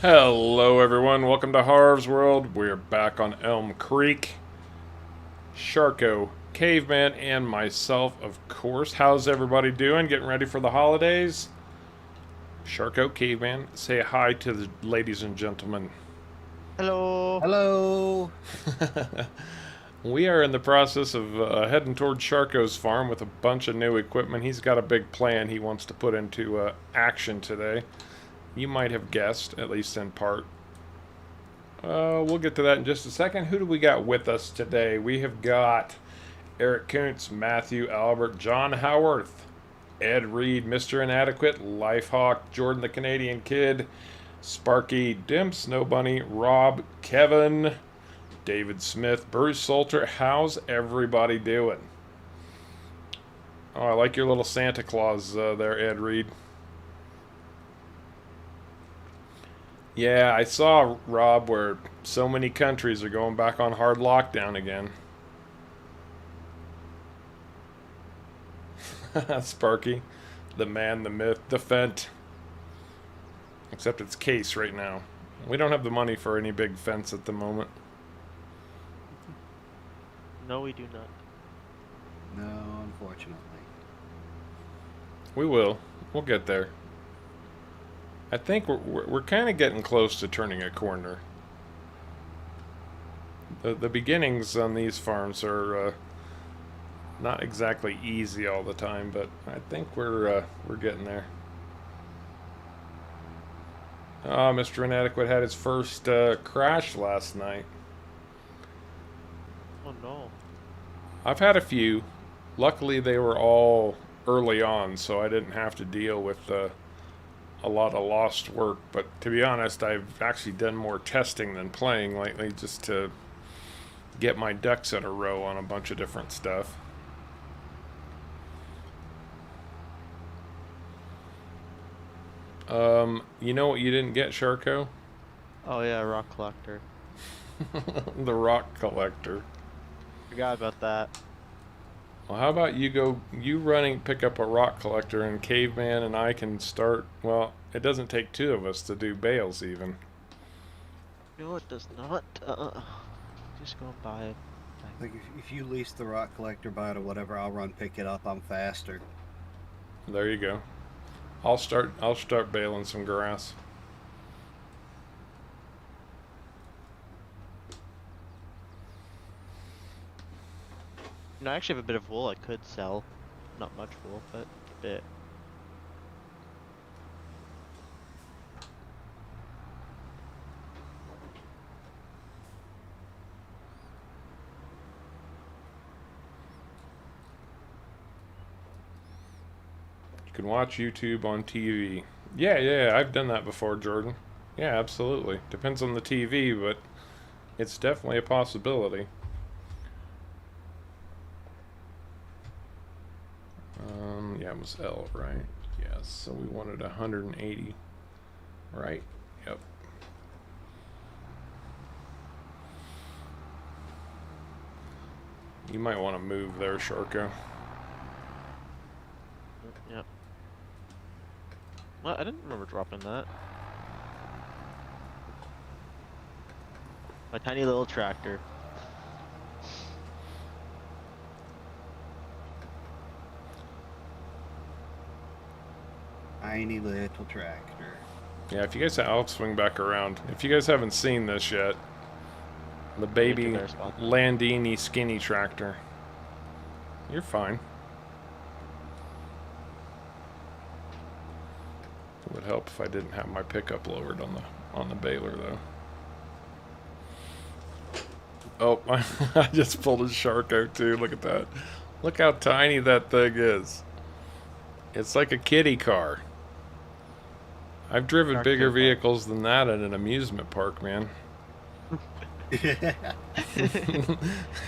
Hello everyone, welcome to Harv's World. We're back on Elm Creek. Sharko, Caveman, and myself, of course. How's everybody doing? Getting ready for the holidays? Sharko, Caveman, say hi to the ladies and gentlemen. Hello. Hello. We are in the process of heading toward Sharko's farm with a bunch of new equipment. He's got a big plan he wants to put into action today. You might have guessed, at least in part. We'll get to that in just a second. Who do we got with us today? We have got Eric Kuntz, Matthew Albert, John Howarth, Ed Reed, Mr. Inadequate, Lifehawk, Jordan the Canadian Kid, Sparky, Dim Snow Bunny, Rob, Kevin, David Smith, Bruce Salter. How's everybody doing? Oh, I like your little Santa Claus there, Ed Reed. Yeah, I saw, Rob, where so many countries are going back on hard lockdown again. Sparky, the man, the myth, the fent. Except it's case right now. We don't have the money for any big fence at the moment. No, we do not. No, unfortunately. We will. We'll get there. I think we're kind of getting close to turning a corner. The beginnings on these farms are not exactly easy all the time, but I think we're getting there. Mr. Inadequate had his first crash last night. Oh no. I've had a few. Luckily, they were all early on, so I didn't have to deal with a lot of lost work. But to be honest, I've actually done more testing than playing lately just to get my ducks in a row on a bunch of different stuff. You know what you didn't get, Sharko? Oh yeah, rock collector. The rock collector. Forgot about that. Well, how about you running, pick up a rock collector, and Caveman and I can start. Well, it doesn't take two of us to do bales even. No, it does not. Just go and buy it. Like if you lease the rock collector, buy it or whatever, I'll run pick it up. I'm faster. There you go. I'll start baling some grass. You know, I actually have a bit of wool I could sell. Not much wool, but a bit. You can watch YouTube on TV. Yeah, I've done that before, Jordan. Yeah, absolutely. Depends on the TV, but it's definitely a possibility. Yeah, it was L, right? Yes, so we wanted 180, right? Yep. You might want to move there, Sharko. Yep. Well, I didn't remember dropping that. My tiny little tractor. Tiny little tractor. Yeah, if you guys, I'll swing back around. If you guys haven't seen this yet, the baby Landini skinny tractor. You're fine. It would help if I didn't have my pickup lowered on the baler though. Oh, I just pulled a Sharko too. Look at that. Look how tiny that thing is. It's like a kiddie car. I've driven bigger vehicles than that at an amusement park, man.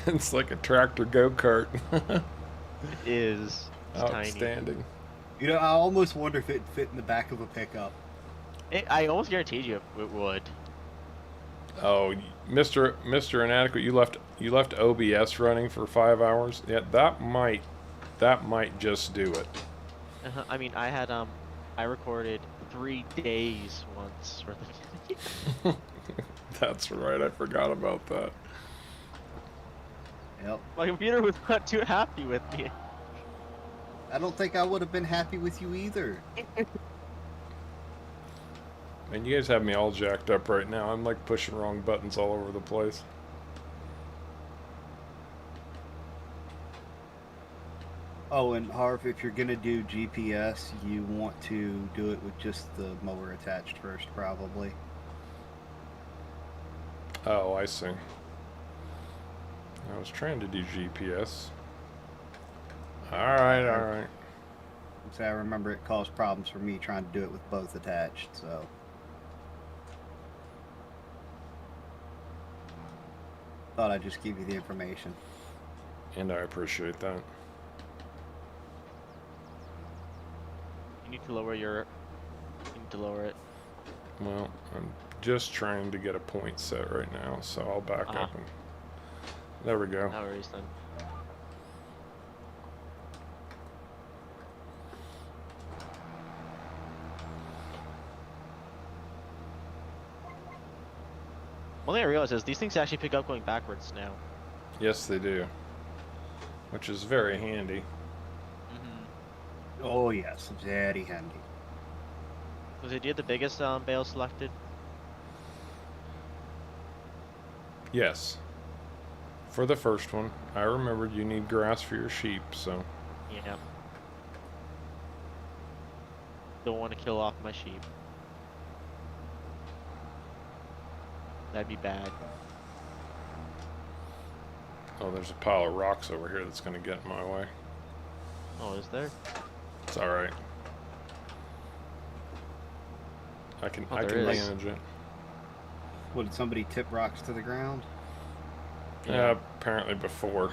It's like a tractor go-kart. It is. It's outstanding. Tiny. You know, I almost wonder if it'd fit in the back of a pickup. I almost guaranteed you it would. Oh, Mr. Inadequate, you left OBS running for 5 hours. Yeah, that might just do it. I mean, I had I recorded 3 days once worth of That's right, I forgot about that. Yep. My computer was not too happy with me. I don't think I would have been happy with you either. And you guys have me all jacked up right now. I'm like pushing wrong buttons all over the place. Oh, and Harv, if you're gonna do GPS, you want to do it with just the mower attached first, probably. Oh, I see. I was trying to do GPS. Alright, alright. So I remember it caused problems for me trying to do it with both attached, so. Thought I'd just give you the information. And I appreciate that. You need to lower your. You need to lower it. Well, I'm just trying to get a point set right now, so I'll back up and... There we go. No worries then. One thing I realized is these things actually pick up going backwards now. Yes, they do. Which is very handy. Oh yes, very handy. Was it, do you have the biggest bale selected? Yes. For the first one, I remembered you need grass for your sheep, so... Yeah. Don't want to kill off my sheep. That'd be bad. Oh, there's a pile of rocks over here that's going to get in my way. Oh, is there? It's alright. I can Oh, I there can is. manage it. What, did somebody tip rocks to the ground? Yeah, apparently before.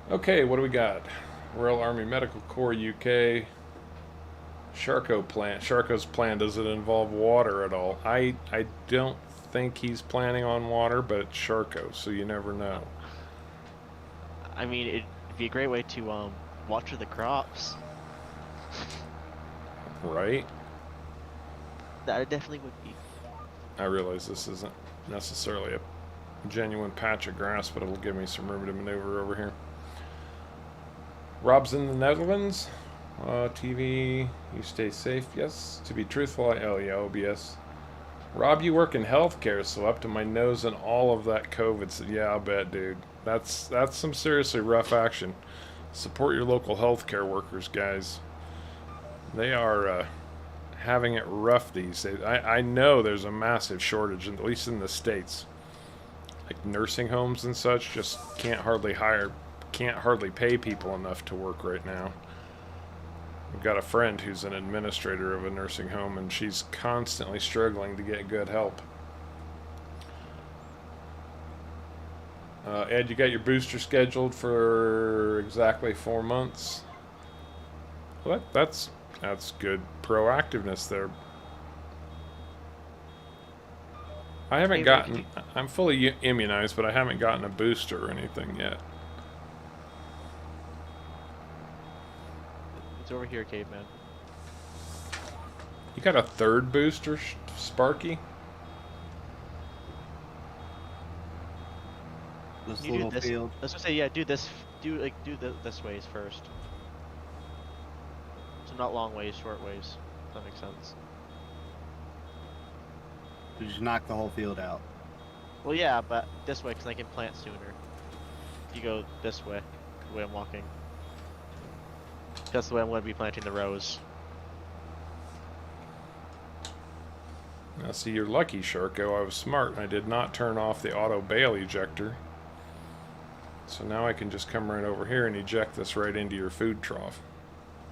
Okay, what do we got? Royal Army Medical Corps UK. Sharko's plan, does it involve water at all? I don't think he's planning on water, but it's Sharko, so you never know. I mean, it'd be a great way to water the crops. Right? That definitely would be. I realize this isn't necessarily a genuine patch of grass, but it'll give me some room to maneuver over here. Rob's in the Netherlands. TV, you stay safe. Yes. To be truthful, oh yeah, OBS. Rob, you work in healthcare, so up to my nose in all of that COVID. So yeah, I'll bet, dude. That's some seriously rough action. Support your local healthcare workers, guys. They are having it rough these days. I know there's a massive shortage, at least in the States. Like nursing homes and such just can't hardly pay people enough to work right now. I've got a friend who's an administrator of a nursing home, and she's constantly struggling to get good help. Ed, you got your booster scheduled for exactly 4 months. Well, that's good proactiveness there. I haven't gotten... I'm fully immunized, but I haven't gotten a booster or anything yet. It's over here, caveman. You got a third booster, Sparky? This You do little this. field. I was gonna say, yeah, do this. Do this ways first. So not long ways, short ways. If that makes sense. You just knock the whole field out. Well, yeah, but this way, because I can plant sooner. If you go this way, the way I'm walking. That's the way I'm going to be planting the rows. Now see, you're lucky, Sharko. I was smart and I did not turn off the auto bale ejector. So now I can just come right over here and eject this right into your food trough.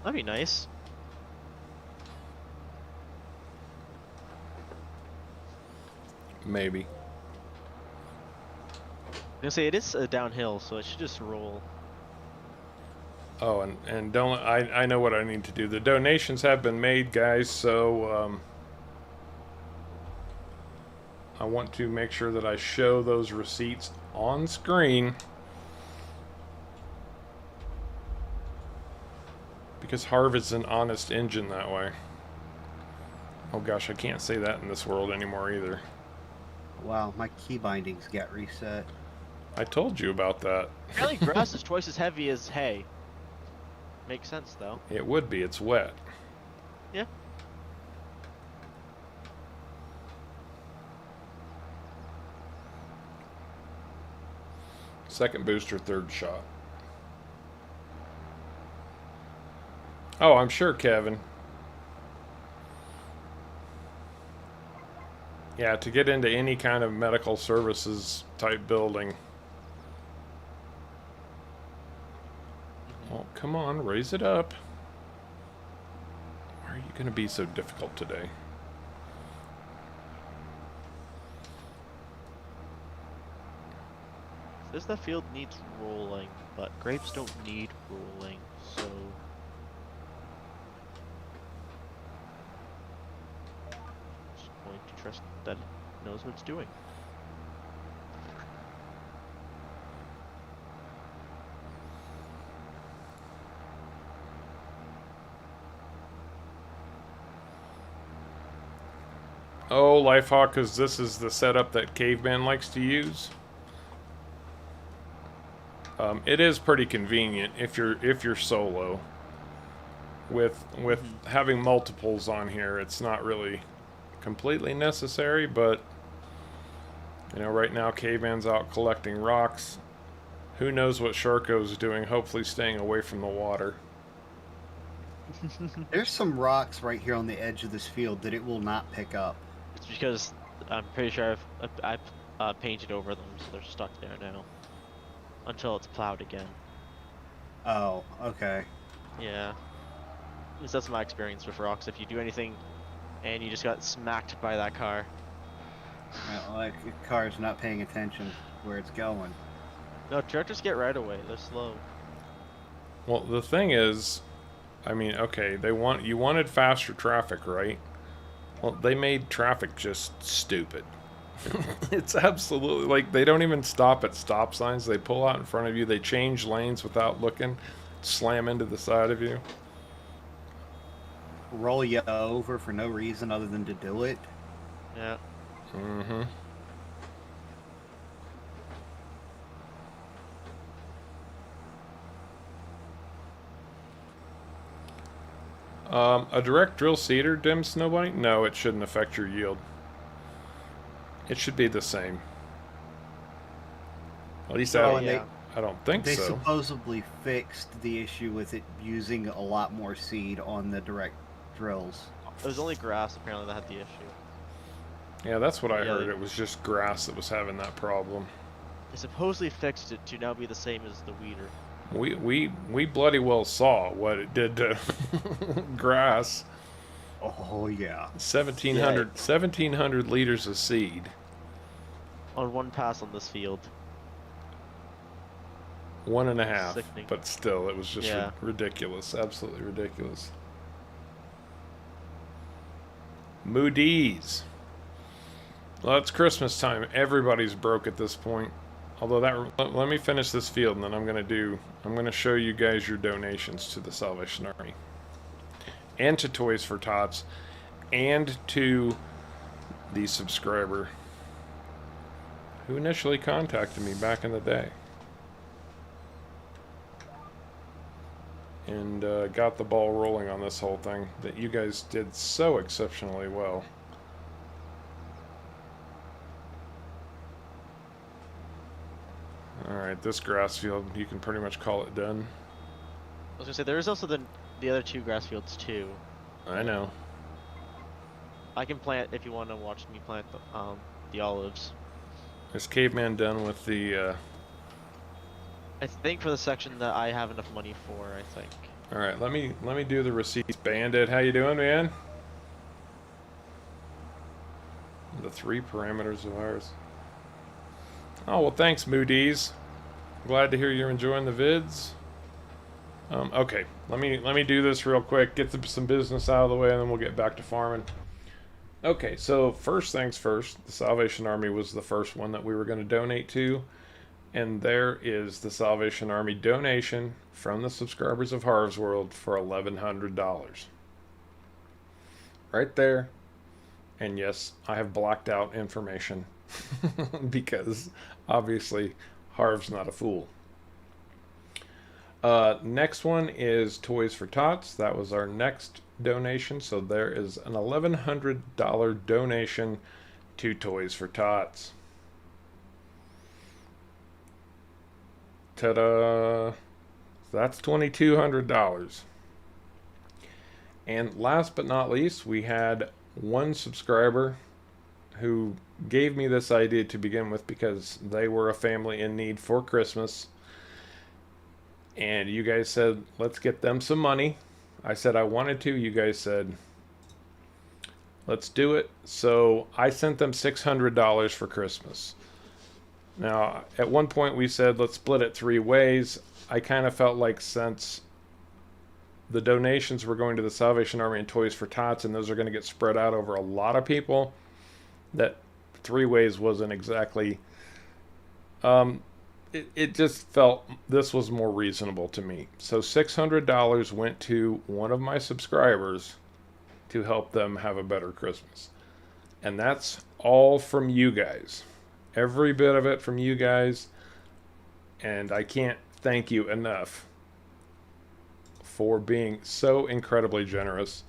That'd be nice. Maybe. I was gonna say, it is downhill, so it should just roll. Oh, and don't... I know what I need to do. The donations have been made, guys, so... I want to make sure that I show those receipts on screen. Because Harv is an honest engine that way. Oh gosh, I can't say that in this world anymore either. Wow, my key bindings got reset. I told you about that. Apparently grass is twice as heavy as hay. Makes sense, though. It would be. It's wet. Yeah. Second booster, third shot. Oh, I'm sure, Kevin. Yeah, to get into any kind of medical services type building. Oh, come on, raise it up. Why are you going to be so difficult today? Says the field needs rolling, but grapes don't need rolling, so... Just going to trust that it knows what it's doing. Oh, Lifehawk, because this is the setup that Caveman likes to use. It is pretty convenient if you're solo. With having multiples on here, it's not really completely necessary, but you know, right now Caveman's out collecting rocks. Who knows what Sharko's doing? Hopefully staying away from the water. There's some rocks right here on the edge of this field that it will not pick up. It's because I'm pretty sure I've painted over them, so they're stuck there now. Until it's plowed again. Oh, okay. Yeah. At least that's my experience with rocks. If you do anything and you just got smacked by that car. Like, the car's not paying attention where it's going. No, tractors get right away. They're slow. Well, the thing is, I mean, okay, you wanted faster traffic, right? Well, they made traffic just stupid. It's absolutely like they don't even stop at stop signs. They pull out in front of you. They change lanes without looking, slam into the side of you. Roll you over for no reason other than to do it. Yeah. Mm-hmm. A direct drill seeder, dim snowbunny? No, it shouldn't affect your yield. It should be the same. At least Oh, I don't think They so. supposedly fixed the issue with it using a lot more seed on the direct drills. It was only grass apparently that had the issue. Yeah, that's what I Yeah, heard. It was just grass that was having that problem. They supposedly fixed it to now be the same as the weeder. We bloody well saw what it did to grass. Oh, yeah. 1700 liters of seed. On one pass on this field. 1.5. Sickening. But still, it was just Yeah. ridiculous. Absolutely ridiculous. Moody's. Well, it's Christmas time. Everybody's broke at this point. Although let me finish this field, and then I'm gonna show you guys your donations to the Salvation Army, and to Toys for Tots, and to the subscriber who initially contacted me back in the day, and got the ball rolling on this whole thing that you guys did so exceptionally well. Alright, this grass field, you can pretty much call it done. I was gonna say there is also the other two grass fields too. I know. I can plant if you want to watch me plant the olives. Is Caveman done with the, I think for the section that I have enough money for, I think. Alright, let me do the receipts. Bandit, how you doing, man? The 3 parameters of ours. Oh, well, thanks, Moody's. Glad to hear you're enjoying the vids. Okay, let me do this real quick, get some business out of the way, and then we'll get back to farming. Okay, so first things first, the Salvation Army was the first one that we were going to donate to, and there is the Salvation Army donation from the subscribers of Harv's World for $1,100. Right there, And yes, I have blocked out information because obviously Harv's not a fool. Next one is Toys for Tots. That was our next donation. So there is an $1,100 donation to Toys for Tots. Ta-da! That's $2,200. And last but not least, we had one subscriber who gave me this idea to begin with because they were a family in need for Christmas. And you guys said, let's get them some money. I said I wanted to. You guys said, let's do it. So I sent them $600 for Christmas. Now, at one point we said, let's split it 3 ways. I kind of felt like since the donations were going to the Salvation Army and Toys for Tots, and those are going to get spread out over a lot of people, that 3 ways wasn't exactly... It just felt this was more reasonable to me. So $600 went to one of my subscribers to help them have a better Christmas. And that's all from you guys. Every bit of it from you guys. And I can't thank you enough for being so incredibly generous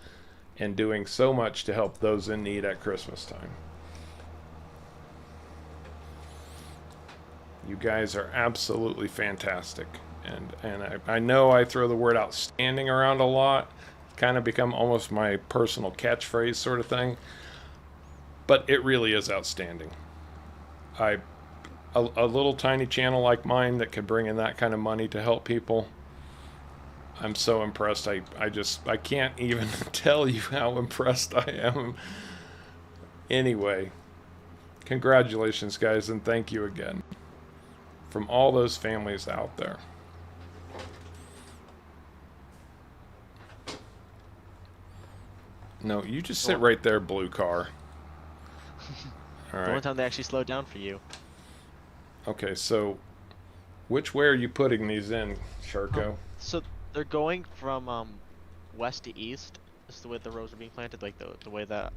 and doing so much to help those in need at Christmas time. You guys are absolutely fantastic. And I know I throw the word outstanding around a lot. Kind of become almost my personal catchphrase sort of thing. But it really is outstanding. A little tiny channel like mine that could bring in that kind of money to help people, I'm so impressed. I can't even tell you how impressed I am. Anyway, congratulations, guys, and thank you again from all those families out there. No, you just sit right there, blue car. All right. The only time they actually slowed down for you. Okay, so which way are you putting these in, Sharko? So they're going from west to east. This is the way the rows are being planted, like the way that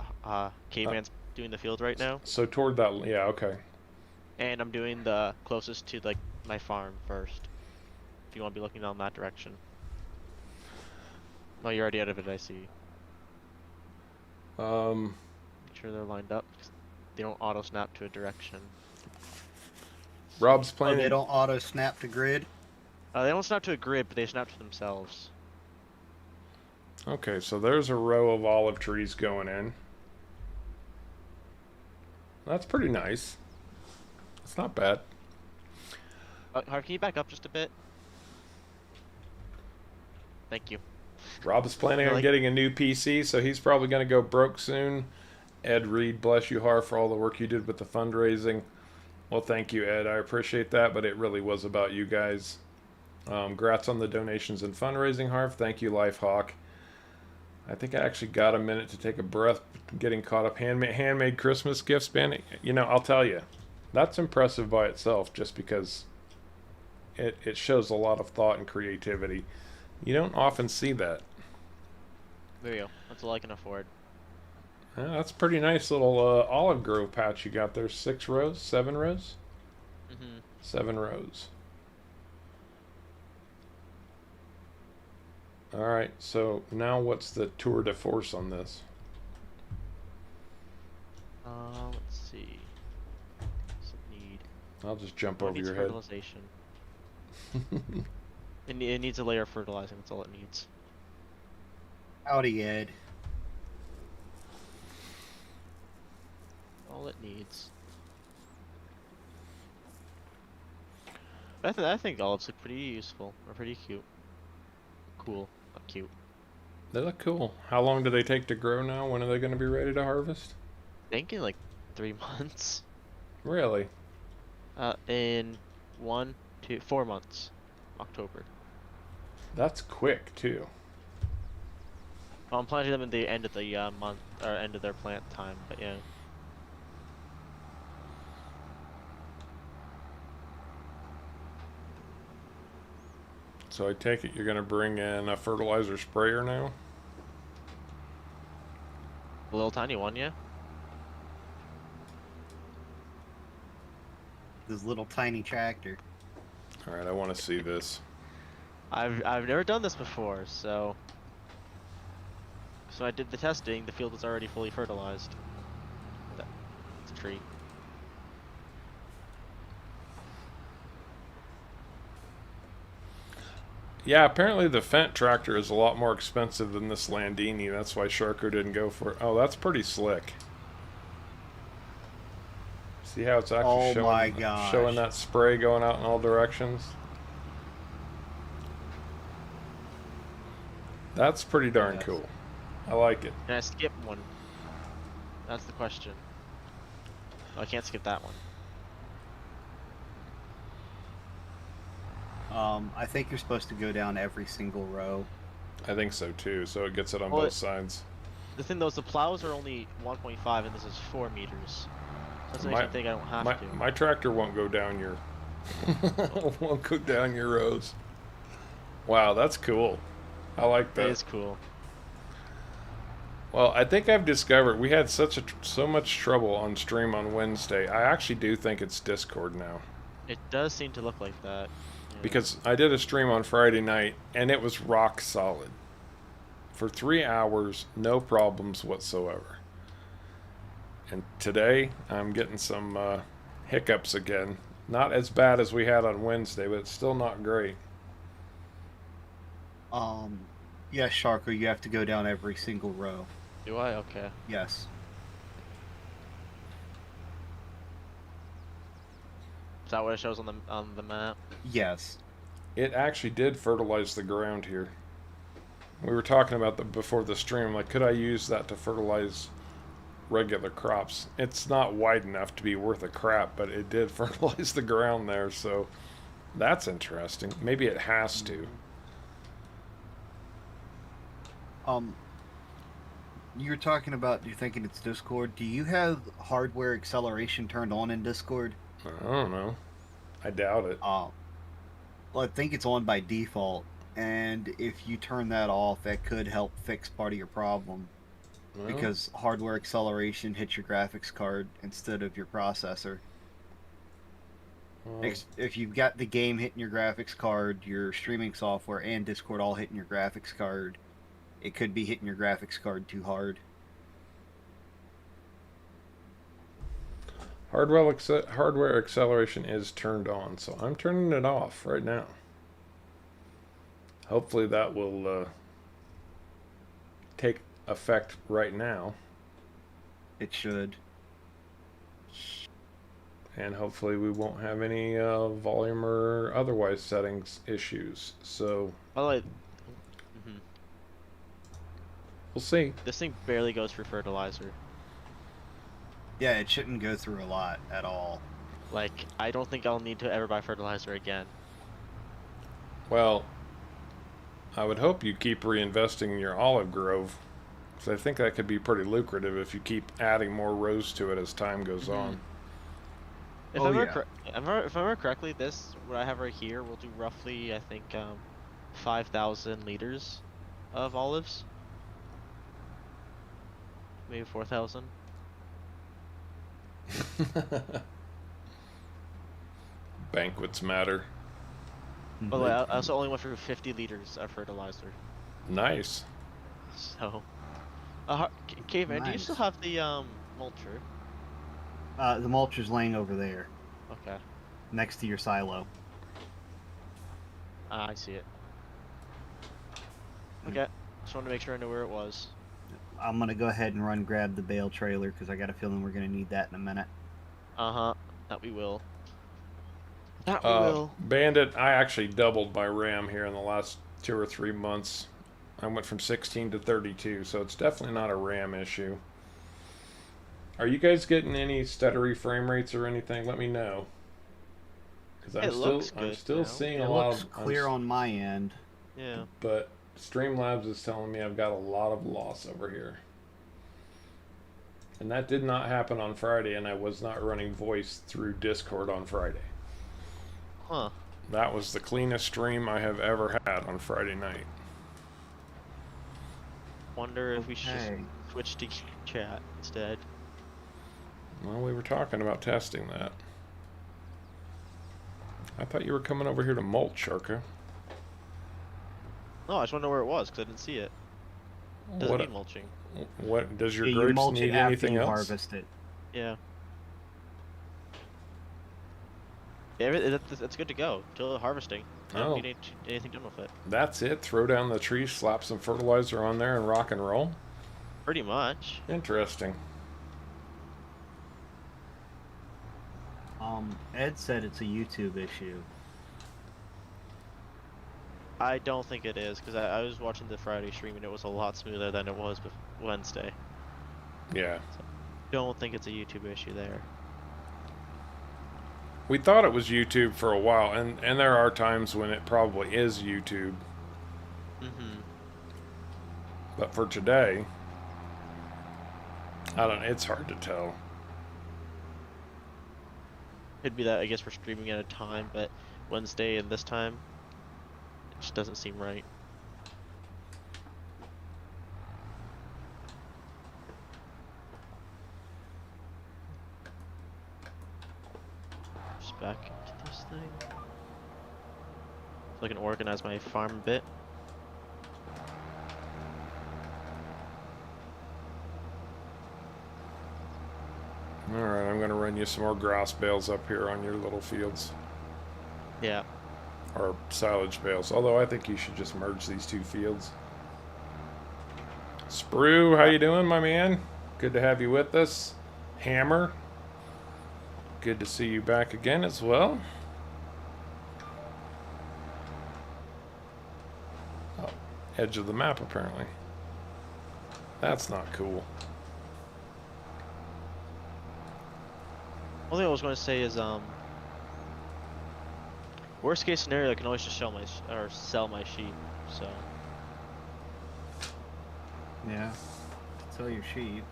Caveman's doing the field right now. So toward that, yeah, okay. And I'm doing the closest to like my farm first. If you want to be looking down that direction. No, you're already out of it, I see. Make sure they're lined up. They don't auto snap to a direction. Rob's playing. Oh, they don't auto snap to grid? They don't snap to a grid, but they snap to themselves. Okay, so there's a row of olive trees going in. That's pretty nice. It's not bad. Harv, can you back up just a bit? Thank you. Rob's planning on getting a new PC, so he's probably going to go broke soon. Ed Reed, bless you, Har, for all the work you did with the fundraising. Well, thank you, Ed. I appreciate that, but it really was about you guys. Congrats on the donations and fundraising, Harv. Thank you, Lifehawk. I think I actually got a minute to take a breath getting caught up. Handmade Christmas gifts, man. You know, I'll tell you, that's impressive by itself just because it shows a lot of thought and creativity. You don't often see that. There you go. That's all I can afford. Yeah, that's a pretty nice little olive grove patch you got there. 6 rows? 7 rows? Mm-hmm. 7 rows. Alright, so now what's the tour de force on this? Let's see. What's it need? I'll just jump It over needs your head. fertilization. It needs a layer of fertilizing. That's all it needs. Howdy, Ed. All it needs. But I think olives look pretty useful or pretty cute. Cool, not cute. They look cool. How long do they take to grow now? When are they going to be ready to harvest? I think in like 3 months. Really? In 4 months. October. That's quick, too. Well, I'm planting them at the end of the month, or end of their plant time, but yeah. So I take it you're going to bring in a fertilizer sprayer now? A little tiny one, yeah? This little tiny tractor. All right, I want to see this. I've never done this before, so I did the testing. The field was already fully fertilized. It's a treat. Yeah, apparently the Fendt tractor is a lot more expensive than this Landini. That's why Sharko didn't go for it. Oh, that's pretty slick. See how it's actually Oh my gosh. showing that spray going out in all directions? That's pretty darn Yes. cool. I like it. Can I skip one? That's the question. Oh, I can't skip that one. I think you're supposed to go down every single row. I think so too, so it gets it on Well, both sides. The thing though is the plows are only 1.5 and this is 4 meters. So that's what makes me think I don't have to. My tractor won't go down your won't go down your rows. Wow, that's cool. I like that. It is cool. Well, I think I've discovered we had so much trouble on stream on Wednesday. I actually do think it's Discord now. It does seem to look like that. Yeah. Because I did a stream on Friday night and it was rock solid. For 3 hours, no problems whatsoever. And today, I'm getting some hiccups again. Not as bad as we had on Wednesday, but it's still not great. Yes, Sharko, you have to go down every single row. Do I? Okay. Yes. Is that what it shows on the map? Yes. It actually did fertilize the ground here. We were talking about that before the stream, like, could I use that to fertilize regular crops? It's not wide enough to be worth a crap, but it did fertilize the ground there, so that's interesting. Maybe it has to. You're talking about, you're thinking it's Discord. Do you have hardware acceleration turned on in Discord? I don't know. I doubt it. Well, I think it's on by default, and if you turn that off, that could help fix part of your problem. Well, Because hardware acceleration hits your graphics card instead of your processor. well, If you've got the game hitting your graphics card, your streaming software, and Discord all hitting your graphics card, it could be hitting your graphics card too hard. hardware acceleration is turned on, so I'm turning it off right now. Hopefully that will take effect right now, It should. and hopefully we won't have any volume or otherwise settings issues. So By the way, we'll see. this thing barely goes for fertilizer. Yeah, it shouldn't go through a lot at all. Like, I don't think I'll need to ever buy fertilizer again. Well, I would hope you keep reinvesting in your olive grove, because I think that could be pretty lucrative if you keep adding more rows to it as time goes on. If Oh, I yeah. remember correctly, this, what I have right here, will do roughly, I think, 5,000 liters of olives. Maybe 4,000. Banquets matter. By the way, I also only went for 50 liters of fertilizer. Nice. So, Caveman, do you Nice. still have the mulcher? The mulcher's laying over there, Okay. next to your silo. I see it. Okay. Just wanted to make sure I knew where it was. I'm gonna go ahead and run grab the bale trailer because I got a feeling we're gonna need that in a minute. That we will. That we will. Bandit, I actually doubled my RAM here in the last 2 or 3 months. I went from 16 to 32, so it's definitely not a RAM issue. Are you guys getting any stuttery frame rates or anything? Let me know. Because It looks I'm good still now. seeing It a lot looks of clear on my end. Yeah. but Streamlabs is telling me I've got a lot of loss over here. And that did not happen on Friday, and I was not running voice through Discord on Friday. Huh. That was the cleanest stream I have ever had on Friday night. Wonder if we should just Okay. switch to chat instead. Well, we were talking about testing that. I thought you were coming over here to mulch, Sharka. No, I just want to know where it was because I didn't see it. Doesn't What? need mulching. What does your Yeah, you grapes mulch it need? after Anything you else? harvest it. Yeah. Yeah, it's good to go till harvesting. I don't Oh. need anything done with it. That's it. Throw down the tree, slap some fertilizer on there, and rock and roll. Pretty much. Interesting. Ed said it's a YouTube issue. I don't think it is because I was watching the Friday stream and it was a lot smoother than it was Wednesday. Yeah. Don't think it's a YouTube issue there. We thought it was YouTube for a while, and there are times when it probably is YouTube. Mm-hmm. But for today, I don't know. It's hard to tell. Could be that I guess we're streaming at a time, but Wednesday and this time, it just doesn't seem right. Just back into this thing. So I can organize my farm a bit. Alright, I'm going to run you some more grass bales up here on your little fields. Yeah. Or silage bales. Although I think you should just merge these two fields. Sprue, how you doing, my man? Good to have you with us. Hammer. Good to see you back again as well. Oh, edge of the map apparently. That's not cool. One thing I was going to say is, worst case scenario, I can always just sell my sheep. So. Yeah. Sell your sheep.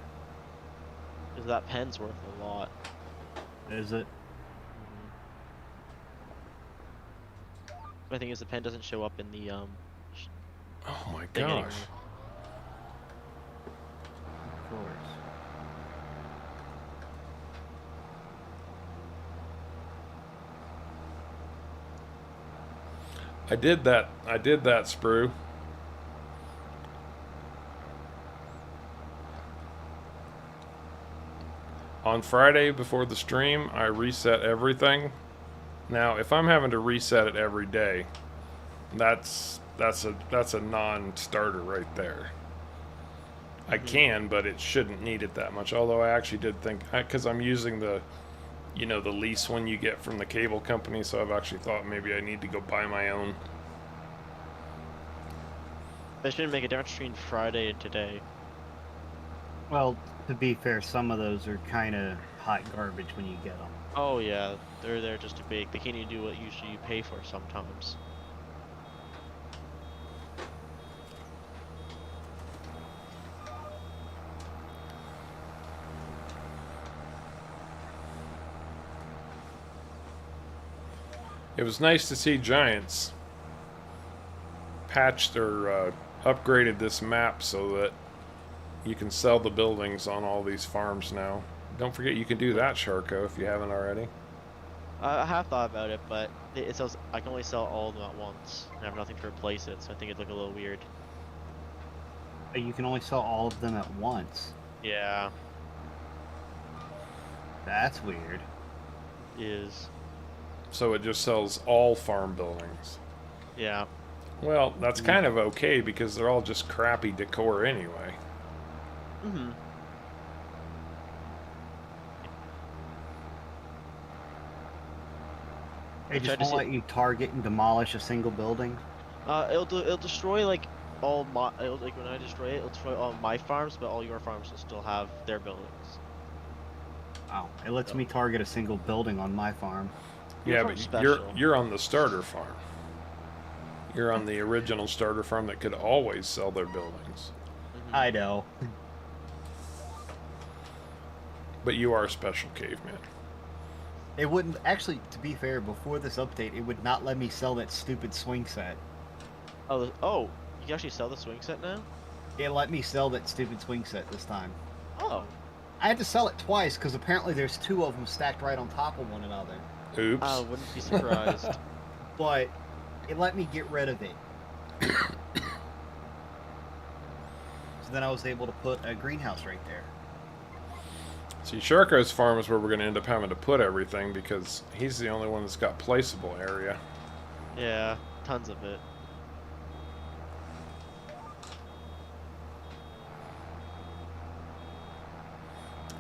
Because that pen's worth a lot. Is it? My thing is the pen doesn't show up in the Oh my thing anymore. gosh. Of course. I did that, Sprue. On Friday before the stream, I reset everything. Now, if I'm having to reset it every day, that's a non-starter right there. I can, but it shouldn't need it that much. Although I actually did think, because I'm using the, you know, the lease one you get from the cable company, so I've actually thought maybe I need to go buy my own. It shouldn't make a difference between Friday and today. Well, to be fair, some of those are kind of hot garbage when you get them. Oh yeah, they're there just to bake. They can't even do what usually you pay for sometimes. It was nice to see Giants patched or upgraded this map so that you can sell the buildings on all these farms now. Don't forget you can do that, Sharko, if you haven't already. I have thought about it, but it says I can only sell all of them at once. I have nothing to replace it, so I think it'd look a little weird. You can only sell all of them at once. Yeah, That's weird. is. So it just sells all farm buildings. Yeah. Well, that's kind of okay because they're all just crappy decor anyway. Mm-hmm. They just won't let you target and demolish a single building. It'll destroy like all my like when I destroy it, it'll destroy all my farms, but all your farms will still have their buildings. Oh, it lets me target a single building on my farm. Yeah, farm's but special. you're on the starter farm. You're on the original starter farm that could always sell their buildings. Mm-hmm. I know. But you are a special caveman. It wouldn't actually. To be fair, before this update, it would not let me sell that stupid swing set. Oh, you can actually sell the swing set now? It let me sell that stupid swing set this time. Oh. I had to sell it twice because apparently there's two of them stacked right on top of one another. Oops. I wouldn't be surprised. But it let me get rid of it. So then I was able to put a greenhouse right there. See, Sharko's farm is where we're going to end up having to put everything because he's the only one that's got placeable area. Yeah, tons of it.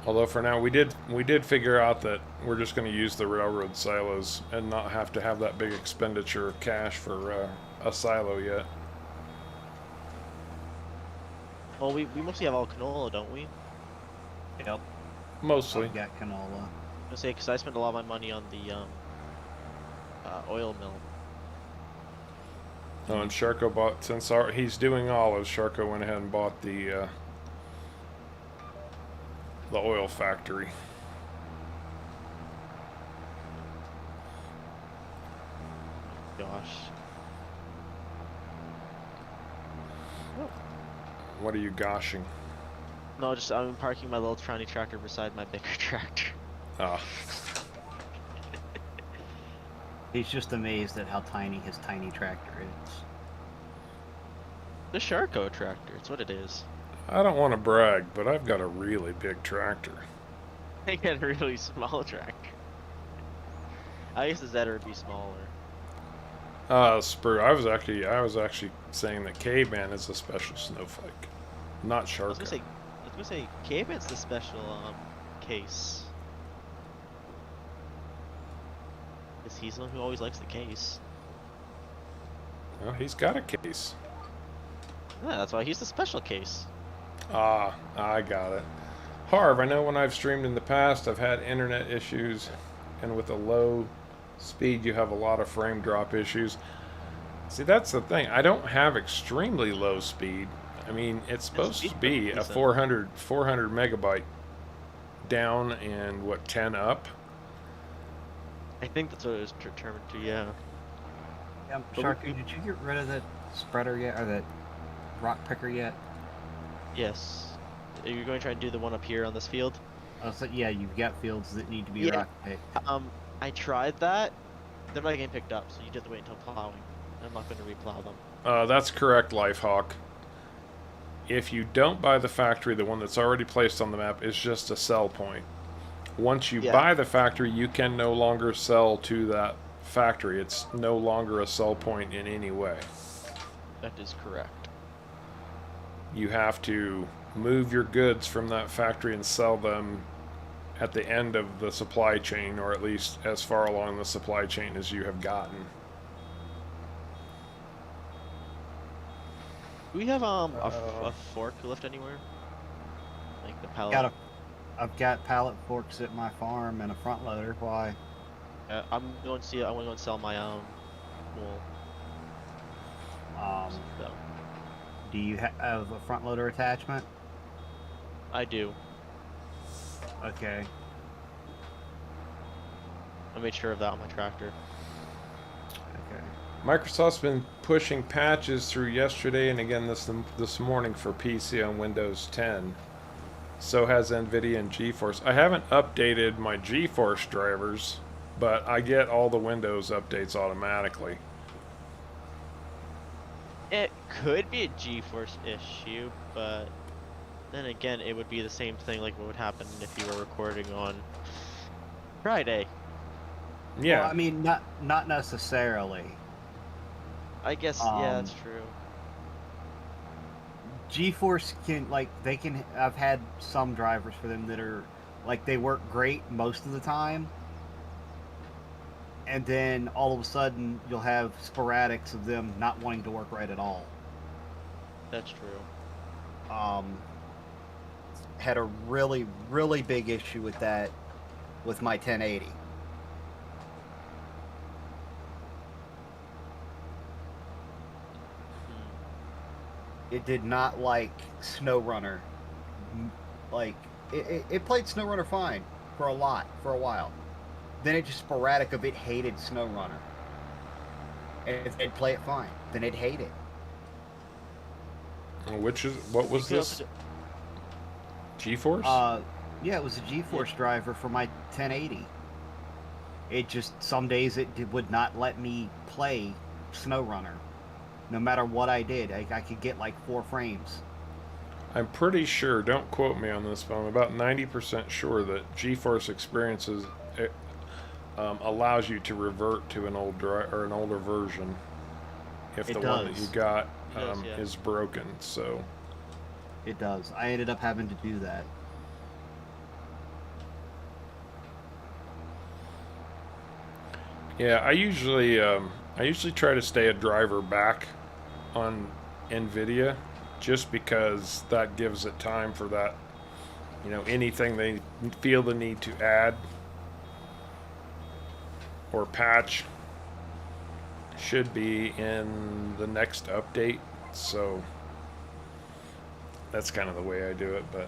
Although for now we did figure out that we're just going to use the railroad silos and not have to have that big expenditure of cash for a silo yet. Well, we mostly have all canola, don't we? Yep. Mostly. I've got canola. I say, because I spend a lot of my money on the oil mill. Oh, and Sharko bought, since he's doing olives, Sharko went ahead and bought the oil factory. Gosh. What are you goshing? No, just I'm parking my little tiny tractor beside my bigger tractor. Ah. He's just amazed at how tiny his tiny tractor is. The Sharko tractor, it's what it is. I don't want to brag, but I've got a really big tractor. I get a really small tractor. I guess the Zetter would be smaller. Spur. I was actually saying that Caveman is a special snowflake, not I was Sharko. gonna say, Caveman's the special case. Cause he's the one who always likes the case. Well, he's got a case. Yeah, that's why he's the special case. Ah, I got it. Harv, I know when I've streamed in the past, I've had internet issues, and with a low speed, you have a lot of frame drop issues. See, that's the thing. I don't have extremely low speed. I mean, it's supposed to be a 400 megabyte down and what, 10 up? I think that's what it was determined to, yeah. Sharky, did you get rid of that spreader yet, or that rock picker yet? Yes. Are you going to try and do the one up here on this field? So, yeah, you've got fields that need to be Yeah. rock picked. I tried that. They're not getting picked up, so you just have to wait until plowing. I'm not going to replow them. That's correct, Lifehawk. If you don't buy the factory, the one that's already placed on the map is just a sell point. Once you buy the factory, you can no longer sell to that factory. It's no longer a sell point in any way. That is correct. You have to move your goods from that factory and sell them at the end of the supply chain, or at least as far along the supply chain as you have gotten. Do we have a forklift anywhere? Like the pallet? I've got pallet forks at my farm and a front loader. Why? I'm going to see. I want to go and sell my wool. So, Do you have a front loader attachment? I do. Okay. I made sure of that on my tractor. Okay. Microsoft's been pushing patches through yesterday and again this morning for PC on Windows 10. So has Nvidia and GeForce. I haven't updated my GeForce drivers, but I get all the Windows updates automatically. It could be a GeForce issue, but then again, it would be the same thing like what would happen if you were recording on Friday. Yeah. Well, I mean, not necessarily. I guess, yeah, that's true. GeForce can, I've had some drivers for them that are, they work great most of the time. And then all of a sudden, you'll have sporadics of them not wanting to work right at all. That's true. Had a really, really big issue with that with my 1080. It did not like SnowRunner. It played SnowRunner fine for a while. Then it just sporadic of it hated SnowRunner. And it'd play it fine. Then it'd hate it. What was this? GeForce? Yeah, it was a GeForce driver for my 1080. It just, some days would not let me play SnowRunner. No matter what I did, I could get like 4 frames. I'm pretty sure, don't quote me on this, but I'm about 90% sure that GeForce Experiences allows you to revert to an an older version if It the one that you does. got It does, yeah. is broken. So It does. I ended up having to do that. yeah, I usually try to stay a driver back on NVIDIA just because that gives it time for that, anything they feel the need to add or patch should be in the next update. So that's kind of the way I do it, but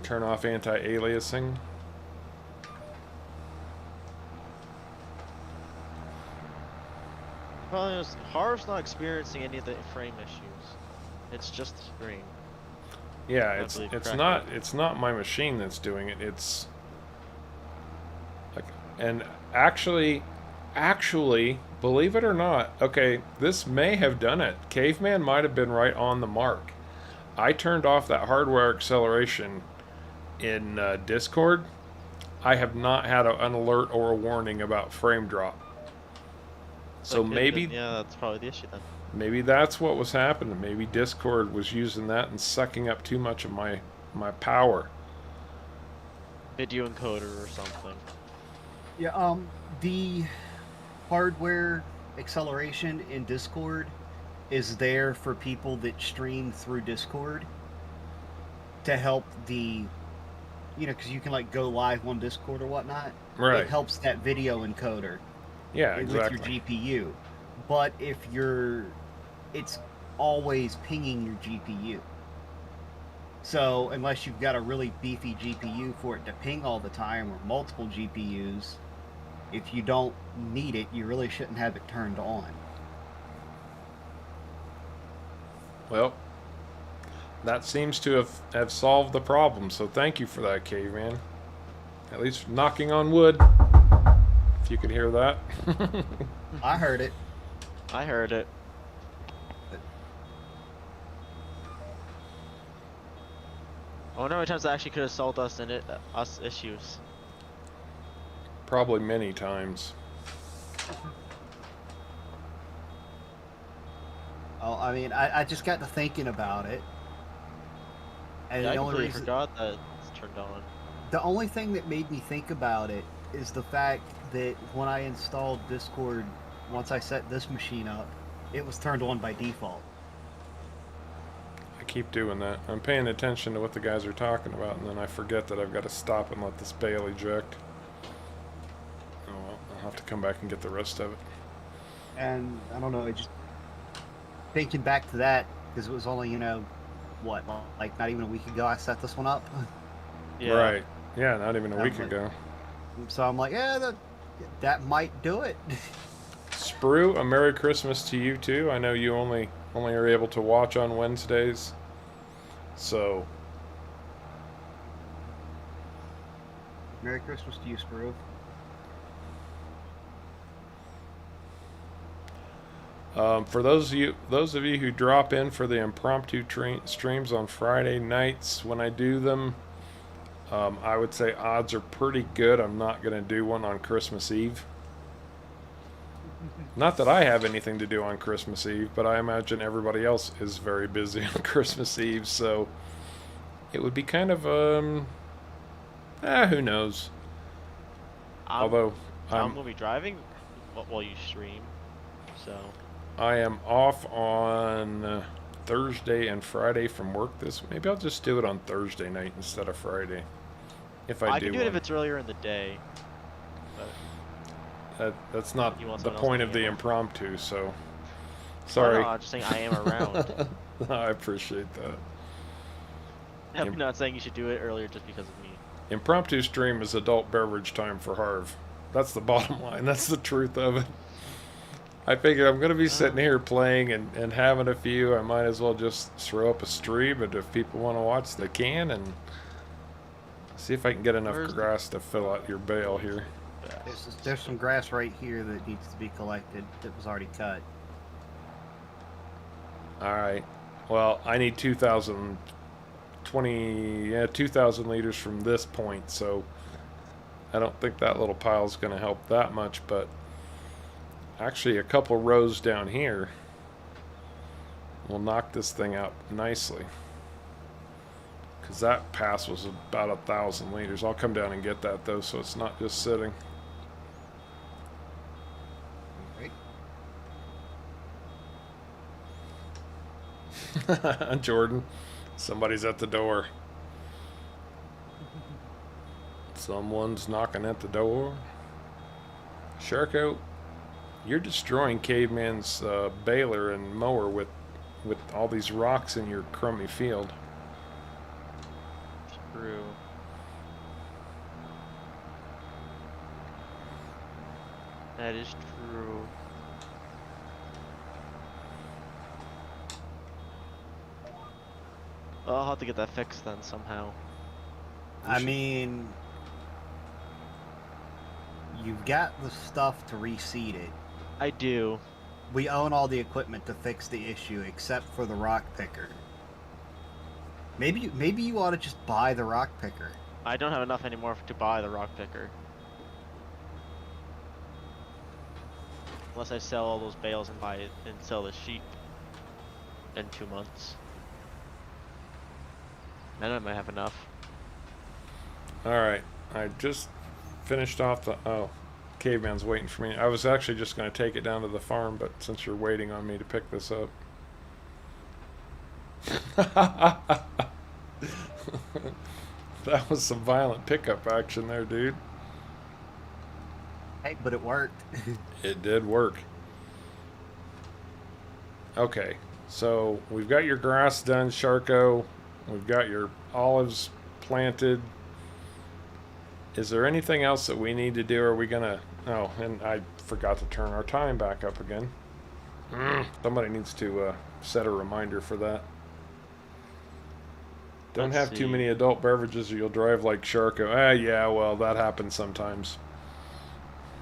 turn off anti-aliasing. Problem is, Harv's not experiencing any of the frame issues. It's just the screen. Yeah, I it's believe it's correctly. not it's not my machine that's doing it. It's like, and actually, believe it or not, okay, this may have done it. Caveman might have been right on the mark. I turned off that hardware acceleration in Discord. I have not had an alert or a warning about frame drop. So Like, maybe yeah, that's probably the issue then. maybe that's what was happening. Maybe Discord was using that and sucking up too much of my power. Video encoder or something. Yeah, the hardware acceleration in Discord is there for people that stream through Discord to help because you can like go live on Discord or whatnot. Right. It helps that video encoder Yeah, with exactly. your GPU. But if it's always pinging your GPU. So unless you've got a really beefy GPU for it to ping all the time or multiple GPUs, if you don't need it, you really shouldn't have it turned on. Well, that seems to have solved the problem, so thank you for that, Caveman. At least knocking on wood, if you could hear that. I heard it. I heard it. I wonder how many times that actually could have solved us issues. Probably many times. Oh, I mean, I just got to thinking about it. And Yeah, I the only completely reason, forgot that it's turned on. the only thing that made me think about it is the fact that when I installed Discord, once I set this machine up, it was turned on by default. I keep doing that. I'm paying attention to what the guys are talking about, and then I forget that I've got to stop and let this bale eject. Oh well, I'll have to come back and get the rest of it. And I don't know, it just thinking back to that, because it was only, what, like not even a week ago I set this one up. Yeah. Right. Yeah, not even a week like- ago. So I'm like, yeah, that might do it. Sprue, a Merry Christmas to you too. I know you only are able to watch on Wednesdays. So, Merry Christmas to you, Sprue. for those of you who drop in for the impromptu streams on Friday nights when I do them, I would say odds are pretty good I'm not going to do one on Christmas Eve. Not that I have anything to do on Christmas Eve, but I imagine everybody else is very busy on Christmas Eve, so it would be kind of who knows. Although I'm gonna be driving while you stream, so I am off on Thursday and Friday from work maybe I'll just do it on Thursday night instead of Friday. If I do can do it if one. it's earlier in the day. But That's not You want the someone else point to of the handle? impromptu, so Oh, sorry. no, I'm just saying I am around. I appreciate that. I'm not saying you should do it earlier just because of me. Impromptu stream is adult beverage time for Harv. That's the bottom line. That's the truth of it. I figured I'm gonna be sitting here playing and having a few. I might as well just throw up a stream, and if people want to watch, they can. And see if I can get enough Where's the- grass to fill out your bale here. There's some grass right here that needs to be collected that was already cut. All right. Well, I need 2,000 liters from this point, so I don't think that little pile is going to help that much, but actually a couple rows down here will knock this thing out nicely. Because that pass was about 1,000 liters. I'll come down and get that though, so it's not just sitting. Jordan, somebody's at the door. Someone's knocking at the door. Sharko, you're destroying Caveman's baler and mower with all these rocks in your crummy field. True. That is true. Well, I'll have to get that fixed then somehow. I mean, you've got the stuff to reseed it. I do. We own all the equipment to fix the issue, except for the rock picker. Maybe you ought to just buy the rock picker. I don't have enough anymore to buy the rock picker. Unless I sell all those bales and buy it and sell the sheep in 2 months. Then I might have enough. Alright, I just finished off the... Oh, Caveman's waiting for me. I was actually just going to take it down to the farm, but since you're waiting on me to pick this up... That was some violent pickup action there, dude. Hey, but it worked. It did work. Okay, so we've got your grass done, Sharko. We've got your olives planted. Is there anything else that we need to do? Are we gonna... Oh, and I forgot to turn our time back up again. Somebody needs to set a reminder for that. Don't Let's have too see. many adult beverages or you'll drive like Sharko. Ah, yeah, well, that happens sometimes.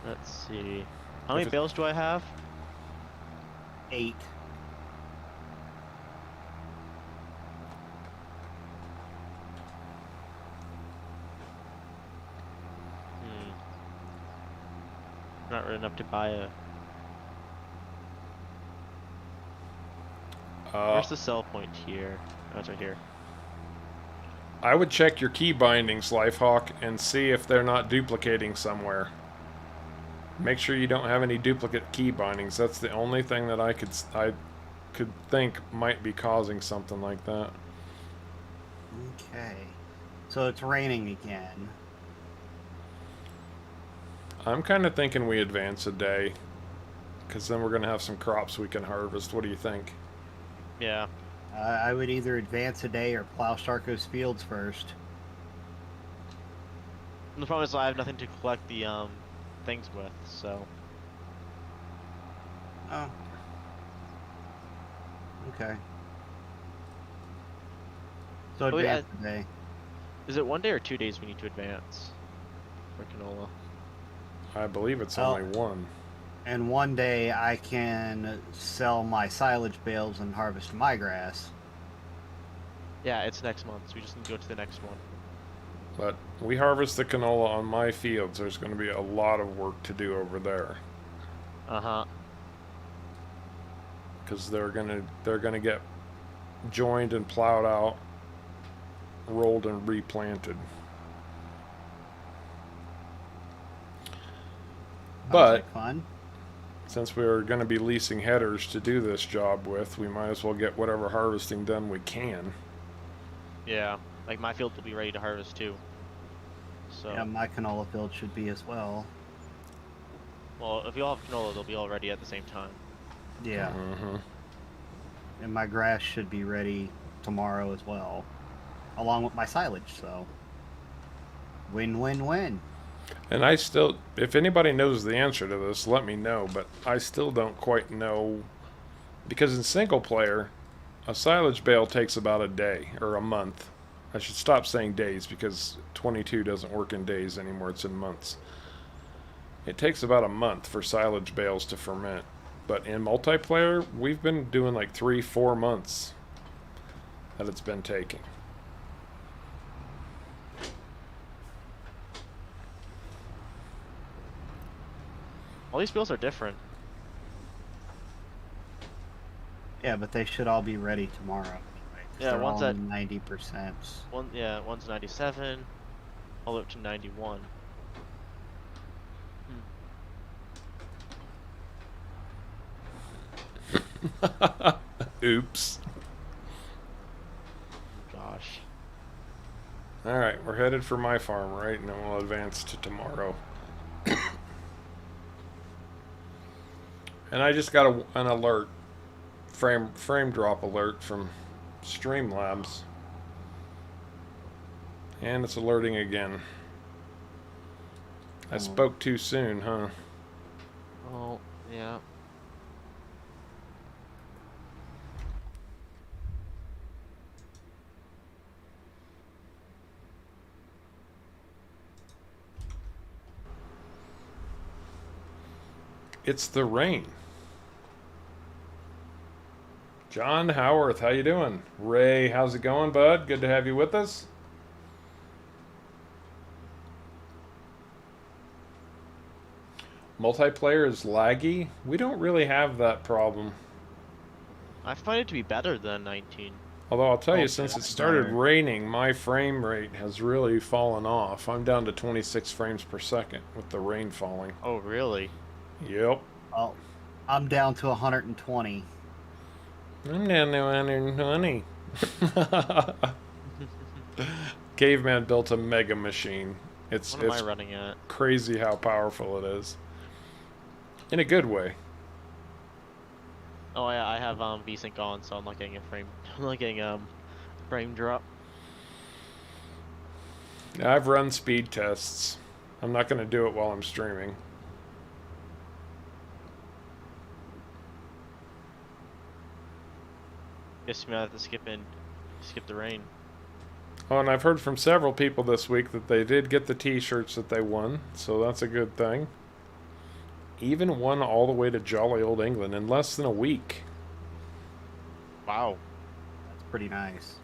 Let's see. How many If it- bales do I have? 8. Not really enough to buy a... Where's the sell point here? Oh, it's right here. I would check your key bindings, Lifehawk, and see if they're not duplicating somewhere. Make sure you don't have any duplicate key bindings. That's the only thing that I could think might be causing something like that. Okay. So it's raining again. I'm kind of thinking we advance a day, because then we're going to have some crops we can harvest. What do you think? Yeah. I would either advance a day or plow Sharko's fields first. And the problem is I have nothing to collect the things with, so... Oh. Okay. So Oh, yeah. advance a day. Is it 1 day or 2 days we need to advance for canola? I believe it's Oh. only one. And one day I can sell my silage bales and harvest my grass. Yeah, it's next month, so we just need to go to the next one. But we harvest the canola on my fields. There's going to be a lot of work to do over there. Uh-huh. Because they're gonna get joined and plowed out, rolled and replanted. But Sounds like fun. since we're going to be leasing headers to do this job with, we might as well get whatever harvesting done we can. Yeah. Like, my field will be ready to harvest, too. So... Yeah, my canola field should be as well. Well, if you all have canola, they'll be all ready at the same time. Yeah. Mm-hmm. And my grass should be ready tomorrow as well. Along with my silage, so. Win, win, win. And I still, if anybody knows the answer to this, let me know, but I still don't quite know, because in single player, a silage bale takes about a day, or a month. I should stop saying days, because 22 doesn't work in days anymore, it's in months. It takes about a month for silage bales to ferment. But in multiplayer, we've been doing like 3-4 months that it's been taking. All these bills are different. Yeah, but they should all be ready tomorrow. Anyway, 'cause Yeah, they're one's all at 90%. one's 97, all the way up to 91. Oops. Gosh. Alright, we're headed for my farm, right? And then we'll advance to tomorrow. And I just got an alert, frame drop alert from Streamlabs. And it's alerting again. I spoke too soon, huh? Oh, yeah. It's the rain. John Howarth, how you doing? Ray, how's it going, bud? Good to have you with us. Multiplayer is laggy. We don't really have that problem. I find it to be better than 19. Although I'll tell you, Oh, since it that's started better. raining, my frame rate has really fallen off. I'm down to 26 frames per second with the rain falling. Oh, really? Yep. Oh, I'm down to 120. I'm down to 120. Caveman built a mega machine. It's What am I running at? crazy how powerful it is. In a good way. Oh yeah, I have VSync on, so I'm not getting a frame. I'm not getting frame drop. I've run speed tests. I'm not going to do it while I'm streaming. Guess you might have to skip the rain. Oh, and I've heard from several people this week that they did get the t-shirts that they won, so that's a good thing. Even won all the way to jolly old England in less than a week. Wow. That's pretty nice.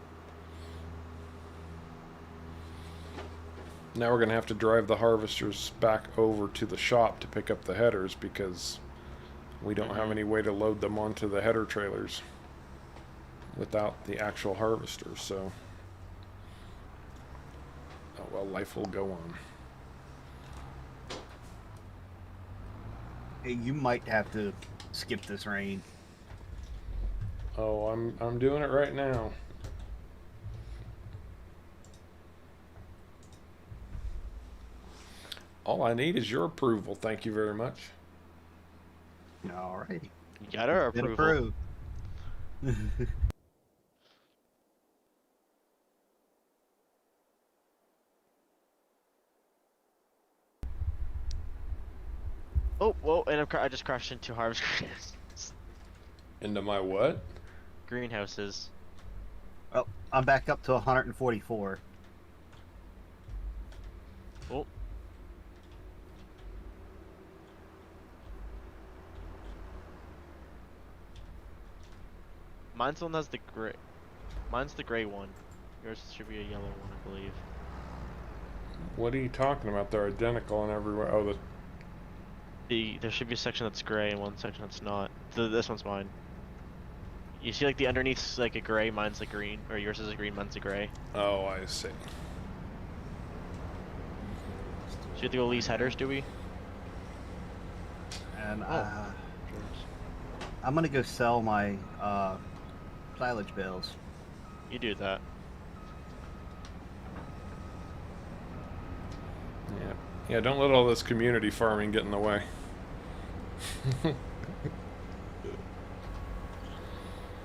Now we're going to have to drive the harvesters back over to the shop to pick up the headers because we don't have any way to load them onto the header trailers without the actual harvesters, so oh well, life will go on. Hey, you might have to skip this rain. Oh, I'm doing it right now. All I need is your approval. Thank you very much. Alrighty. You got our Been approval. approved. Oh, whoa! And I just crashed into harvest Into my what? greenhouses. Oh, I'm back up to 144. Oh. Mine's the one that's the gray. Mine's the gray one. Yours should be a yellow one, I believe. What are you talking about? They're identical in every way. Oh, There should be a section that's gray and one section that's not. This one's mine. You see, like the underneath's like a gray, mine's a green, or yours is a green, mine's a gray. oh, I see. So you have to go lease headers, do we? And Oh. I'm gonna go sell my silage bales. You do that. Yeah. Yeah, don't let all this community farming get in the way.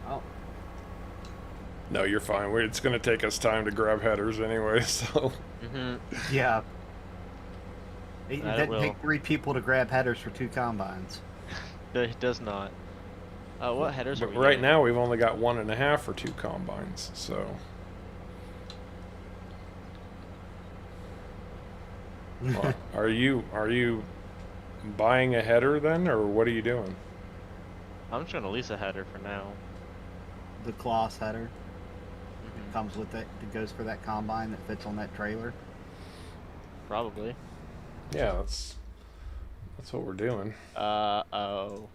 Oh, No, you're fine. It's going to take us time to grab headers anyway, so... Mm-hmm. yeah. It That it doesn't will. take 3 people to grab headers for 2 combines. It does not. What headers are But we right getting? now we've only got 1.5 for 2 combines, so. Well, are you buying a header then, or what are you doing? I'm just gonna lease a header for now. The Kloss header Mhm. comes with it. It goes for that combine that fits on that trailer. Probably. Yeah, that's what we're doing. Oh.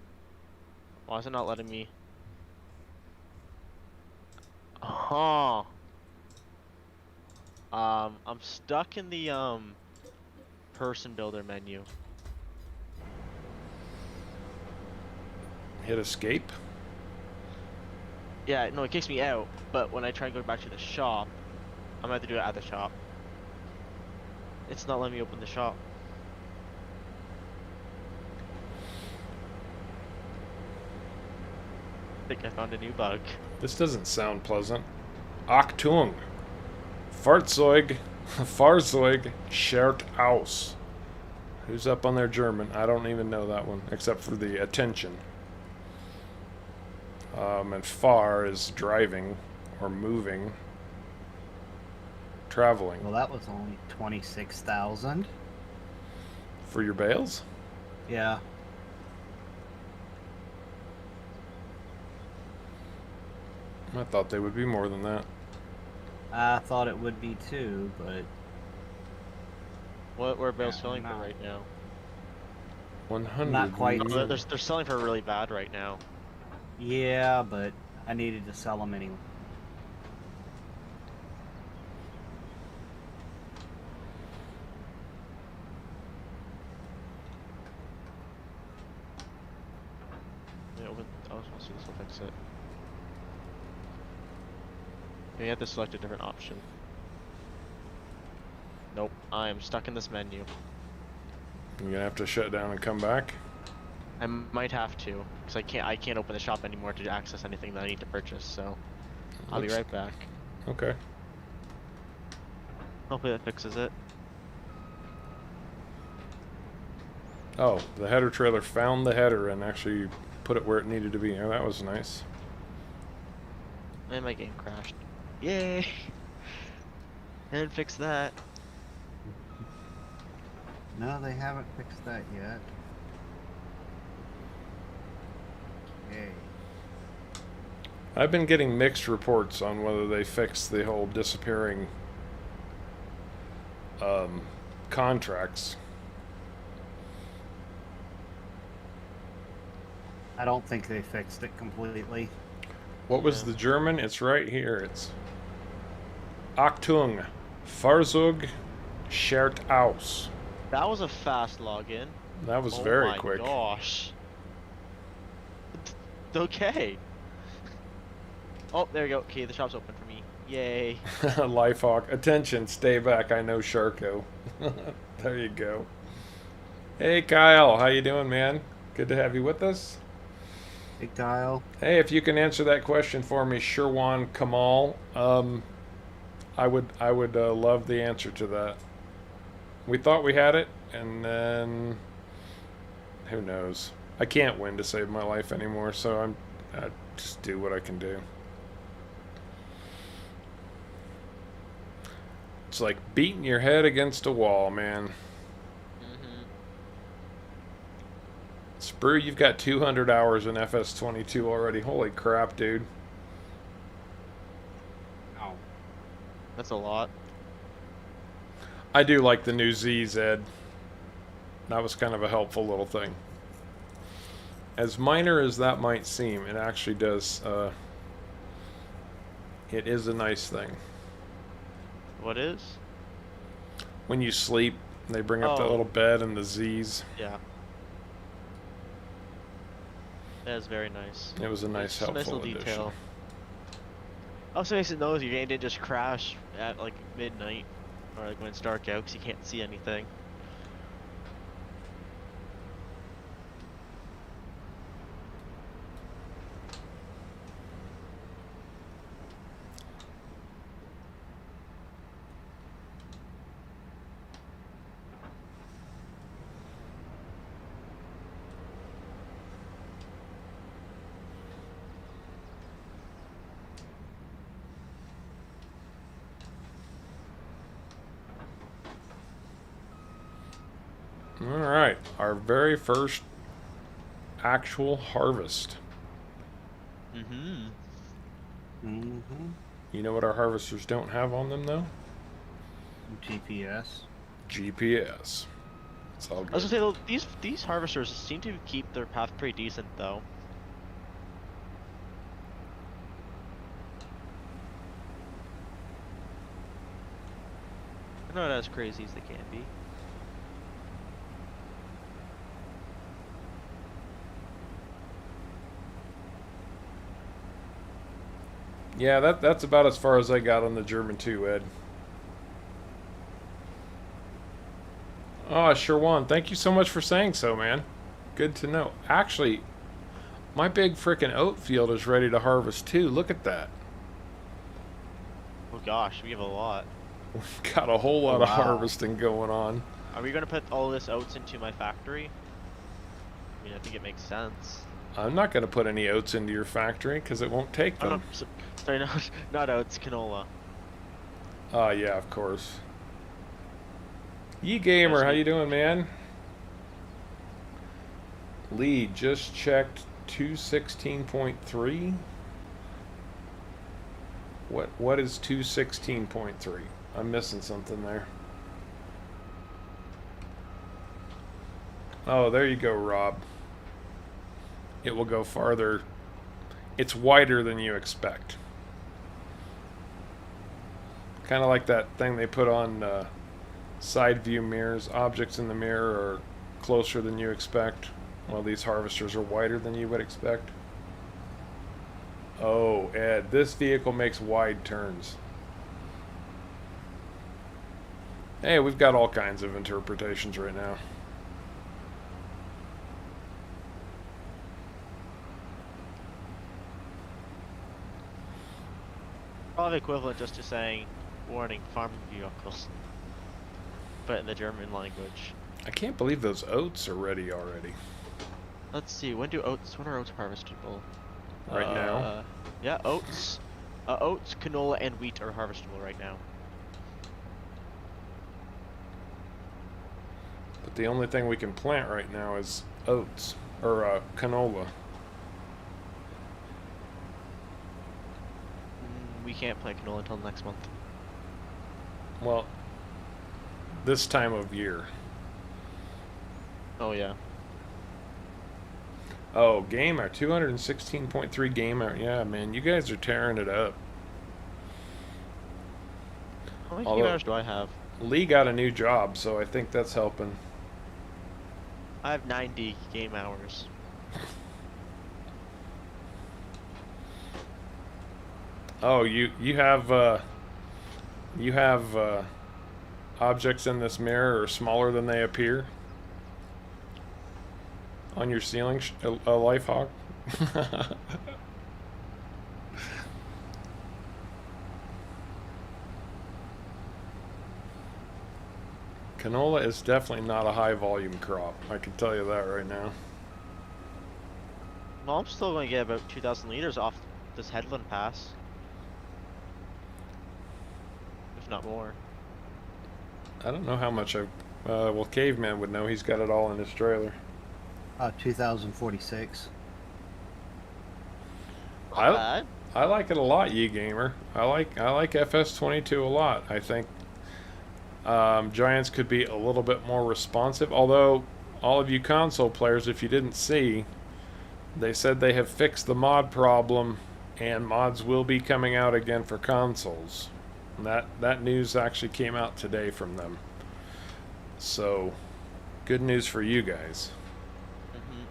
Why is it not letting me? Huh. I'm stuck in the person builder menu. Hit escape. Yeah, no, it kicks me out. But when I try and go back to the shop, I'm gonna have to do it at the shop. It's not letting me open the shop. I think I found a new bug. This doesn't sound pleasant. Achtung. Fahrzeug. Fahrzeug schert aus. Who's up on their German? I don't even know that one, except for the attention. And fahr is driving or moving. Traveling. Well, that was only 26,000. For your bales? Yeah. I thought they would be more than that. I thought it would be too, but What were bales Yeah, selling for not- right now? 100. Not quite. Oh, they're selling for really bad right now. yeah, but I needed to sell them anyway. Yeah, open. I was supposed to see this will fix it. You have to select a different option. Nope, I am stuck in this menu. You're gonna have to shut down and come back. I might have to, because I can't open the shop anymore to access anything that I need to purchase. So I'll be Looks- right back. Okay. Hopefully that fixes it. Oh, the header trailer found the header and actually put it where it needed to be. Oh, that was nice. And my game crashed. Yay! And fix that. No, they haven't fixed that yet. Okay. I've been getting mixed reports on whether they fixed the whole disappearing contracts. I don't think they fixed it completely. What was Yeah. the German? It's right here. It's Achtung, Fahrzeug schert aus. That was a fast login. That was Oh very my quick. gosh. Okay. Oh, there we go. Okay, the shop's open for me. Yay. Lifehawk, attention, stay back. I know Sharko. There you go. Hey Kyle, how you doing, man? Good to have you with us. Hey, Kyle. Hey, if you can answer that question for me, Sherwan Kamal, I would love the answer to that. We thought we had it, and then who knows? I can't win to save my life anymore, so I just do what I can do. It's like beating your head against a wall, man. Mm-hmm. Sprue, you've got 200 hours in FS22 already. Holy crap, dude. Oh. That's a lot. I do like the new Z's, Ed. That was kind of a helpful little thing. As minor as that might seem, it actually does, it is a nice thing. What is? When you sleep, they bring up that Oh. little bed and the Z's. Yeah. That is very nice. It was a nice, It's a nice helpful little addition. detail. Also makes it knows your game didn't just crash at like midnight or like when it's dark out because you can't see anything. Alright, our very first actual harvest. Mm-hmm. Mm-hmm. You know what our harvesters don't have on them, though? GPS. GPS. It's all I was good. gonna say though, these harvesters seem to keep their path pretty decent though. They're not as crazy as they can be. Yeah, that's about as far as I got on the German 2, Ed. Oh, Sherwan, thank you so much for saying so, man. Good to know. Actually, my big frickin' oat field is ready to harvest too. Look at that. Oh gosh, we have a lot. We've got a whole lot of Wow. harvesting going on. Are we gonna put all this oats into my factory? I mean, I think it makes sense. I'm not going to put any oats into your factory because it won't take Oh, them. no, sorry, not oats, canola. Oh, yeah, of course. Ye Gamer, how you doing, man? Lee just checked 216.3. What is 216.3? I'm missing something there. Oh, there you go, Rob. It will go farther. It's wider than you expect. Kind of like that thing they put on side view mirrors. Objects in the mirror are closer than you expect, while these harvesters are wider than you would expect. Oh, Ed, this vehicle makes wide turns. Hey, we've got all kinds of interpretations right now. Probably equivalent just to saying, warning, farming vehicles. But in the German language. I can't believe those oats are ready already. Let's see, when are oats harvestable? Right now. Yeah, oats. Oats, canola, and wheat are harvestable right now. But the only thing we can plant right now is oats, or canola. We can't plant canola until next month. Well, this time of year. Oh yeah. Oh, gamer, 216.3 gamer. Yeah, man, you guys are tearing it up. How many Although- game hours do I have? Lee got a new job, so I think that's helping. I have 90 game hours. Oh, you have objects in this mirror are smaller than they appear on your ceiling, a life hawk. Canola is definitely not a high volume crop. I can tell you that right now. Well, I'm still going to get about 2,000 liters off this headland pass. If not more. I don't know how much well, Caveman would know. He's got it all in his trailer. 2046. Not bad. I like it a lot, Ye Gamer. I like FS22 a lot. I think Giants could be a little bit more responsive. Although, all of you console players, if you didn't see, they said they have fixed the mod problem, and mods will be coming out again for consoles. And that news actually came out today from them. So, good news for you guys. Mm-hmm.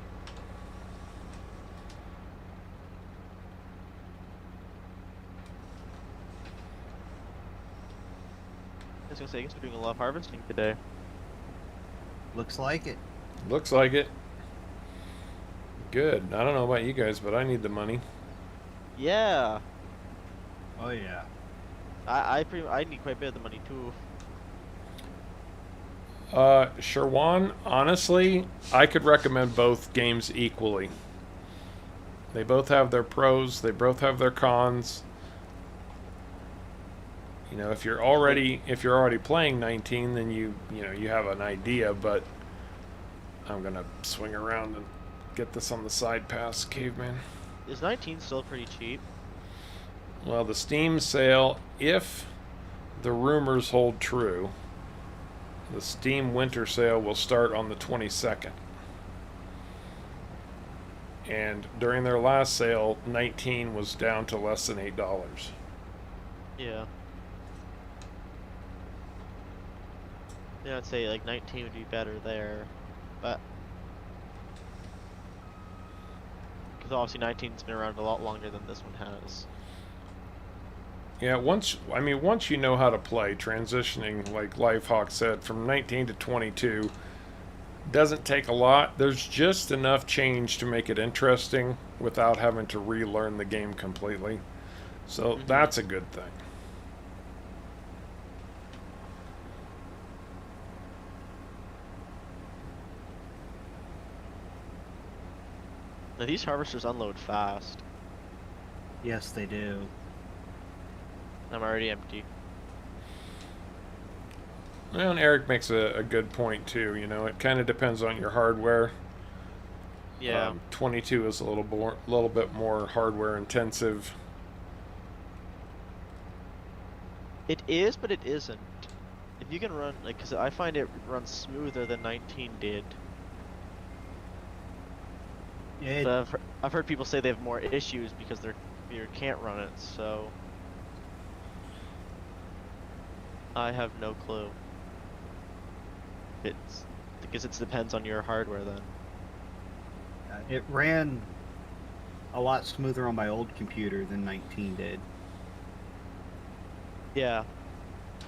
I was going to say, I guess we're doing a lot of harvesting today. Looks like it. Looks like it. Good. I don't know about you guys, but I need the money. Yeah. Oh yeah. I need quite a bit of the money too. Sherwan, honestly, I could recommend both games equally. They both have their pros, they both have their cons. You know, if you're already playing 19, then you have an idea, but I'm gonna swing around and get this on the side pass, caveman. Is 19 still pretty cheap? Well, the Steam sale, if the rumors hold true, the Steam winter sale will start on the 22nd. And during their last sale, 19 was down to less than $8. Yeah. Yeah, I'd say like 19 would be better there, but because obviously 19's been around a lot longer than this one has. Yeah, once you know how to play, transitioning, like Lifehawk said, from 19 to 22 doesn't take a lot. There's just enough change to make it interesting without having to relearn the game completely. So that's a good thing. Now these harvesters unload fast. Yes, they do. I'm already empty. Well, and Eric makes a good point too. You know, it kind of depends on your hardware. Yeah. 22 is a little bit more hardware intensive. It is, but it isn't. If you can run, like, because I find it runs smoother than 19 did. Yeah, But I've heard people say they have more issues because their computer can't run it, so I have no clue. Because it depends on your hardware then. it ran a lot smoother on my old computer than 19 did. Yeah.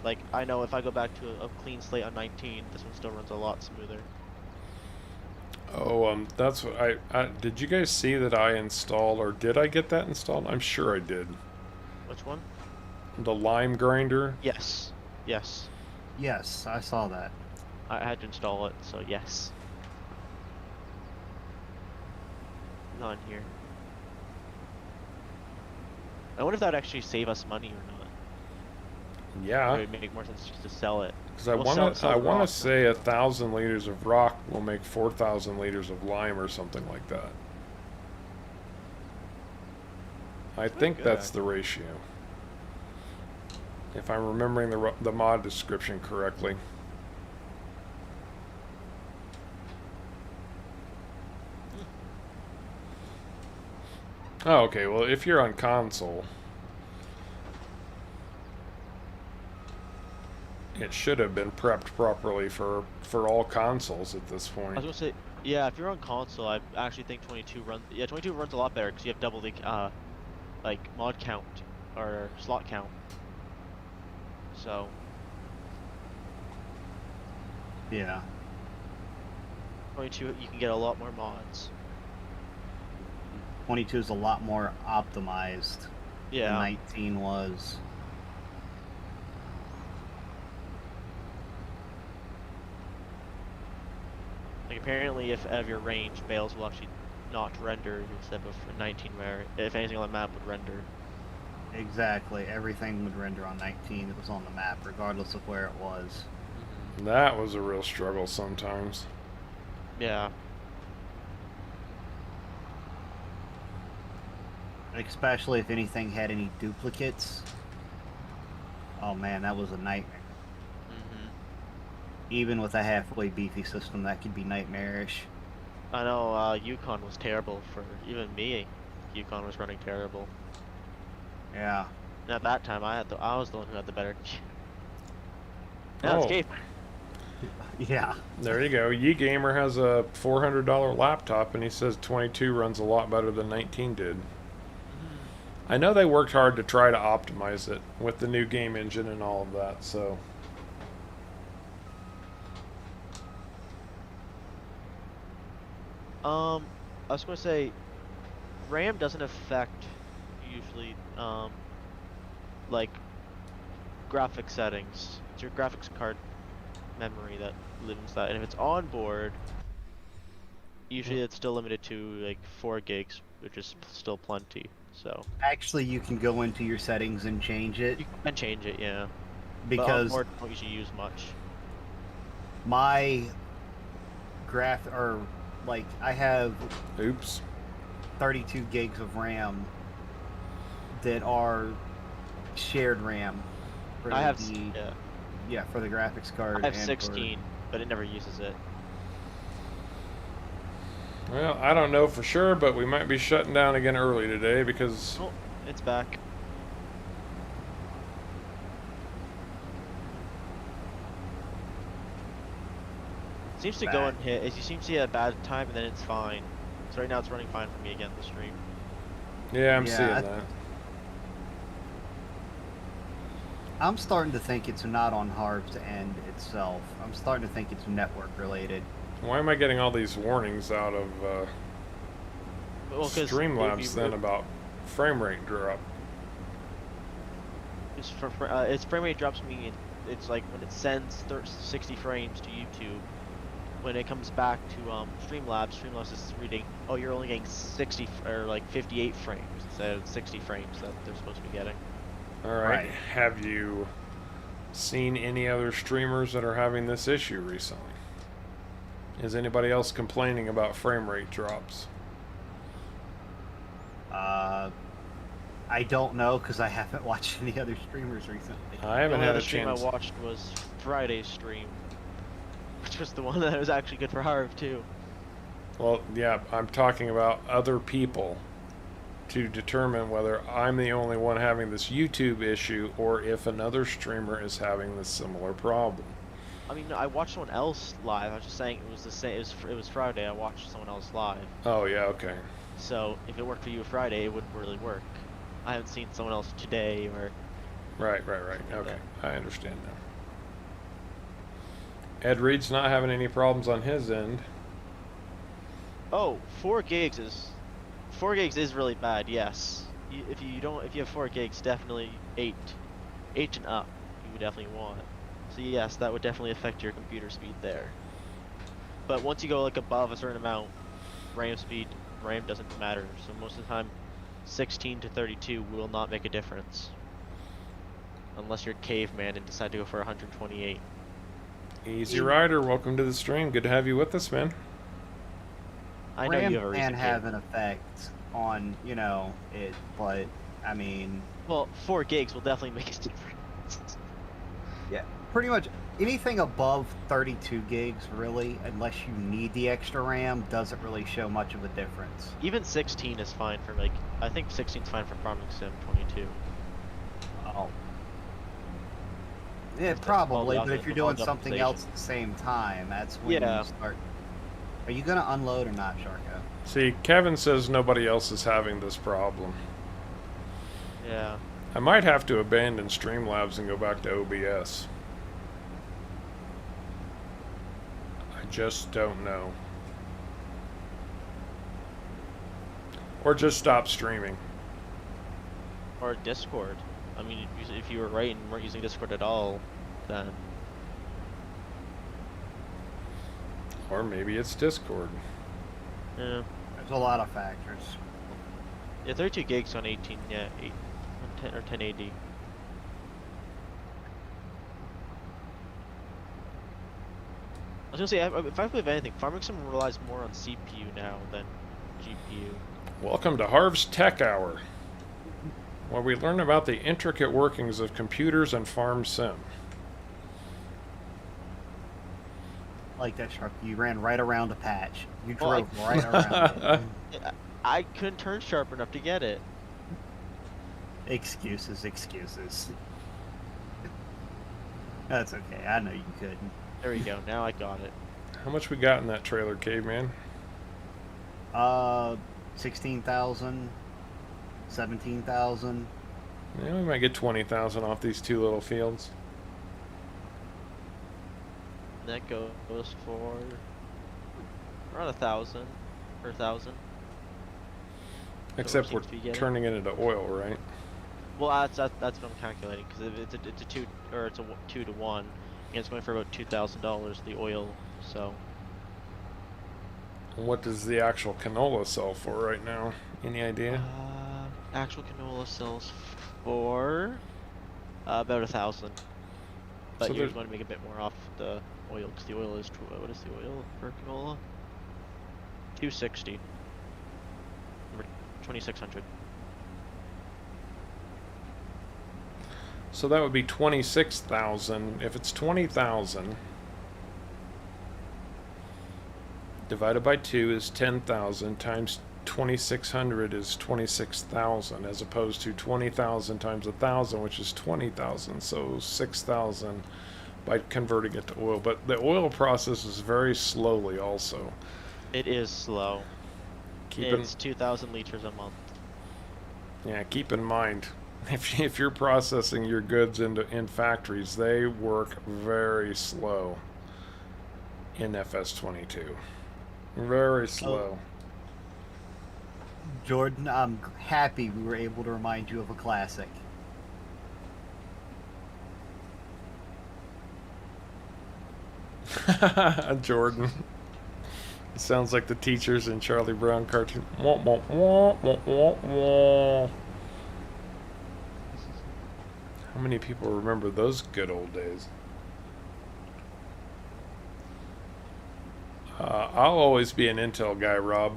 Like, I know if I go back to a clean slate on 19, this one still runs a lot smoother. Oh, that's what I did you guys see that I installed, or did I get that installed? I'm sure I did. Which one? The lime grinder. Yes. Yes. Yes, I saw that. I had to install it, so yes. Not in here. I wonder if that would actually save us money or not. Yeah. Or it would make more sense just to sell it. Because I We'll want sell to rock. say 1,000 liters of rock will make 4,000 liters of lime or something like that. I think good, that's the ratio. If I'm remembering the mod description correctly. Oh, okay. Well, if you're on console, it should have been prepped properly for all consoles at this I point. was gonna say, yeah, if you're on console, I actually think 22 runs. Yeah, 22 runs a lot better because you have double the like mod count or slot count. So Yeah. 22, you can get a lot more mods. 22 is a lot more optimized than Yeah. 19 was. Like apparently, if of your range, bales will actually not render instead of 19 where if anything on the map would render. Exactly. Everything would render on 19 that was on the map, regardless of where it was. That was a real struggle sometimes. Yeah. Especially if anything had any duplicates. Oh man, that was a nightmare. Even with a halfway beefy system, that could be nightmarish. I know Yukon was terrible for even me. Yukon was running terrible. Yeah. And at that time, I was the one who had the better. Now it's Gabe. Yeah. There you go. Ye Gamer has a $400 laptop, and he says 22 runs a lot better than 19 did. I know they worked hard to try to optimize it with the new game engine and all of that, so. I was gonna say, RAM doesn't affect usually like graphic settings. It's your graphics card memory that limits that, and if it's on board, usually it's still limited to like 4 gigs, which is still plenty. So Actually, you can go into your settings and change it you can change it, yeah. But on because board don't usually use much. my like I have Oops. 32 gigs of RAM that are shared RAM for I have for the graphics card. I have and 16, but it never uses it. Well, I don't know for sure, but we might be shutting down again early today because Oh, it's back. Seems to go and hit. As you seem to see at a bad time, and then it's fine. So right now it's running fine for me again. The stream. yeah, I'm seeing that. I'm starting to think it's not on Harv's end itself. I'm starting to think it's network related. Why am I getting all these warnings out of Streamlabs then about frame rate drop? Its frame rate drops meaning it's like when it sends 60 frames to YouTube. When it comes back to Streamlabs is reading, oh, you're only getting 60 or like 58 frames instead of 60 frames that they're supposed to be getting. All right. Have you seen any other streamers that are having this issue recently? Is anybody else complaining about frame rate drops? I don't know because I haven't watched any other streamers recently. I haven't had a stream chance. I watched was Friday's stream, which was the one that was actually good for Harv too. Well, yeah, I'm talking about other people to determine whether I'm the only one having this YouTube issue or if another streamer is having this similar problem. I mean, I watched someone else live. I was just saying it was the same. It was Friday. I watched someone else live. Oh yeah, okay. So if it worked for you Friday, it wouldn't really work. I haven't seen someone else today or. Right. Okay, I understand now. Ed Reed's not having any problems on his end. Oh, 4 gigs is really bad. Yes, if you have 4 gigs, definitely 8 and up, you would definitely want. So yes, that would definitely affect your computer speed there. But once you go like above a certain amount, RAM doesn't matter. So most of the time, 16 to 32 will not make a difference. Unless you're caveman and decide to go for 128. Easy Rider, welcome to the stream. Good to have you with us, man. I know you have a reason. RAM can have an effect on, it, but, I mean... Well, 4 gigs will definitely make a difference. Yeah, pretty much anything above 32 gigs, really, unless you need the extra RAM, doesn't really show much of a difference. Even 16 is fine for, I think 16 is fine for Farming Sim 22. Oh. Yeah, probably, but if you're doing something else at the same time, that's when you start... Are you going to unload or not, Sharko? See, Kevin says nobody else is having this problem. Yeah. I might have to abandon Streamlabs and go back to OBS. I just don't know. Or just stop streaming. Or Discord. I mean, if you were right and weren't using Discord at all, then... Or maybe it's Discord. Yeah. There's a lot of factors. Yeah, 32 gigs on 18, yeah, 10 or 1080. I was gonna say, if I believe anything, Farming Sim relies more on CPU now than GPU. Welcome to Harv's Tech Hour, where we learn about the intricate workings of computers and farm sim. Like that, Shark. You ran right around a patch. You drove right around it. I couldn't turn sharp enough to get it. Excuses. That's okay. I know you couldn't. There we go. Now I got it. How much we got in that trailer, Caveman? 16,000, 17,000. Yeah, we might get 20,000 off these 2 little fields. That goes for around 1,000 or 1,000. Except we're turning it into oil, right? Well, that's what I'm calculating, because it's a 2 to 1, and it's going for about $2,000 the oil. So. What does the actual canola sell for right now? Any idea? Actual canola sells for about 1,000. But So you're going to make a bit more off the oil, because the oil is, what is the oil for canola? 260. Number 2600. So that would be 26,000. If it's 20,000 divided by 2 is 10,000 times 2,600 is 26,000, as opposed to 20,000 times 1,000, which is 20,000. So 6,000 by converting it to oil. But the oil processes very slowly also. It is slow. It's 2,000 liters a month. Yeah, keep in mind, if you're processing your goods in factories, they work very slow in FS22. Very slow. Jordan, I'm happy we were able to remind you of a classic. Jordan. It sounds like the teachers in Charlie Brown cartoon. Wah, wah, wah, wah, wah, wah. How many people remember those good old days? I'll always be an Intel guy, Rob.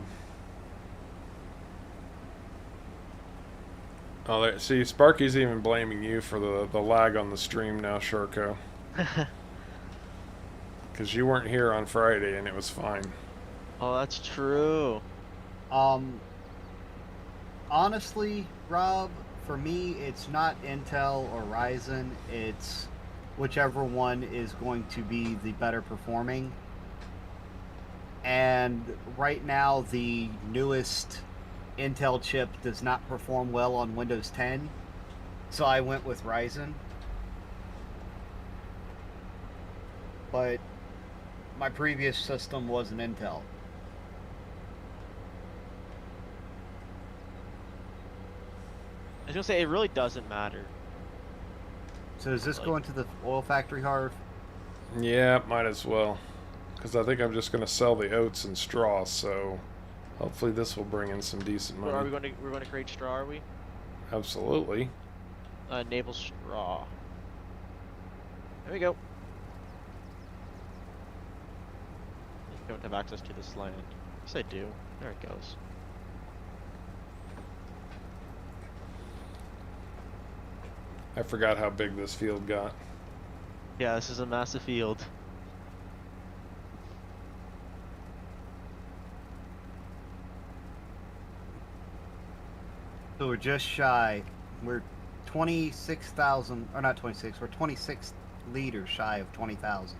Oh, there, see, Sparky's even blaming you for the lag on the stream now, Sharko. Because you weren't here on Friday and it was fine. Oh, that's true. Honestly, Rob, for me, it's not Intel or Ryzen. It's whichever one is going to be the better performing. And right now, the newest Intel chip does not perform well on Windows 10, so I went with Ryzen. But my previous system was an Intel. I was gonna say, it really doesn't matter. So is this going to the oil factory, Harv? Yeah, might as well. Because I think I'm just going to sell the oats and straw, so hopefully this will bring in some decent money. Are we going to, we're going to create straw, are we? Absolutely. Enable straw. There we go. I don't have access to this land. Yes, I do. There it goes. I forgot how big this field got. Yeah, this is a massive field. So we're just shy. We're 26,000, or not 26, we're 26 liters shy of 20,000.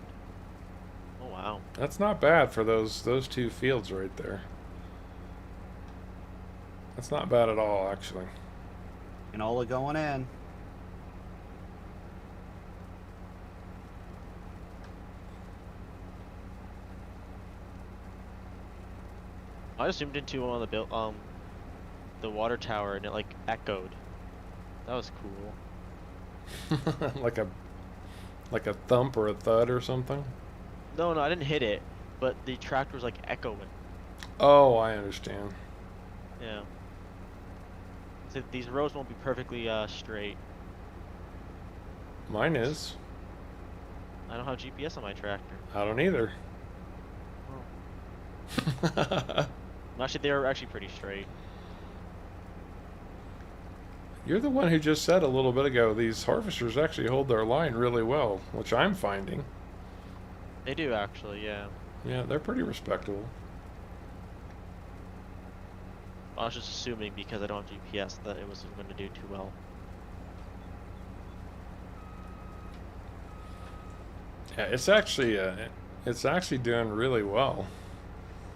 Oh, wow. That's not bad for those two fields right there. That's not bad at all, actually. Canola going in. I just zoomed into one of the water tower and it like echoed. That was cool. like a thump or a thud or something? No, I didn't hit it, but the tractor was like echoing. Oh, I understand. Yeah. So these roads won't be perfectly straight. Mine is. I don't have GPS on my tractor. I don't either. Oh. Actually, they were actually pretty straight. You're the one who just said a little bit ago these harvesters actually hold their line really well, which I'm finding. They do actually, yeah. Yeah, they're pretty respectable. I was just assuming because I don't have GPS that it wasn't going to do too well. Yeah, it's actually doing really well.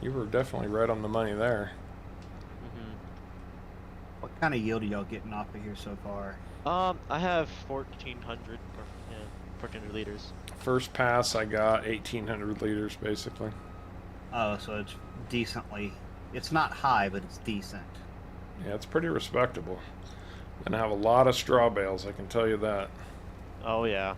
You were definitely right on the money there. What kind of yield are y'all getting off of here so far? I have 1,400 or yeah, 1,400 liters. First pass, I got 1,800 liters basically. Oh, so it's decently. It's not high, but it's decent. Yeah, it's pretty respectable. Gonna have a lot of straw bales, I can tell you that. Oh yeah.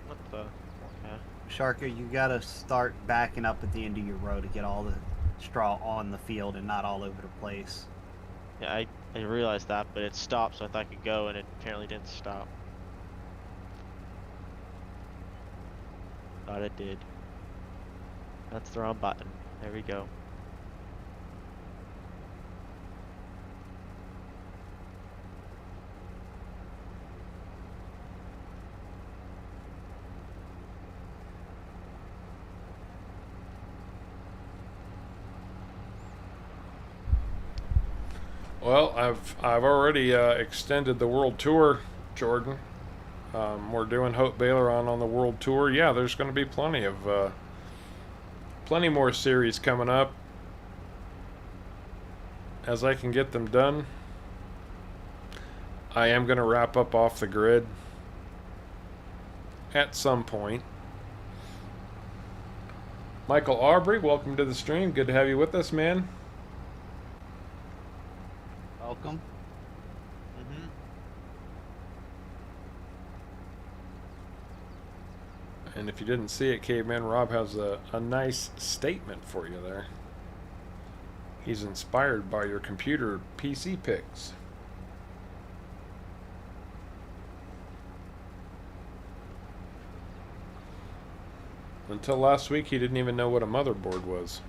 What the? Okay. Sharka, you gotta start backing up at the end of your row to get all the straw on the field and not all over the place. Yeah, I realized that, but it stopped, so I thought I could go, and it apparently didn't stop. Thought it did. That's the wrong button. There we go. Well, I've already extended the world tour, Jordan. We're doing Hope Baylor on the world tour. Yeah, there's going to be plenty more series coming up as I can get them done. I am going to wrap up off the grid at some point. Michael Aubrey, welcome to the stream. Good to have you with us, man. Welcome. Mm-hmm. And if you didn't see it, Caveman Rob has a nice statement for you there. He's inspired by your computer PC pics. Until last week, he didn't even know what a motherboard was.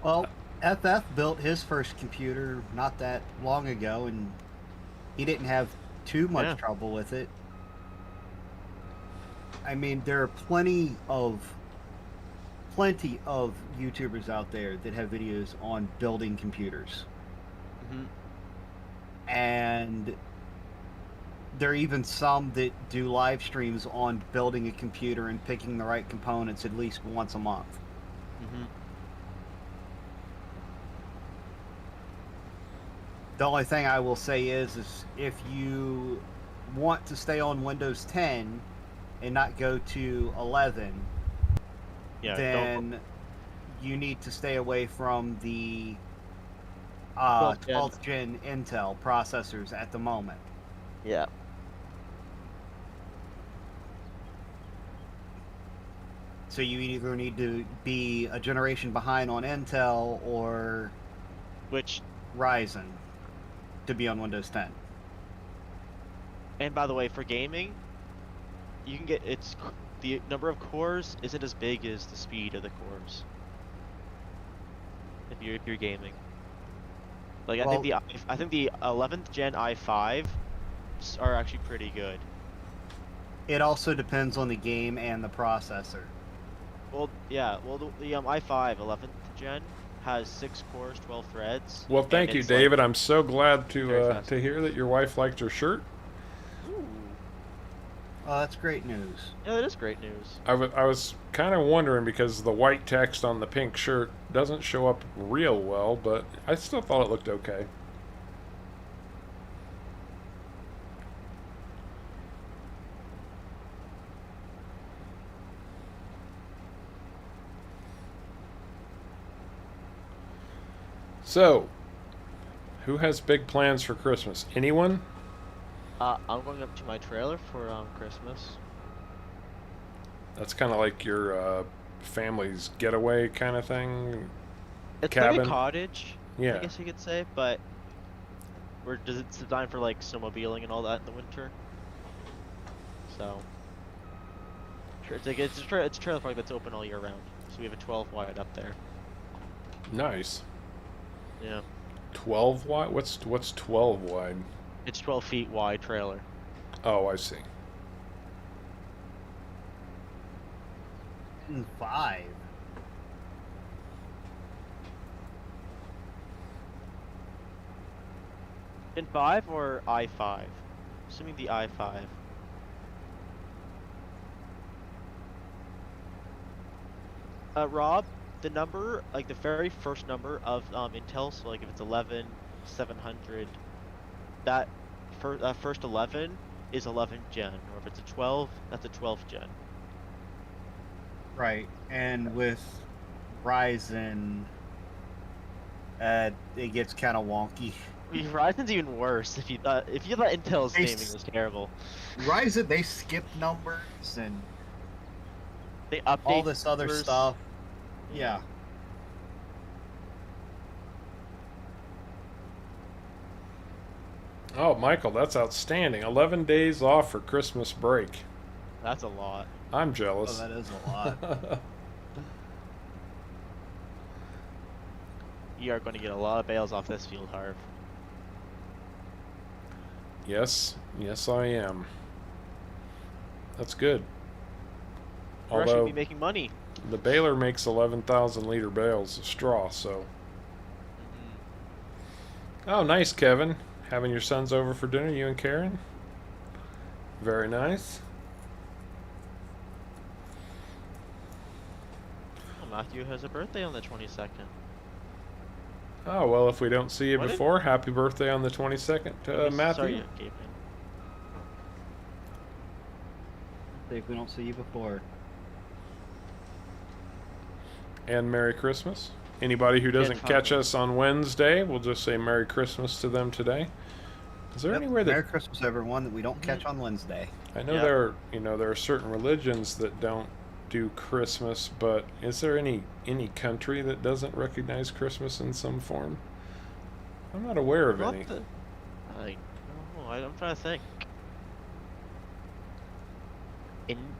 Well, FF built his first computer not that long ago, and he didn't have too much trouble with it. I mean, there are plenty of YouTubers out there that have videos on building computers. Mm-hmm. And there are even some that do live streams on building a computer and picking the right components at least once a month. Mm-hmm. The only thing I will say is if you want to stay on Windows 10 and not go to 11, then you need to stay away from the 12th gen Intel processors at the moment. Yeah. So you either need to be a generation behind on Intel or Ryzen to be on Windows 10. And by the way, for gaming, you can get the number of cores isn't as big as the speed of the cores. If you're gaming, like I think the 11th gen i5 are actually pretty good. It also depends on the game and the processor. Well, yeah. Well, the i5 11th gen has 6 cores, 12 threads. Well, thank you, David. I'm so glad to hear that your wife liked your shirt. Ooh. Oh, that's great news. Yeah, that is great news. I was kind of wondering because the white text on the pink shirt doesn't show up real well, but I still thought it looked okay. So, who has big plans for Christmas? Anyone? I'm going up to my trailer for Christmas. That's kind of like your family's getaway kind of thing. It's cabin. like a cottage, Yeah. I guess you could say, but it's designed for like snowmobiling and all that in the winter. So, it's a trailer park that's open all year round. So we have a 12 wide up there. Nice. Yeah. 12 wide? What's 12 wide? It's 12 feet wide trailer. Oh, I see. 5. In 5 or i5? Assuming the i5. Rob, the number, like the very first number of Intel, so like if it's 11700, that first 11 is 11 gen, or if it's a 12, that's a 12 gen. Right, and with Ryzen, it gets kind of wonky. Ryzen's even worse. If you thought Intel's naming was terrible. Ryzen, they skip numbers and they update all this other numbers. stuff. Yeah. Oh, Michael, that's outstanding. 11 days off for Christmas break. That's a lot. I'm Oh, jealous. that is a lot. You are going to get a lot of bales off this field, Harv. Yes, yes, I am. That's good. We're actually Although be making money. the baler makes 11,000 liter bales of straw, so. Oh, nice, Kevin. Having your sons over for dinner, you and Karen? Very nice. Oh, Matthew has a birthday on the 22nd. Oh, well, if we don't see you What did- before, happy birthday on the 22nd, Matthew. Sorry, Gabe. If we don't see you before. And Merry Christmas. Anybody who doesn't catch finally. us on Wednesday, we'll just say Merry Christmas to them today. Is there Yep, anywhere that Merry Christmas, everyone, that we don't catch on Wednesday. I know Yep. there are certain religions that don't do Christmas, but is there any country that doesn't recognize Christmas in some form? I'm not aware of any. I'm trying to think.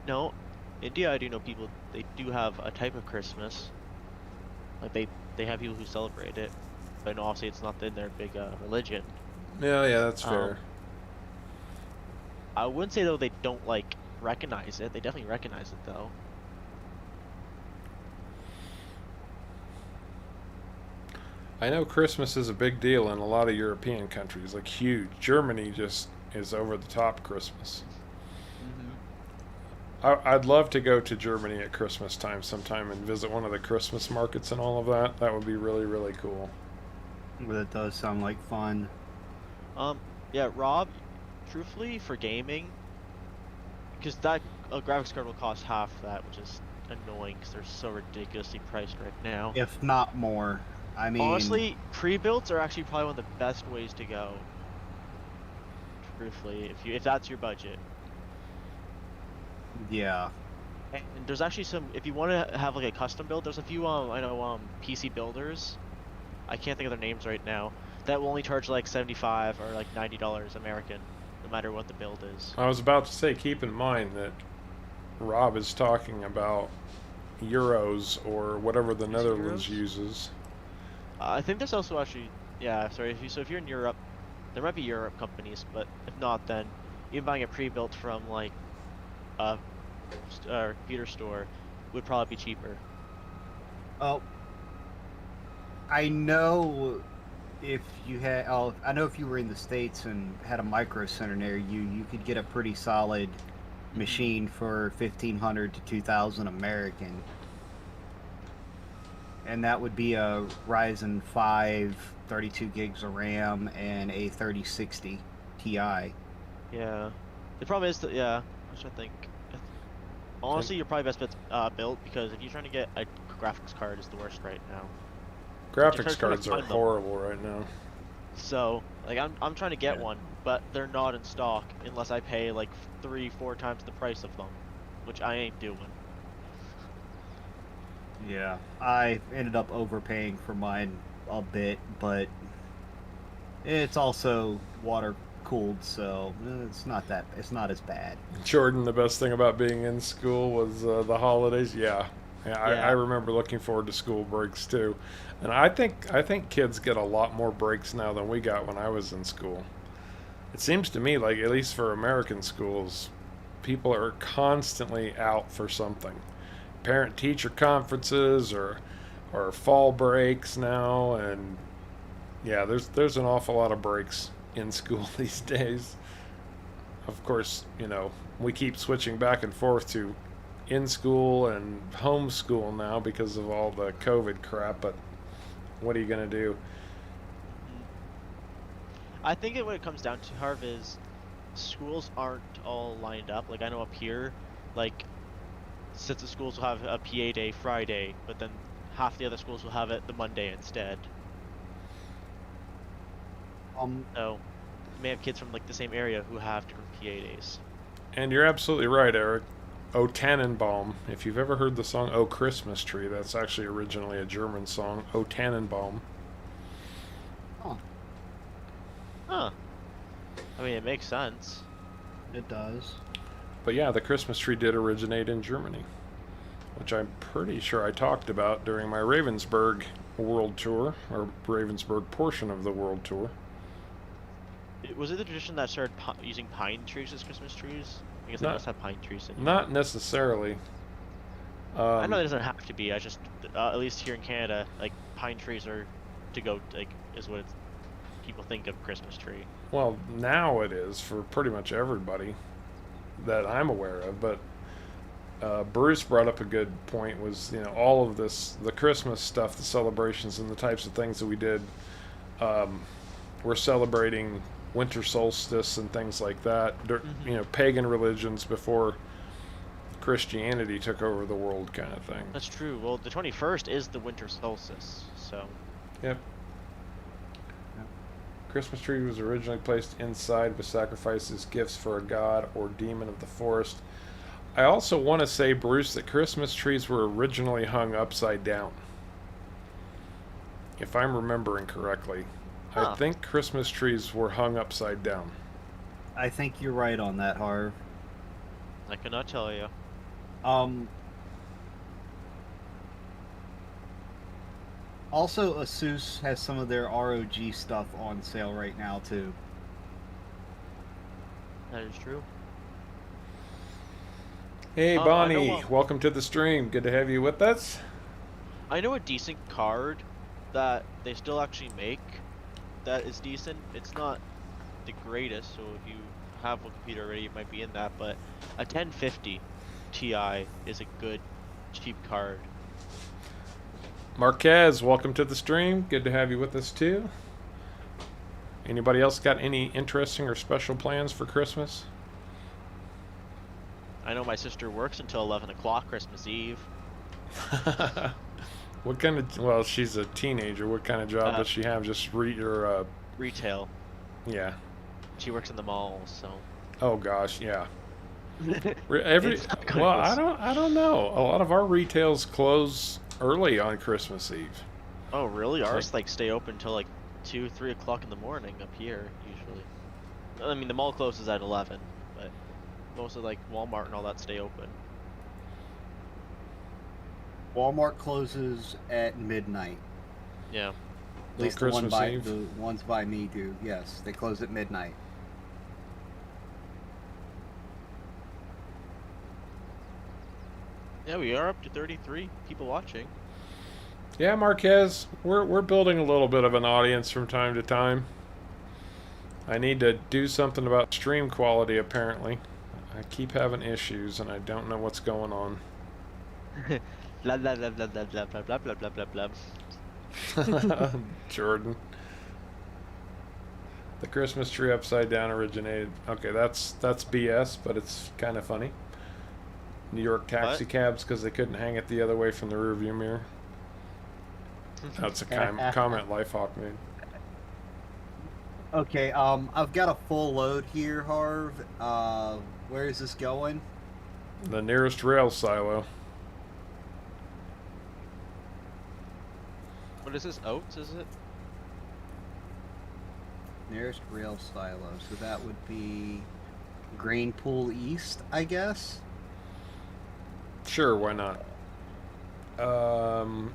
No, India, I do know people. They do have a type of Christmas. Like they have people who celebrate it, but no, obviously it's not in their big religion. Yeah, that's fair. I wouldn't say though they don't like recognize it. They definitely recognize it though. I know Christmas is a big deal in a lot of European countries, like huge. Germany just is over the top Christmas. I'd love to go to Germany at Christmas time sometime and visit one of the Christmas markets and all of that. That would be really, really cool. Well, that does sound like fun. Yeah, Rob, truthfully, for gaming, because that graphics card will cost half that, which is annoying because they're so ridiculously priced right now. If not more. I mean, Honestly, pre-builts are actually probably one of the best ways to go. Truthfully, if that's your budget. yeah. And there's actually some, if you want to have like a custom build, there's a few I know PC builders. I can't think of their names right now. That will only charge like $75 or like $90 American, no matter what the build is. I was about to say, keep in mind that Rob is talking about euros or whatever the Is it Netherlands euros? uses. I think there's also actually, yeah, sorry. If you're in Europe, there might be Europe companies, but if not, then even buying a pre-built from like a computer store would probably be cheaper. Oh, I know if you had. Oh, I know if you were in the States and had a micro center near you, you could get a pretty solid machine for 1,500 to 2,000 American, and that would be a Ryzen 5, 32 gigs of RAM, and a 3060 Ti. Yeah, the problem is that yeah, I'm trying to think. Honestly, your probably best bet's built because if you're trying to get a graphics card, is the worst right now. Graphics trying to cards are find them. horrible right now. So like I'm trying to get Yeah. one, but they're not in stock unless I pay like 3-4 times the price of them, which I ain't doing. Yeah, I ended up overpaying for mine a bit, but it's also water cooled, so it's not as bad. Jordan, the best thing about being in school was the holidays. Yeah, I Yeah. remember looking forward to school breaks too, and I think kids get a lot more breaks now than we got when I was in school. It seems to me like, at least for American schools, people are constantly out for something. Parent-teacher conferences or fall breaks now, and yeah, there's an awful lot of breaks in school these days. Of course, we keep switching back and forth to in school and home school now because of all the COVID crap, but what are you going to do? I think what it comes down to, Harv, is schools aren't all lined up. Like I know up here, like sets of schools will have a PA day Friday, but then half the other schools will have it the Monday instead. So you may have kids from like the same area who have different PA days. And you're absolutely right, Eric. O Tannenbaum. If you've ever heard the song "O Christmas Tree," that's actually originally a German song. O Tannenbaum. Oh, Huh. I mean, it makes sense. It does. But yeah, the Christmas tree did originate in Germany, which I'm pretty sure I talked about during my Ravensburg world tour, or Ravensburg portion of the world tour. Was it the tradition that started using pine trees as Christmas trees? I guess they Not, must have pine trees in not Europe. necessarily. I know it doesn't have to be. I just, at least here in Canada, like pine trees are to go, like, is what people think of Christmas tree. Well, now it is for pretty much everybody that I'm aware of. But Bruce brought up a good point. Was all of this, the Christmas stuff, the celebrations, and the types of things that we did. We're celebrating winter solstice and things like that. Pagan religions before Christianity took over the world, kind of thing. That's true. Well, the 21st is the winter solstice, so. Yep. Christmas tree was originally placed inside with sacrifices, gifts for a god or demon of the forest. I also want to say, Bruce, that Christmas trees were originally hung upside down. If I'm remembering correctly. Huh. I think Christmas trees were hung upside down. I think you're right on that, Harv. I cannot tell you. Also, Asus has some of their ROG stuff on sale right now, too. That is true. Hey, I Bonnie, know welcome to the stream. Good to have you with us. I know a decent card that they still actually make that is decent. It's not the greatest, so if you have a computer already, it might be in that, but a 1050 Ti is a good, cheap card. Marquez, welcome to the stream. Good to have you with us too. Anybody else got any interesting or special plans for Christmas? I know my sister works until 11 o'clock Christmas Eve. What kind of, well, she's a teenager. What kind of job does she have? Just Retail. Yeah. She works in the malls, so. Oh gosh, yeah. Well, I don't know. A lot of our retails close early on Christmas Eve. Oh, really? Ours like stay open till like 2, 3 o'clock in the morning up here usually. I mean, the mall closes at 11, but most of like Walmart and all that stay open. Walmart closes at midnight. Yeah. At least Christmas Eve? The ones by me do. Yes, they close at midnight. Yeah, we are up to 33 people watching. Yeah, Marquez, we're building a little bit of an audience from time to time. I need to do something about stream quality, apparently. I keep having issues, and I don't know what's going on. Blah blah blah blah blah blah blah blah blah blah blah. Jordan. The Christmas tree upside down originated. Okay, that's BS, but it's kind of funny. New York taxi cabs because they couldn't hang it the other way from the rearview mirror. That's a comment Lifehawk made. Okay, I've got a full load here, Harv. Where is this going? The nearest rail silo. What is this? Oats, is it? Nearest rail silo. So that would be Grain Pool East, I guess? Sure, why not?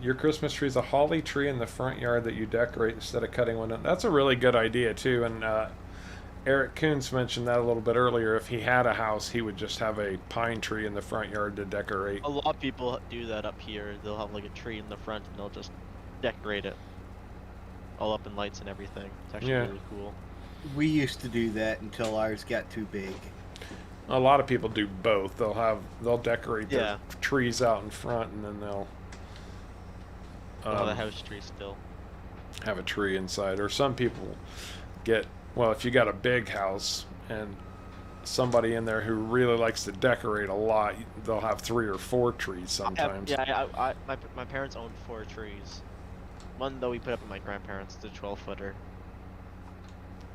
Your Christmas tree is a holly tree in the front yard that you decorate instead of cutting one down. That's a really good idea, too. And Eric Coons mentioned that a little bit earlier. If he had a house, he would just have a pine tree in the front yard to decorate. A lot of people do that up here. They'll have like a tree in the front and they'll just decorate it. All up in lights and everything. It's actually really cool. We used to do that until ours got too big. A lot of people do both. They'll decorate their trees out in front, and then they'll have a house tree still. Have a tree inside. Or some people get, well, if you got a big house and somebody in there who really likes to decorate a lot, they'll have 3 or 4 trees sometimes. My parents own 4 trees. One though we put up with my grandparents, the 12-footer.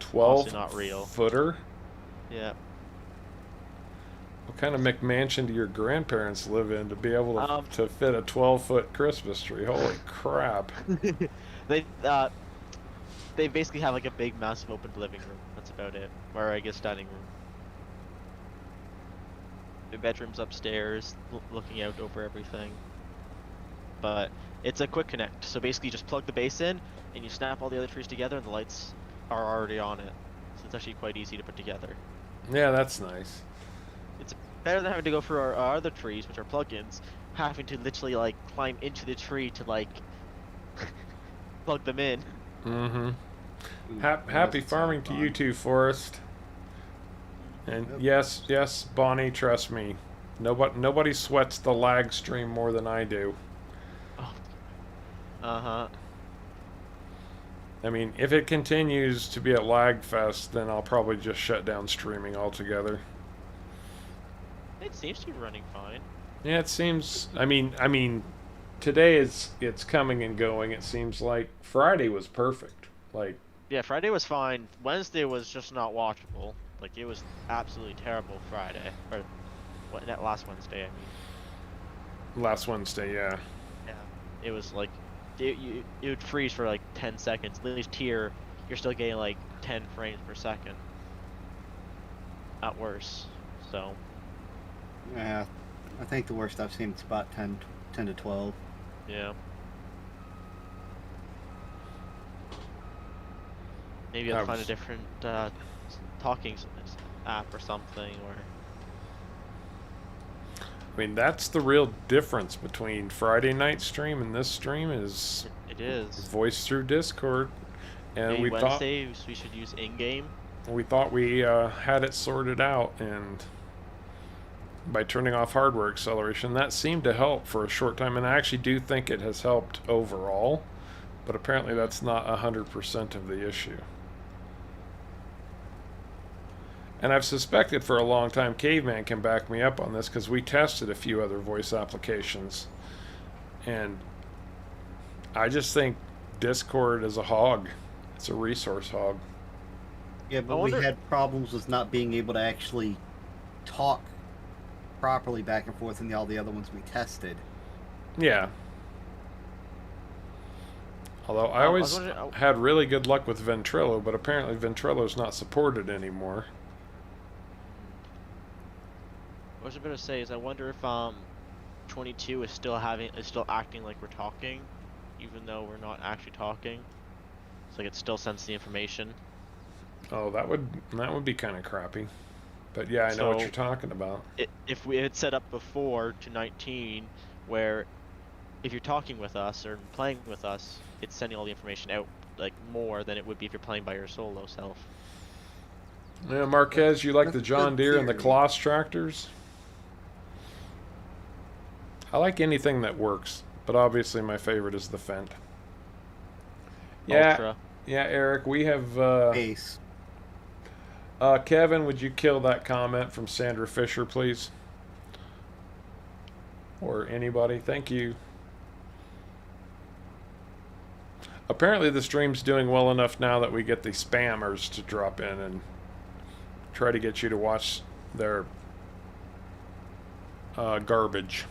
12 not real. Footer? Yeah. What kind of McMansion do your grandparents live in to be able to fit a 12-foot Christmas tree? Holy crap. They basically have like a big, massive open living room. that's about it. Or I guess dining room. The bedroom's upstairs, looking out over everything. But it's a quick connect, so basically you just plug the base in, and you snap all the other trees together, and the lights are already on it. So it's actually quite easy to put together. Yeah, that's nice. It's better than having to go for our other trees, which are plugins, having to literally like climb into the tree to like plug them in. Mm-hmm. Ooh, Happy that farming sounds to fun. you too, Forrest. And Yep. yes, Bonnie, trust me. Nobody sweats the lag stream more than I do. Oh. Uh-huh. I mean, if it continues to be a lag fest, then I'll probably just shut down streaming altogether. It seems to be running fine. Yeah, it seems. I mean, today it's coming and going. It seems like Friday was perfect. Like, Yeah, Friday was fine. Wednesday was just not watchable. Like, it was absolutely terrible Friday. Or, what, that last Wednesday, I mean. last Wednesday, yeah. Yeah. It was like, it would freeze for like 10 seconds. At least here, you're still getting like 10 frames per second. At worst. So, Yeah, I think the worst I've seen is about 10 to 12. yeah. Maybe I'll find a different talking app or something, or... I mean, that's the real difference between Friday night stream and this stream is It is. voice through Discord. And Maybe we Wednesday we should use in-game. thought we had it sorted out, and by turning off hardware acceleration, that seemed to help for a short time, and I actually do think it has helped overall, but apparently that's not 100% of the issue. And I've suspected for a long time, Caveman can back me up on this, because we tested a few other voice applications, and I just think Discord is a hog. It's a resource hog. Yeah, but we had problems with not being able to actually talk properly back and forth in all the other ones we tested. Yeah. Although I always had really good luck with Ventrilo, but apparently Ventrilo's not supported anymore. What I was gonna say is I wonder if 22 is still acting like we're talking, even though we're not actually talking. It's like it still sends the information. Oh, that would be kind of crappy. But yeah, I know what you're talking about. If we had set up before to 19, where if you're talking with us or playing with us, it's sending all the information out like more than it would be if you're playing by your solo self. Yeah, Marquez, you like the John Deere and the Kloss tractors? I like anything that works, but obviously my favorite is the Fendt. Yeah, Ultra. Yeah, Eric, we have Ace. Kevin, would you kill that comment from Sandra Fisher, please? Or anybody? Thank you. Apparently the stream's doing well enough now that we get the spammers to drop in and try to get you to watch their garbage.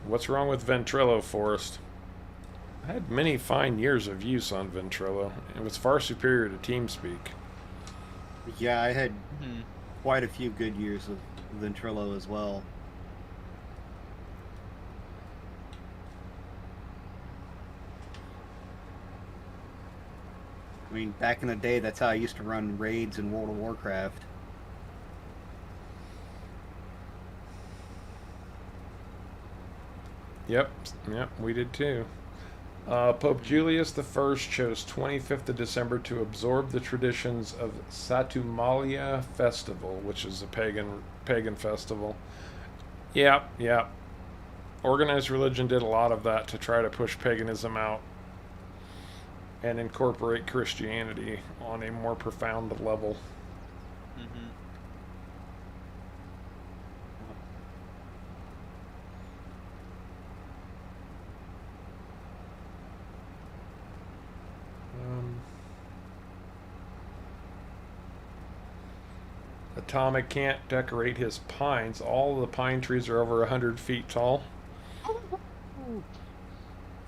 What's wrong with Ventrilo, Forrest? I had many fine years of use on Ventrilo. It was far superior to TeamSpeak. Yeah, I had quite a few good years of Ventrilo as well. I mean, back in the day, that's how I used to run raids in World of Warcraft. Yep, we did too. Pope Julius I chose 25th of December to absorb the traditions of Saturnalia Festival, which is a pagan festival. Yeah. Organized religion did a lot of that to try to push paganism out and incorporate Christianity on a more profound level. Atomic can't decorate his pines. All the pine trees are over 100 feet tall.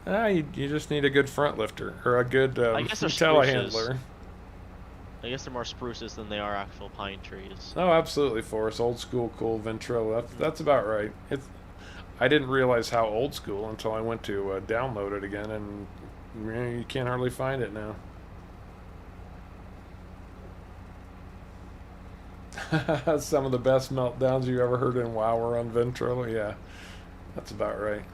You just need a good front lifter or a good I guess they're spruces. telehandler. I guess they're more spruces than they are actual pine trees. Oh, absolutely, Forrest. Old school, cool ventrilo. That's about right. I didn't realize how old school until I went to download it again, and you can't hardly find it now. Some of the best meltdowns you ever heard in WoW were on ventrilo. Yeah, that's about right.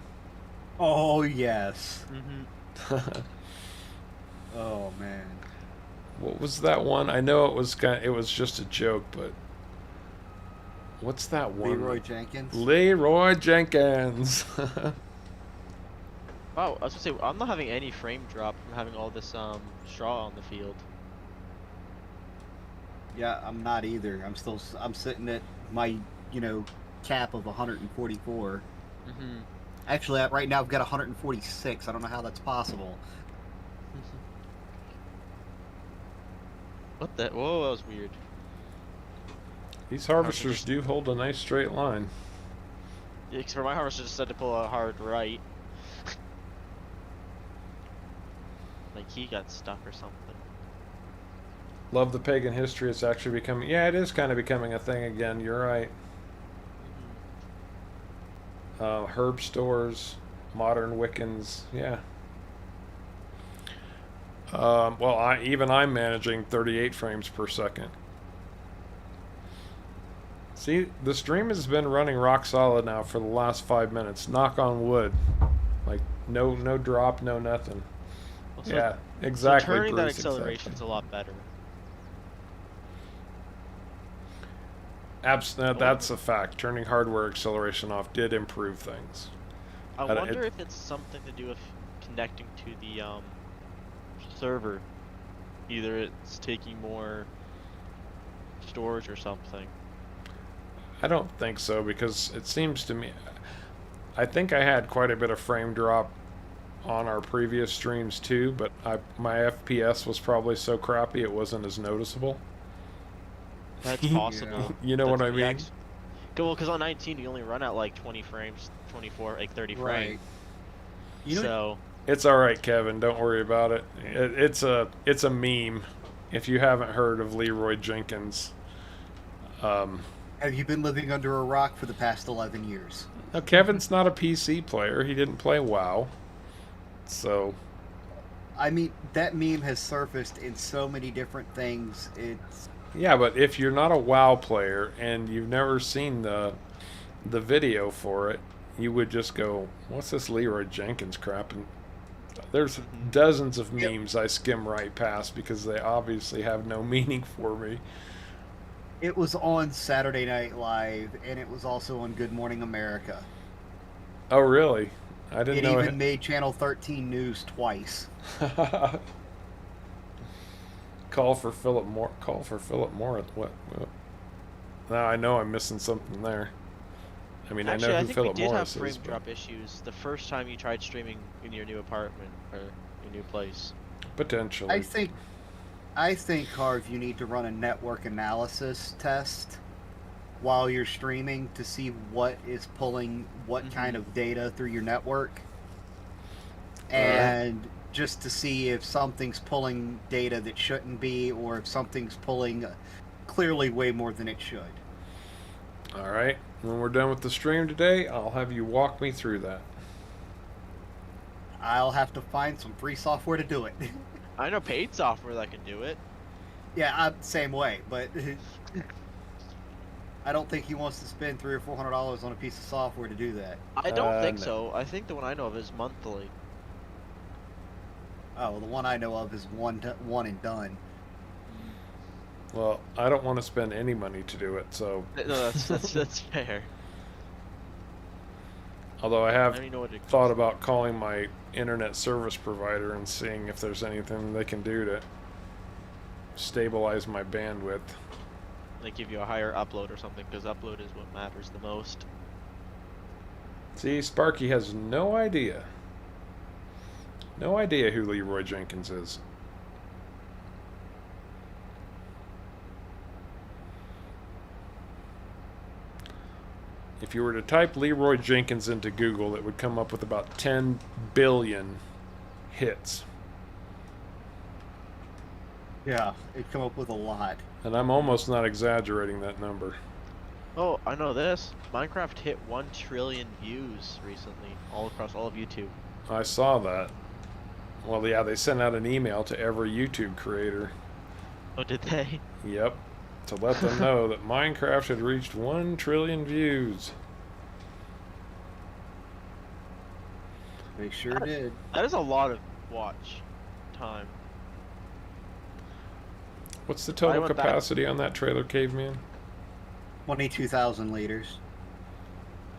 Oh yes. Mm-hmm. Oh man. What was that one? I know it was just a joke, but what's that one? Leroy Jenkins. Leroy Jenkins. Wow, I was gonna say I'm not having any frame drop from having all this straw on the field. Yeah, I'm not either. I'm sitting at my, cap of 144. Mm-hmm. Actually, right now I've got 146. I don't know how that's possible. What the? Whoa, that was weird. These harvesters do hold a nice straight line. Yeah, except for my harvester just had to pull a hard right. Like he got stuck or something. Love the pagan history. It's actually becoming, yeah, it is kind of becoming a thing again. You're right. Herb stores, modern Wiccans, yeah. Well, I'm managing 38 frames per second. See, the stream has been running rock solid now for the last 5 minutes. Knock on wood. Like no drop, no nothing. Well, so, yeah, exactly. So turning Bruce, that acceleration is exactly. a lot better. That's a fact. Turning hardware acceleration off did improve things. I wonder if it's something to do with connecting to the server. Either it's taking more storage or something. I don't think so, because it seems to me, I think I had quite a bit of frame drop on our previous streams too, but my FPS was probably so crappy it wasn't as noticeable. That's possible. Yeah. You know what I mean? Well, because on 19 you only run at like 20 frames, 24, like 30 frames. Right. It's all right, Kevin. Don't worry about it. It's a meme. If you haven't heard of Leroy Jenkins, Have you been living under a rock for the past 11 years? now Kevin's not a PC player. He didn't play WoW, so. I mean, that meme has surfaced in so many different things. It's Yeah, but if you're not a WoW player and you've never seen the video for it, you would just go, "What's this Leroy Jenkins crap?" And there's dozens of memes I skim right past because they obviously have no meaning for me. It was on Saturday Night Live, and it was also on Good Morning America. Oh, really? I didn't know it even made Channel 13 News twice. Call for Philip Morris. What? Now I know I'm missing something there. I mean, Actually, I I know who think Philip we did Morris have frame is. drop issues the first time you tried streaming in your new apartment or your new place. Potentially. I think, Harv, you need to run a network analysis test while you're streaming to see what is pulling what kind of data through your network. And just to see if something's pulling data that shouldn't be, or if something's pulling clearly way more than it should. All right. When we're done with the stream today, I'll have you walk me through that. I'll have to find some free software to do it. I know paid software that can do it. Yeah, I'm the same way, but I don't think he wants to spend $300 or $400 on a piece of software to do that. I don't think no. so. I think the one I know of is monthly. Oh, well, the one I know of is one and done. Well, I don't want to spend any money to do it, so. No, that's fair. Although I have I don't even know what it thought about calling my internet service provider and seeing if there's anything they can do to stabilize my bandwidth. They give you a higher upload or something, because upload is what matters the most. See, Sparky has no idea. No idea who Leroy Jenkins is. If you were to type Leroy Jenkins into Google, it would come up with about 10 billion hits. Yeah, it come up with a lot. And I'm almost not exaggerating that number. Oh, I know this. Minecraft hit 1 trillion views recently, all across all of YouTube. I saw that. Well, yeah, they sent out an email to every YouTube creator. Oh, did they? Yep. To let them know that Minecraft had reached 1 trillion views. They sure did. That is a lot of watch time. What's the I total went back- capacity on that trailer, Caveman? 22,000 liters.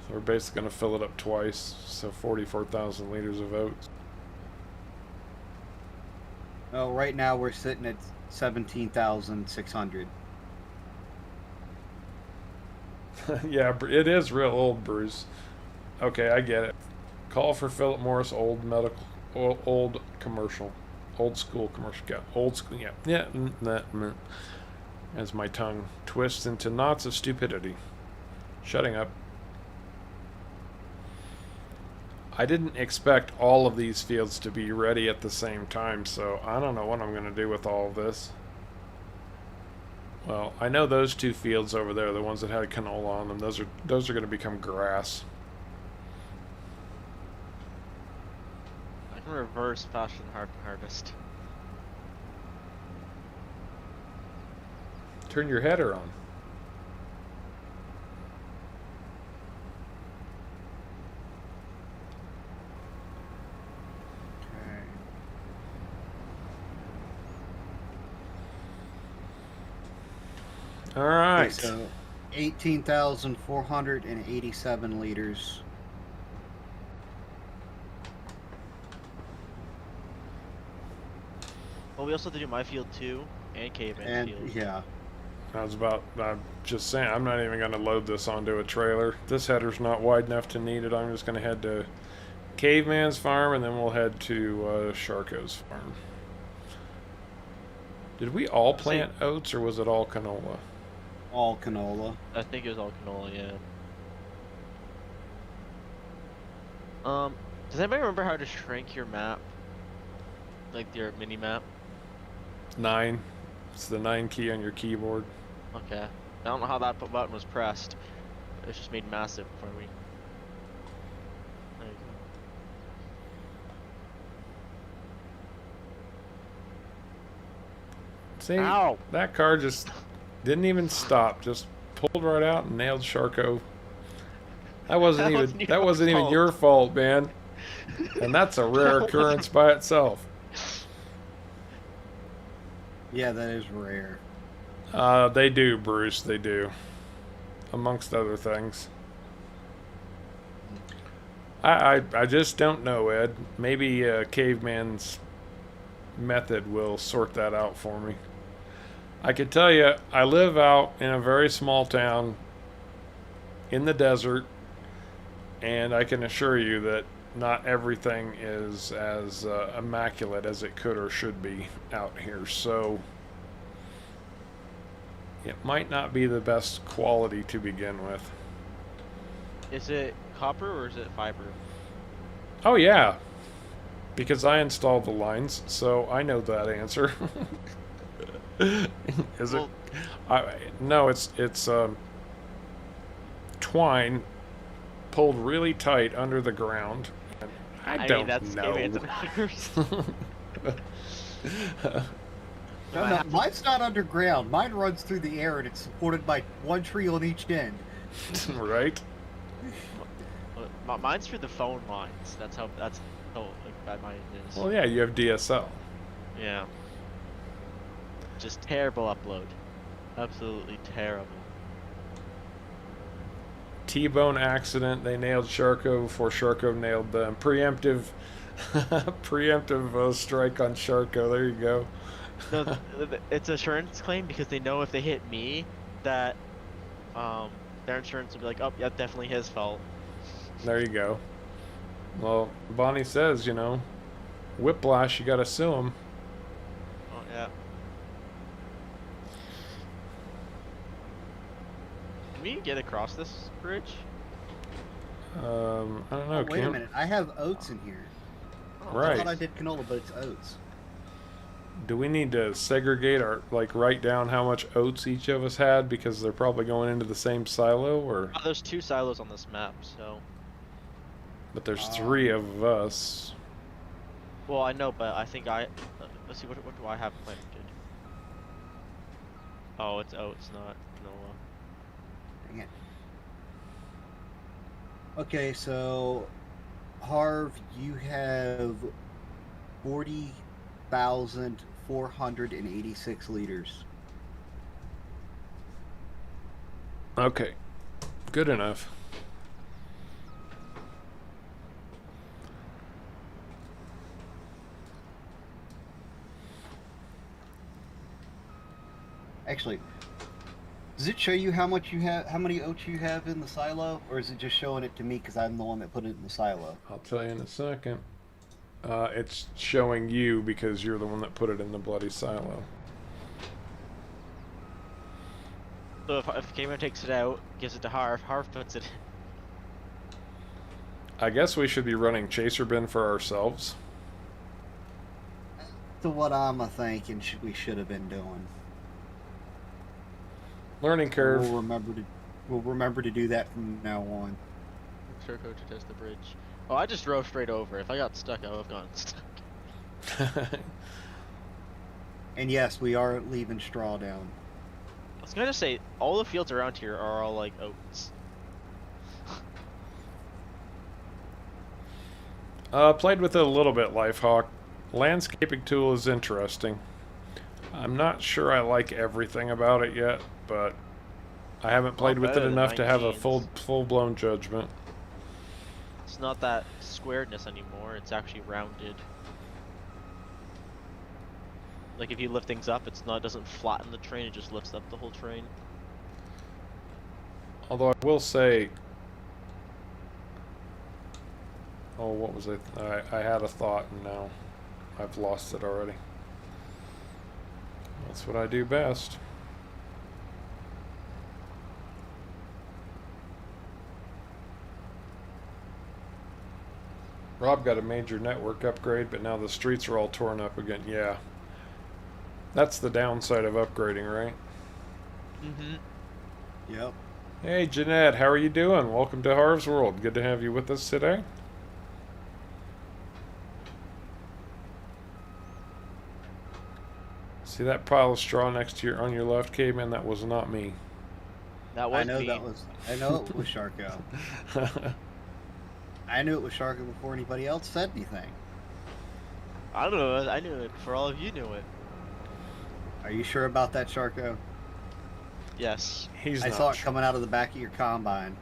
So we're basically going to fill it up twice, so 44,000 liters of oats. Oh, right now we're sitting at 17,600. Yeah, it is real old, Bruce. Okay, I get it. Call for Philip Morris old medical, old commercial, old school commercial. Yeah, old school. Yeah, yeah. As my tongue twists into knots of stupidity. Shutting up. I didn't expect all of these fields to be ready at the same time, so I don't know what I'm going to do with all of this. Well, I know those two fields over there, the ones that had canola on them, those are going to become grass. I can reverse fashion harvest. Turn your header on. All right. Okay, so 18,487 liters. Well, we also have to do my field too, and Caveman's And field. yeah, I'm just saying, I'm not even going to load this onto a trailer. This header's not wide enough to need it. I'm just going to head to Caveman's farm, and then we'll head to Sharko's farm. Did we all plant oats, or was it all canola? all canola. I think it was all canola, yeah. Does anybody remember how to shrink your map? Like your mini map? 9. It's the 9 key on your keyboard. Okay. I don't know how that button was pressed. It's just made massive for me. There you go. See, Ow! that car just didn't even stop. Just pulled right out and nailed Sharko. That wasn't even your fault, man. And that's a rare occurrence by itself. Yeah, that is rare. They do, Bruce. They do. Amongst other things. I just don't know, Ed. Maybe Caveman's method will sort that out for me. I can tell you, I live out in a very small town in the desert, and I can assure you that not everything is as immaculate as it could or should be out here. So it might not be the best quality to begin with. Is it copper or is it fiber? Oh yeah, because I installed the lines, so I know that answer. Is Well, it? No, it's twine pulled really tight under the ground. I don't mean, that's know. Caveman's No, mine's not underground. Mine runs through the air and it's supported by one tree on each end. Right? Mine's through the phone lines. That's how like bad mine is. Well, yeah, you have DSL. Yeah. Just terrible upload. Absolutely terrible. T-bone accident. They nailed Sharko before Sharko nailed them. Preemptive strike on Sharko. There you go. No, it's an insurance claim because they know if they hit me, that their insurance will be like, oh, yeah, definitely his fault. There you go. Well, Bonnie says, whiplash, you gotta sue him. Oh, yeah. Can we get across this bridge? I don't know. Oh, wait a minute. I have oats in here. Oh, Right. I thought I did canola, but it's oats. Do we need to segregate or like write down how much oats each of us had because they're probably going into the same silo, or? Oh, there's 2 silos on this map, so. But there's 3 of us. Well, I know, but I think let's see, what do I have planted? Oh, it's oats, not canola. Dang it. Okay, so Harv, you have 40,486 liters. Okay, good enough. Actually, does it show you how much you have, how many oats you have in the silo, or is it just showing it to me because I'm the one that put it in the silo? I'll tell you in a second. It's showing you because you're the one that put it in the bloody silo. So if Gamer takes it out, gives it to Harv, Harv puts it in. I guess we should be running chaser bin for ourselves. So what I'm thinking we should have been doing. Learning curve. We'll remember to do that from now on. Sure, coach, to test the bridge. Oh, I just drove straight over. If I got stuck, I would have gone stuck. And yes, we are leaving straw down. I was gonna say, all the fields around here are all like oats. Played with it a little bit, Lifehawk. Landscaping tool is interesting. I'm not sure I like everything about it yet, but I haven't played with it better than enough to have a 19s. full-blown judgment. It's not that squaredness anymore, it's actually rounded. Like if you lift things up, it doesn't flatten the train, it just lifts up the whole train. Although I will say, oh, what was it? I had a thought and now I've lost it already. That's what I do best. Rob got a major network upgrade, but now the streets are all torn up again. Yeah. That's the downside of upgrading, right? Mm-hmm. Yep. Hey, Jeanette, how are you doing? Welcome to Harv's World. Good to have you with us today. See that pile of straw next to on your left, caveman? That was not me. That was I know me. I know it was Sharko. I knew it was Sharko before anybody else said anything. I don't know, I knew it before all of you knew it. Are you sure about that, Sharko? Yes. He's I not saw it sure. coming out of the back of your combine.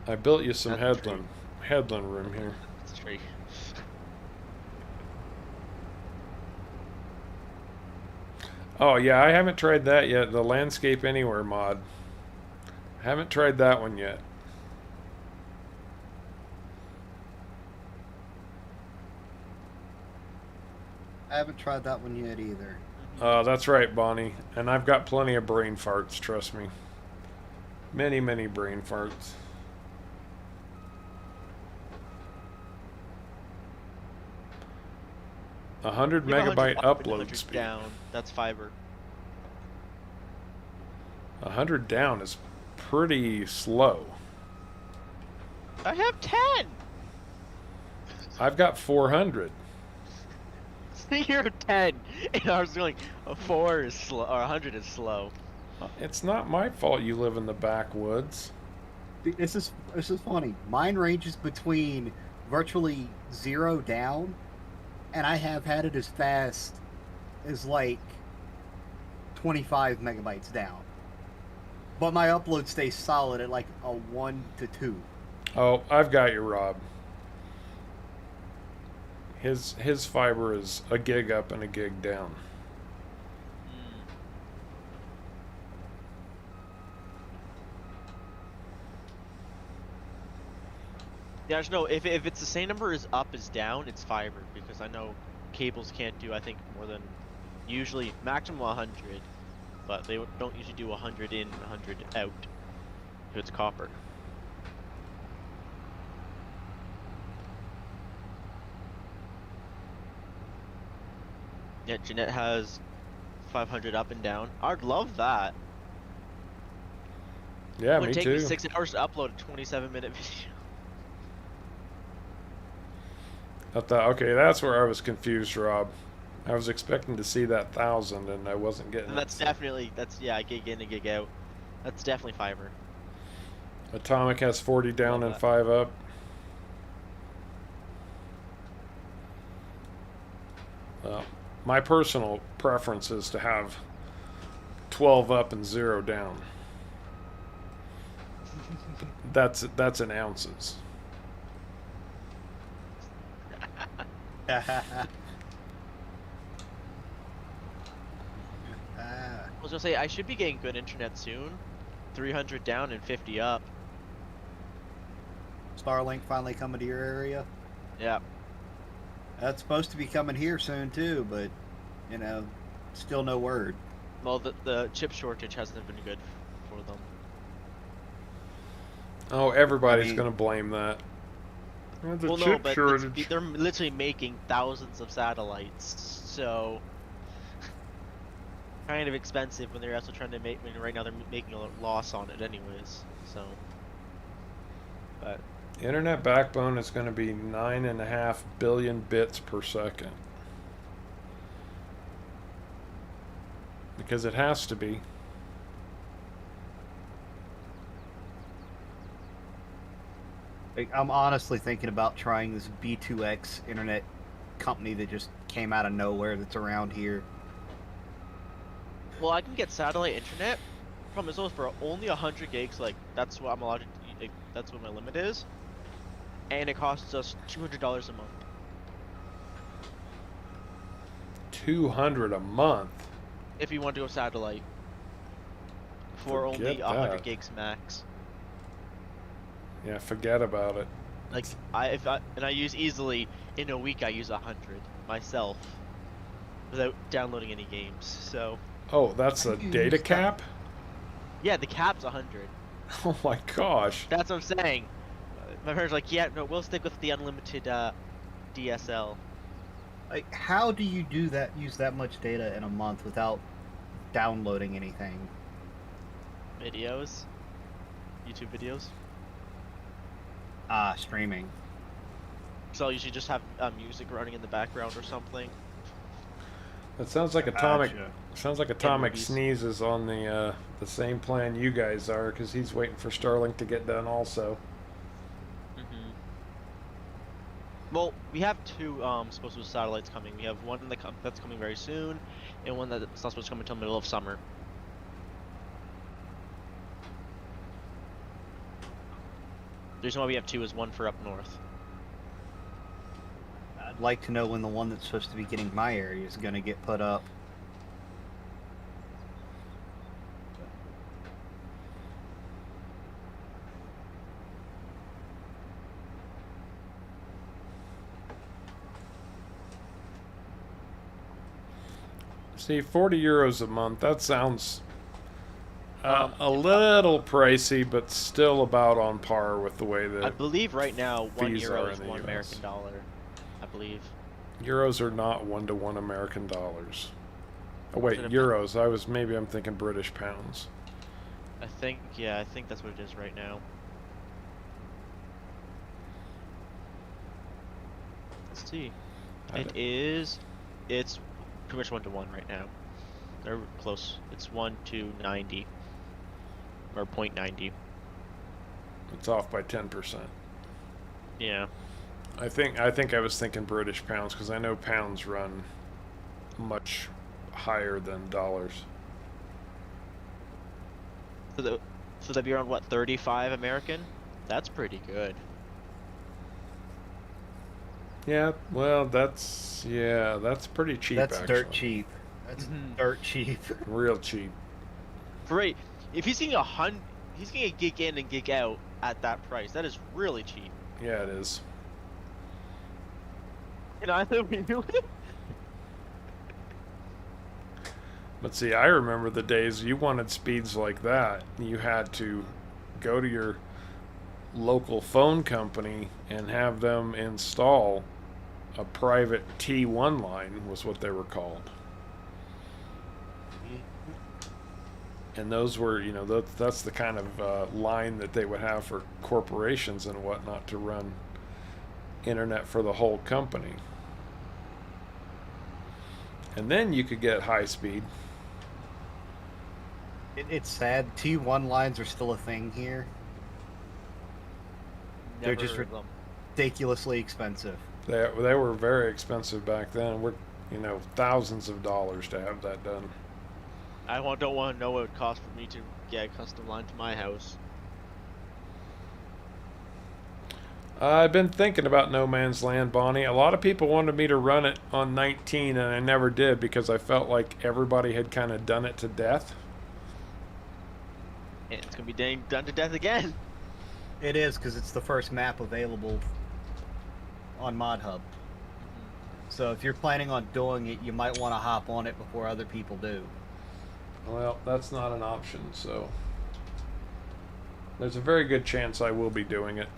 I built you some That's headland room here. That's true. Oh yeah, I haven't tried that yet. The Landscape Anywhere mod. I haven't tried that one yet. I haven't tried that one yet either. That's right, Bonnie. And I've got plenty of brain farts, trust me. Many, many brain farts. A 100 You have megabyte 100 up and upload 100 speed. down. That's fiber. 100 down is pretty slow. I have 10! I've got 400. You're 10! And I was going, a 4 is slow, or 100 is slow. It's not my fault you live in the backwoods. This is funny. Mine ranges between virtually 0 down, and I have had it as fast as like 25 megabytes down. But my upload stays solid at like a 1 to 2. Oh, I've got you, Rob. His fiber is a gig up and a gig down. Yeah, just know if it's the same number as up as down, it's fiber because I know cables can't do, I think, more than usually maximum 100, but they don't usually do 100 in, 100 out if it's copper. Yeah, Jeanette has 500 up and down. I'd love that. Yeah, It would me take too. me 6 hours to upload a 27-minute video. I thought, okay, that's where I was confused, Rob. I was expecting to see that 1,000, and I wasn't getting And it. that's definitely, yeah, gig in and gig out. That's definitely fiber. Atomic has 40 down Love and that. 5 up. My personal preference is to have 12 up and 0 down. That's in ounces. I was gonna say, I should be getting good internet soon. 300 down and 50 up. Starlink finally coming to your area. Yeah. That's supposed to be coming here soon too, but still no word. Well, the chip shortage hasn't been good for them. Oh, everybody's I mean- going to blame that. The Well, no, chip but shortage. they're literally making thousands of satellites, so kind of expensive when they're also trying to make. I mean, right now they're making a loss on it, anyways. So, but Internet backbone is going to be 9.5 billion bits per second. Because it has to be. I'm honestly thinking about trying this B2X internet company that just came out of nowhere that's around here. well, I can get satellite internet. Problem is, though, for only 100 gigs. Like that's what I'm allowed to. Like, that's what my limit is, and it costs us $200 a month. 200 a month. If you want to go satellite for Forget only 100 that. gigs max. Yeah, forget about it. Like I use easily in a week I use 100 myself without downloading any games. So Oh, that's a I use data that. cap? yeah, the cap's 100. Oh my gosh. That's what I'm saying. My parents are like, yeah, no, we'll stick with the unlimited DSL. Like, how do you do that? Use that much data in a month without downloading anything? Videos, YouTube videos. Streaming. So I'll usually just have music running in the background or something. That sounds like Atomic. Gotcha. Sounds like Atomic movies. sneezes on the same plan you guys are, because he's waiting for Starlink to get done also. Well, we have two supposed satellites coming. We have one that's coming very soon, and one that's not supposed to come until middle of summer. The reason why we have two is one for up north. I'd like to know when the one that's supposed to be getting my area is going to get put up. See, 40 euros a month. That sounds a little pricey, but still about on par with the way I that believe right now 1 fees euro are is in the $1 US. American dollar. I believe. euros are not 1-to-1 American dollars. Oh wait, Is it a- euros. I'm thinking British pounds. I think that's what it is right now. Let's see. I It's pretty much 1-to-1 right now. They're close. It's 1 to 90. Or 0.90. It's off by 10%. Yeah. I think I was thinking British pounds because I know pounds run much higher than dollars. So that'd be around what, 35 American? That's pretty good. Yeah, well, that's pretty cheap. That's actually. dirt cheap. That's Mhm. dirt cheap. Real cheap. Great. If he's getting he's getting a gig in and gig out at that price. That is really cheap. Yeah, it is. And I live But see, I remember the days you wanted speeds like that. You had to go to your local phone company and have them install a private T1 line, was what they were called. And those were, you know, that's the kind of line that they would have for corporations and whatnot to run internet for the whole company. And then you could get high speed. It's sad. T1 lines are still a thing here. They're Never just heard of them. ridiculously expensive. They were very expensive back then. We're, you know, thousands of dollars to have that done. Don't want to know what it would cost for me to get a custom line to my house. I've been thinking about No Man's Land, Bonnie. A lot of people wanted me to run it on 19, and I never did because I felt like everybody had kind of done it to death. And it's gonna be done to death again. It is, because it's the first map available on Mod Hub. So if you're planning on doing it, you might want to hop on it before other people do. Well, that's not an option, so there's a very good chance I will be doing it.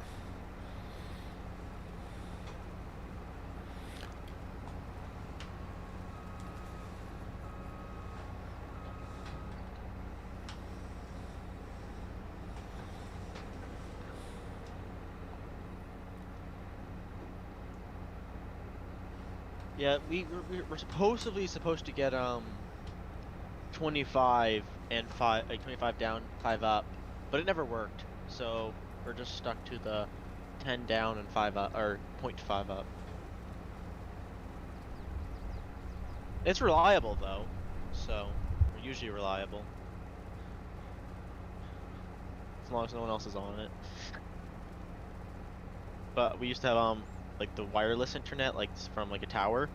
Yeah, we're supposedly supposed to get 25 and 5, like 25 down, 5 up, but it never worked. So we're just stuck to the 10 down and 5 up, or 0.5 up. It's reliable though, so we're usually reliable. As long as no one else is on it. But we used to have like the wireless internet, like from like a tower,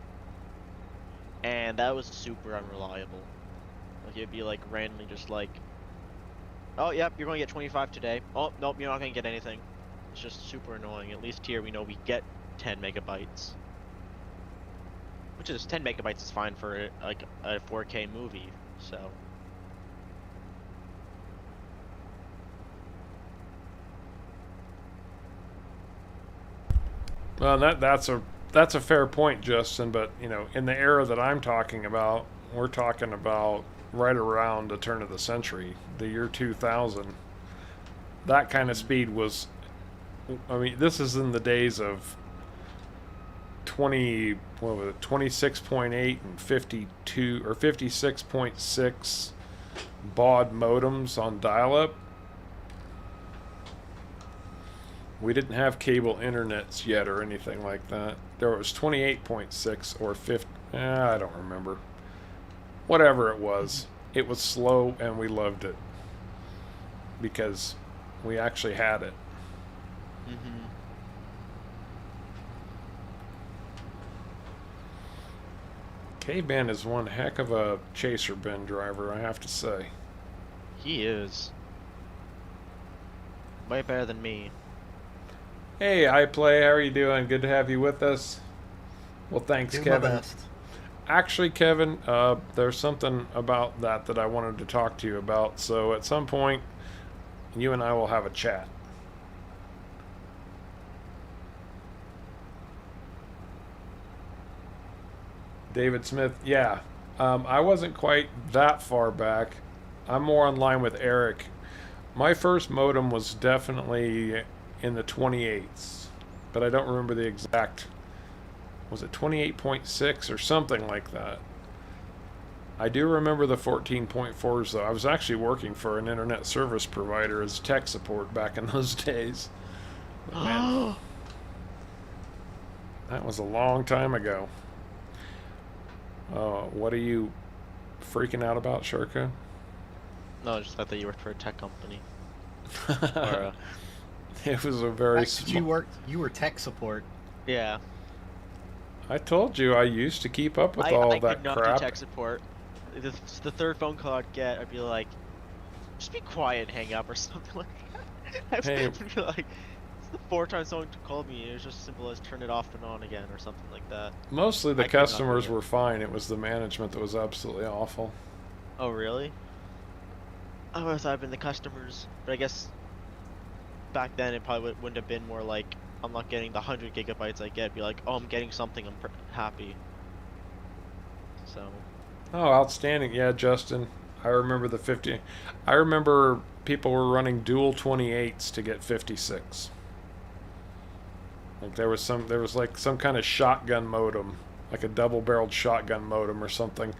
and that was super unreliable. Like it'd be like randomly just like, oh yep, you're going to get 25 today. Oh nope, you're not going to get anything. It's just super annoying. At least here we know we get 10 megabytes, which is 10 megabytes is fine for like a 4K movie. So. Well, that's a fair point, Justin. But you know, in the era that I'm talking about, we're talking about right around the turn of the century, the year 2000. That kind of speed was. I mean, this is in the days of 26.8 and 52 or 56.6 baud modems on dial-up. We didn't have cable internets yet or anything like that. There was 28.6 or 50. I don't remember. Whatever it was slow and we loved it because we actually had it. Mm-hmm. Caveman is one heck of a chaser bin driver, I have to say. He is way better than me. Hey, iPlay, how are you doing? Good to have you with us. Well, thanks, Do Kevin. my best. Actually, Kevin, there's something about that I wanted to talk to you about. So at some point, you and I will have a chat. David Smith, yeah. I wasn't quite that far back. I'm more in line with Eric. My first modem was definitely in the 28s, but I don't remember the exact. Was it 28.6 or something like that? I do remember the 14.4s though. I was actually working for an internet service provider as tech support back in those days. But man, that was a long time ago. What are you freaking out about, Shirka? No, I just thought that you worked for a tech company. Or, it was a very You were tech support. yeah. I told you I used to keep up with I all could that not crap. do tech support. The third phone call I'd get, I'd be like, just be quiet and hang up or something like that. Hey. I'd be like, it's the 4th time someone called me. It was just as simple as turn it off and on again or something like that. Mostly the I could not customers do it. were fine. It was the management that was absolutely awful. Oh, really? I would have thought I'd been the customers, but I guess back then it probably wouldn't have been more like I'm not getting the 100 gigabytes I get. It'd be like, oh, I'm getting something. I'm happy. So. Oh, outstanding. Yeah, Justin. I remember the 50. I remember people were running dual 28s to get 56. Like there was like some kind of shotgun modem, like a double-barreled shotgun modem or something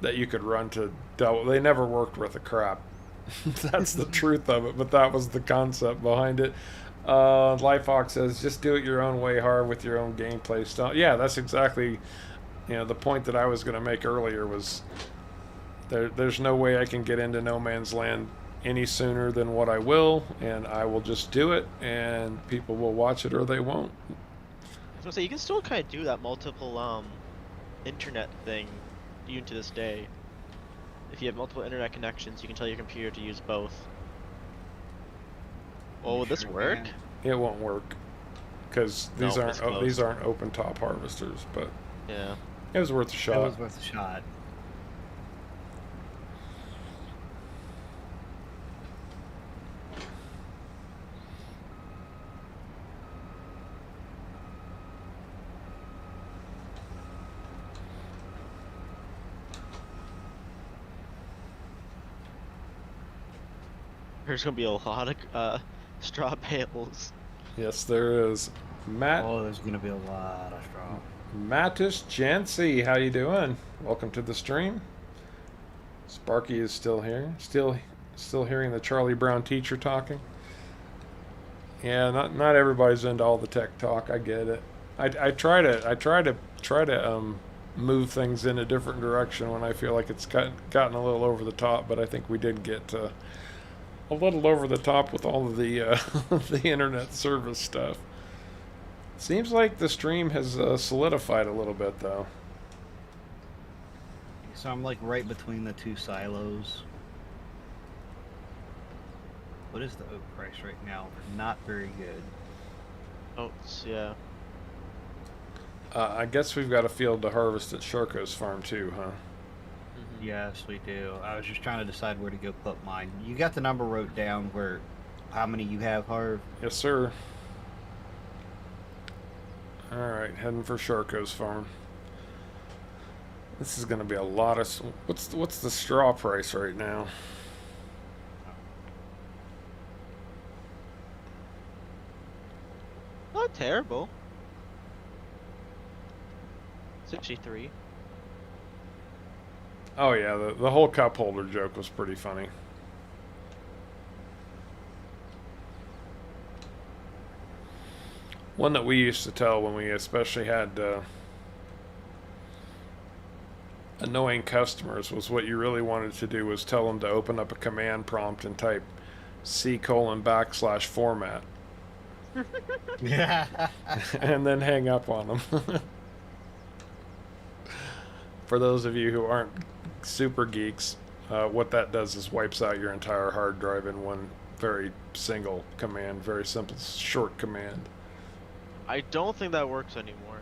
that you could run to double. They never worked worth a crap. That's the truth of it, but that was the concept behind it. Lifehawk says, just do it your own way, hard with your own gameplay style. Yeah, that's exactly, the point that I was going to make earlier was there's no way I can get into No Man's Land any sooner than what I will, and I will just do it, and people will watch it or they won't. I was gonna say, you can still kind of do that multiple internet thing even to this day. If you have multiple internet connections, you can tell your computer to use both. Oh, will this work? It won't work because these aren't open top harvesters, but yeah, it was worth a shot. It was worth a shot. There's gonna be a lot of straw bales. Yes, there is. Matt. Oh, there's gonna be a lot of straw. Mattis Jancy, how you doing? Welcome to the stream. Sparky is still here. Still hearing the Charlie Brown teacher talking. Yeah, not everybody's into all the tech talk. I get it. I try to move things in a different direction when I feel like it's gotten a little over the top, but I think we did get a little over the top with all of the the internet service stuff. Seems like the stream has solidified a little bit, though. So I'm like right between the two silos. What is the oat price right now? Not very good. Oats, yeah. I guess we've got a field to harvest at Sharko's farm too, huh? Yes, we do. I was just trying to decide where to go put mine. You got the number wrote down where how many you have, Harv? Yes, sir. All right, heading for Sharko's farm. This is going to be a lot of. What's the straw price right now? Not terrible. 63. Oh yeah, the whole cup holder joke was pretty funny. One that we used to tell when we especially had annoying customers was what you really wanted to do was tell them to open up a command prompt and type C:\format. Yeah. And then hang up on them. For those of you who aren't super geeks, what that does is wipes out your entire hard drive in one very single command, very simple, short command. I don't think that works anymore.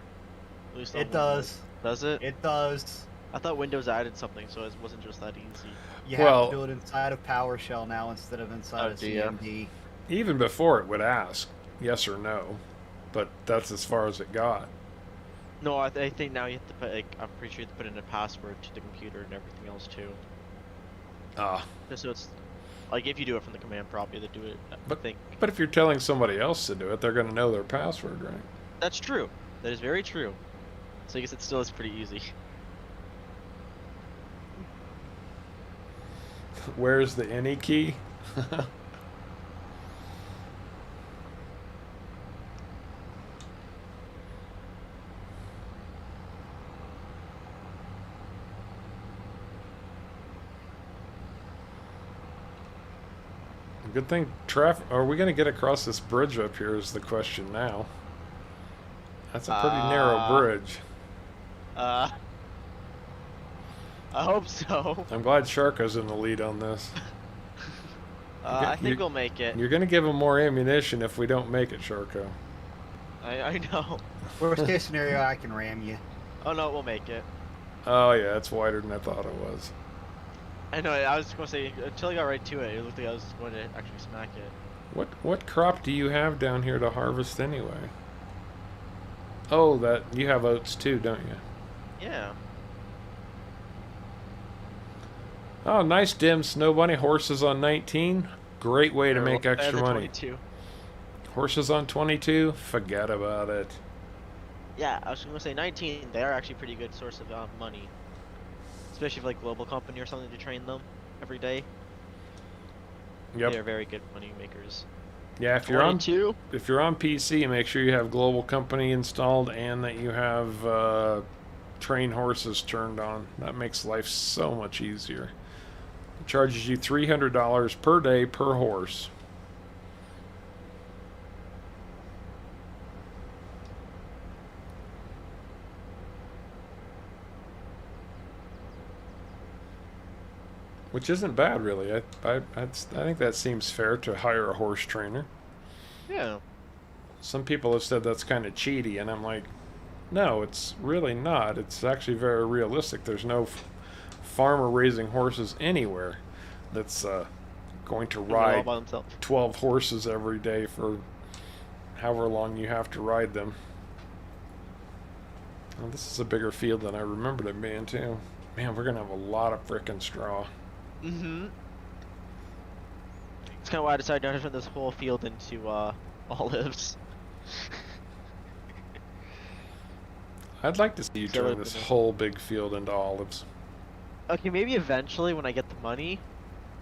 At least It does. Does it? It does. I thought Windows added something, so it wasn't just that easy. You have to do it inside of PowerShell now instead of inside of CMD. Even before it would ask yes or no, but that's as far as it got. No, I think now you have to put, like, I'm pretty sure you have to put in a password to the computer and everything else too. Ah. Just so it's, like, if you do it from the command prompt, you have to do it, I think. But if you're telling somebody else to do it, they're going to know their password, right? That's true. That is very true. So I guess it still is pretty easy. Where's the any key? Good thing are we going to get across this bridge up here is the question now. That's a pretty narrow bridge. I hope so. I'm glad Sharko's in the lead on this. I think we'll make it. You're going to give him more ammunition if we don't make it, Sharko. I know. Worst case scenario, I can ram you. Oh no, we'll make it. Oh yeah, it's wider than I thought it was. I know. I was gonna say until I got right to it, it looked like I was going to actually smack it. What crop do you have down here to harvest anyway? Oh, that you have oats too, don't you? Yeah. Oh, nice dim snow bunny. Horses on 19. Great way to They're a make lot better extra than money. 22. Horses on 22. Forget about it. Yeah, I was gonna say 19. They are actually pretty good source of money, especially if like global company or something to train them every day. Yep. They are very good money makers. Yeah, if you're on PC, make sure you have Global Company installed and that you have train horses turned on. That makes life so much easier. It charges you $300 per day per horse. Which isn't bad, really. I think that seems fair to hire a horse trainer. Yeah. Some people have said that's kind of cheaty, and I'm like, no, it's really not. It's actually very realistic. There's no farmer raising horses anywhere that's going to They're all ride by themselves. 12 horses every day for however long you have to ride them. Well, this is a bigger field than I remembered it being, too. Man, we're going to have a lot of frickin' straw. Mm-hmm. It's kind of why I decided to turn this whole field into olives. I'd like to see you So turn this whole big field into olives. Okay, maybe eventually when I get the money,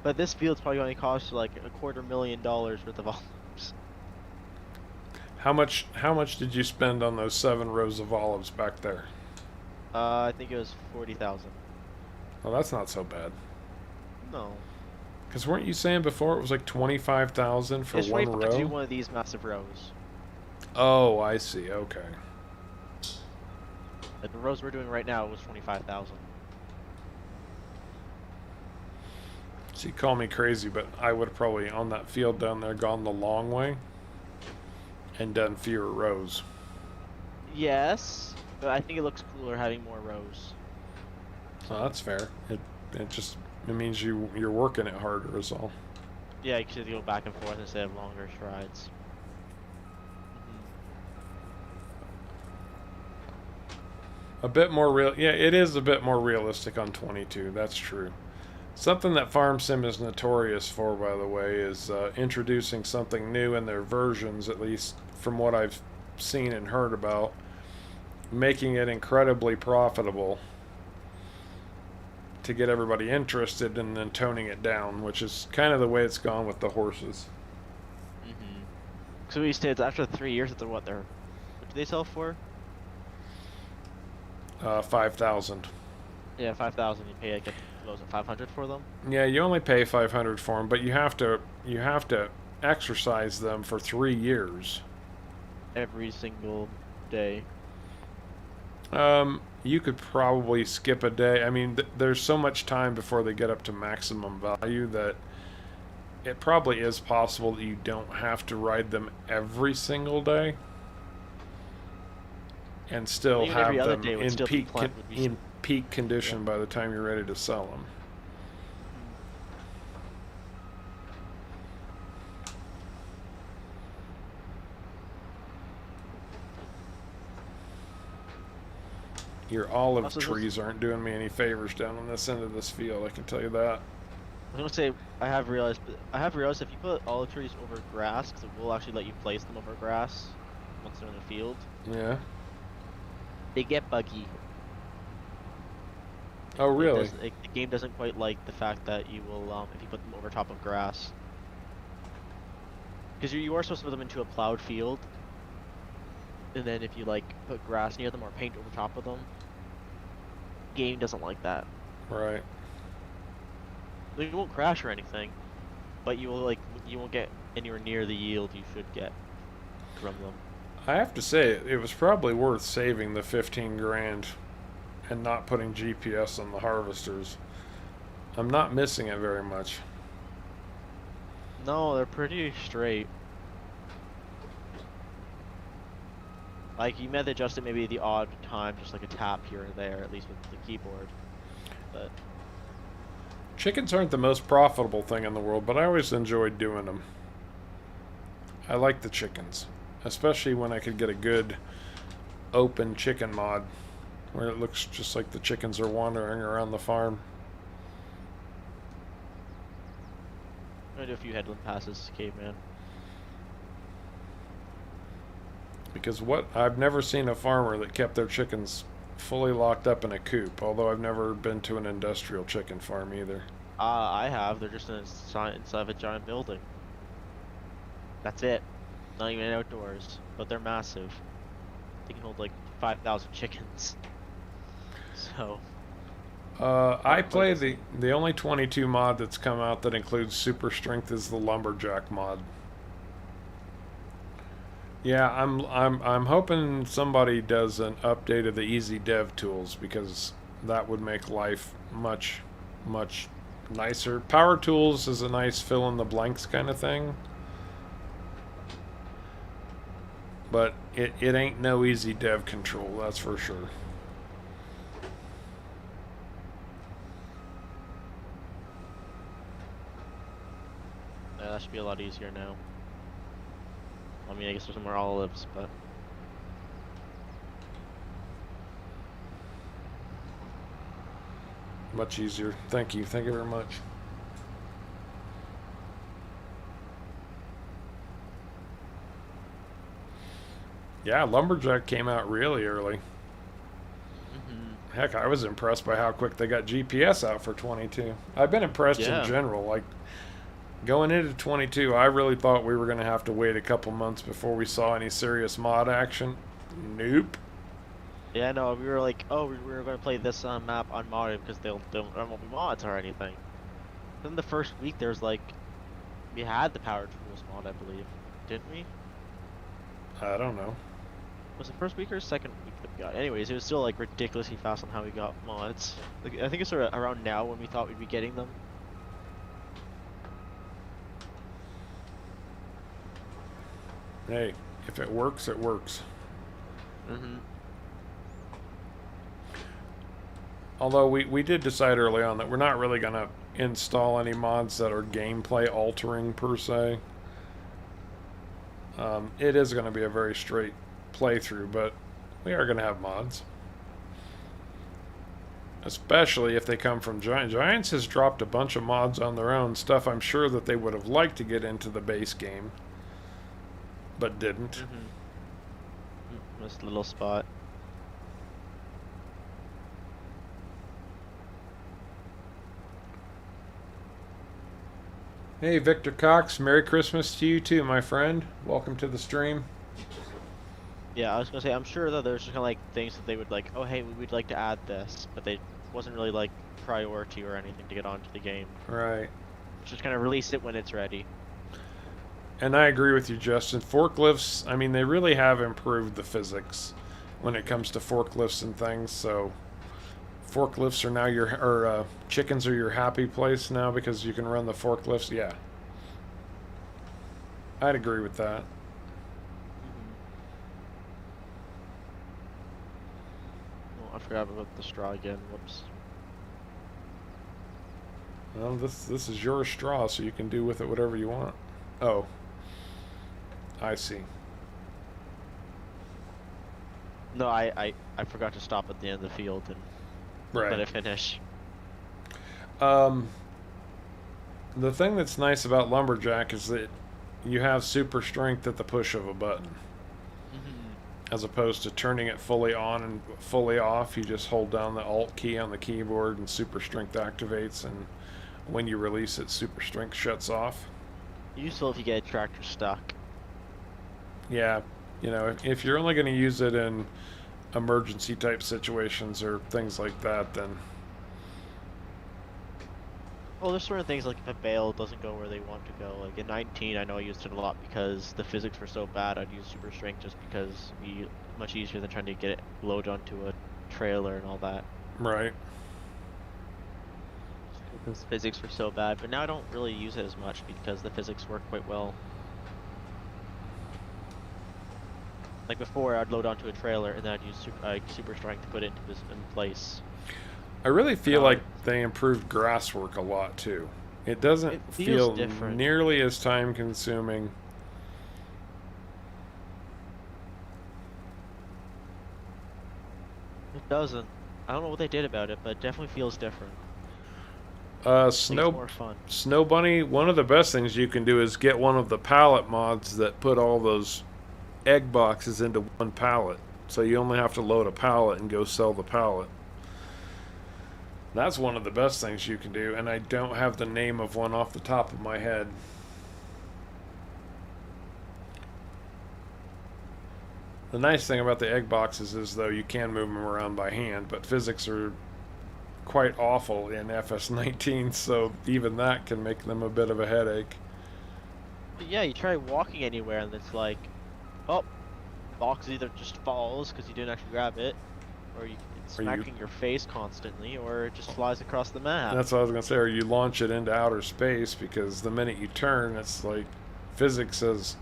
but this field's probably going to cost like $250,000 worth of olives. How much did you spend on those 7 rows of olives back there? I think it was 40,000. Well, that's not so bad. No. Because weren't you saying before it was like 25,000 for It's one 25 to do row? one of these massive rows. Oh, I see. Okay. Like the rows we're doing right now was 25,000. So you call me crazy, but I would have probably on that field down there gone the long way and done fewer rows. Yes, but I think it looks cooler having more rows. Oh, that's fair. It means you're working it harder is all. Yeah, you can go back and forth instead of longer strides. A bit more real. Yeah, it is a bit more realistic on 22. That's true. Something that Farm Sim is notorious for, by the way, is introducing something new in their versions, at least from what I've seen and heard about, making it incredibly profitable to get everybody interested and then toning it down, which is kind of the way it's gone with the horses. So these states after 3 years, what what do they sell for? 5,000. Yeah, 5,000. You pay like what was it, 500 for them? Yeah, you only pay 500 for them, but you have to exercise them for 3 years. Every single day. You could probably skip a day. I mean, there's so much time before they get up to maximum value that it probably is possible that you don't have to ride them every single day and still Even have every other them day would in still be in peak condition by the time you're ready to sell them. Your olive Also, trees aren't doing me any favors down on this end of this field, I can tell you that. I was gonna say I have realized if you put olive trees over grass, because it will actually let you place them over grass once they're in the field. Yeah. They get buggy. Oh, really? The game doesn't quite like the fact that you will if you put them over top of grass. Because you are supposed to put them into a plowed field, and then if you like put grass near them or paint over top of them, game doesn't like that. Right. Like, you won't crash or anything, but you won't get anywhere near the yield you should get from them. I have to say, it was probably worth saving the 15 grand and not putting GPS on the harvesters. I'm not missing it very much. No, they're pretty straight. Like, you might have adjusted maybe the odd time, just like a tap here and there, at least with the keyboard. But Chickens aren't the most profitable thing in the world, but I always enjoyed doing them. I like the chickens, especially when I could get a good open chicken mod where it looks just like the chickens are wandering around the farm. I'm gonna do a few headland passes, caveman. Because I've never seen a farmer that kept their chickens fully locked up in a coop, although I've never been to an industrial chicken farm either. I have. They're just inside of a giant building. That's it. Not even outdoors, but they're massive. They can hold like 5,000 chickens. So. I play the only 22 mod that's come out that includes super strength is the lumberjack mod. Yeah, I'm hoping somebody does an update of the easy dev tools, because that would make life much nicer. Power tools is a nice fill in the blanks kind of thing, but it ain't no easy dev control, that's for sure. Yeah, that should be a lot easier now. I mean, I guess there's more olives, but. Much easier. Thank you very much. Yeah, lumberjack came out really early. Heck, I was impressed by how quick they got GPS out for 22. I've been impressed in general. Like, going into 22, I really thought we were going to have to wait a couple months before we saw any serious mod action. Nope. Yeah, no, we were like, oh, we were going to play this map unmodded because there won't be mods or anything. Then the first week, there's like, we had the power tools mod, I believe, didn't we? I don't know. Was it first week or second week that we got? Anyways, it was still like ridiculously fast on how we got mods. Like, I think it's sort of around now when we thought we'd be getting them. Hey, if it works, it works. Although we did decide early on that we're not really going to install any mods that are gameplay altering per se. It is going to be a very straight playthrough, but we are going to have mods. Especially if they come from Giants. Giants has dropped a bunch of mods on their own, stuff I'm sure that they would have liked to get into the base game, but didn't. This little spot. Hey, Victor Cox, Merry Christmas to you too, my friend. Welcome to the stream. Yeah, I was gonna say, I'm sure that there's just kind of like things that they would like, oh hey, we'd like to add this, but they wasn't really like priority or anything to get onto the game. Right. Just kind of release it when it's ready. And I agree with you, Justin. Forklifts, I mean, they really have improved the physics when it comes to forklifts and things, so forklifts are now chickens are your happy place now because you can run the forklifts. Yeah. I'd agree with that. Oh, I forgot about the straw again. Whoops. Well, this is your straw, so you can do with it whatever you want. Oh. I see. No, I forgot to stop at the end of the field and let it finish. The thing that's nice about lumberjack is that you have super strength at the push of a button. As opposed to turning it fully on and fully off, you just hold down the alt key on the keyboard and super strength activates, and when you release it, super strength shuts off. Useful if you get a tractor stuck. Yeah, you know, if you're only going to use it in emergency type situations or things like that, then... Well, there's certain things like if a bale doesn't go where they want to go. Like in 19, I know I used it a lot because the physics were so bad. I'd use super strength just because it'd be much easier than trying to get it loaded onto a trailer and all that. Right. Because physics were so bad, but now I don't really use it as much because the physics work quite well. Like before, I'd load onto a trailer and then I'd use super strength to put it in place. I really feel like cards. they improved grass work a lot too. It doesn't It feels feel different. nearly as time consuming. It doesn't. I don't know what they did about it, but it definitely feels different. I think it's more fun. Snow Bunny, one of the best things you can do is get one of the pallet mods that put all those egg boxes into one pallet. So you only have to load a pallet and go sell the pallet. That's one of the best things you can do, and I don't have the name of one off the top of my head. The nice thing about the egg boxes is, though, you can move them around by hand, but physics are quite awful in FS19, so even that can make them a bit of a headache. But yeah, you try walking anywhere and it's like, oh, box either just falls because you didn't actually grab it, or it's smacking your face constantly, or it just flies across the map. That's what I was going to say, or you launch it into outer space, because the minute you turn, it's like physics says,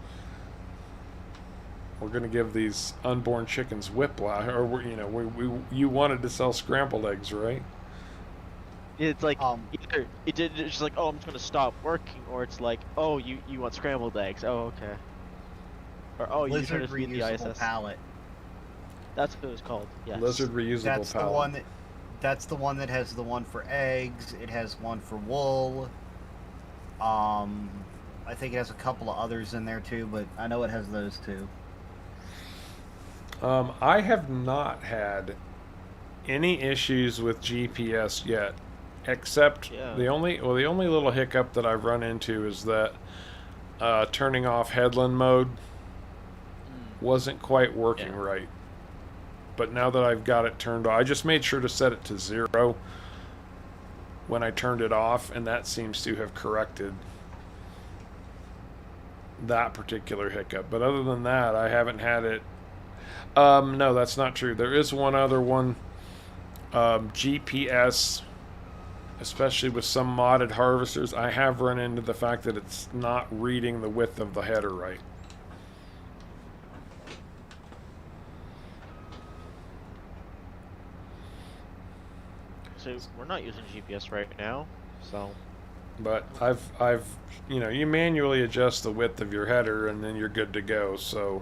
we're going to give these unborn chickens whiplash, or, you know, you wanted to sell scrambled eggs, right? It's like either it's just like, oh, I'm just gonna stop working, or it's like, oh, you want scrambled eggs, oh, okay, or oh, you trying to feed the ISS pallet. That's what it was called. Yes. Lizard reusable pallet. That's the one that has the one for eggs. It has one for wool. I think it has a couple of others in there too, but I know it has those two. I have not had any issues with GPS yet, except the only little hiccup that I've run into is that turning off headland mode wasn't quite working right. But now that I've got it turned off, I just made sure to set it to 0 when I turned it off, and that seems to have corrected that particular hiccup. But other than that, I haven't had it. No, that's not true. There is one other one. GPS, especially with some modded harvesters, I have run into the fact that it's not reading the width of the header right. So we're not using GPS right now, so. But I've you know, you manually adjust the width of your header and then you're good to go. So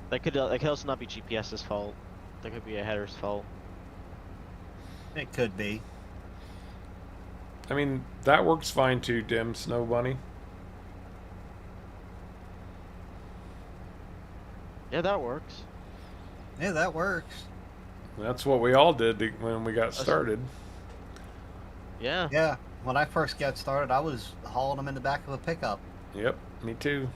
that could also not be GPS's fault. That could be a header's fault. It could be. I mean, that works fine too, Dim Snow Bunny. Yeah, that works. Yeah, that works. That's what we all did when we got started. Yeah. Yeah. When I first got started, I was hauling them in the back of a pickup. Yep, me too.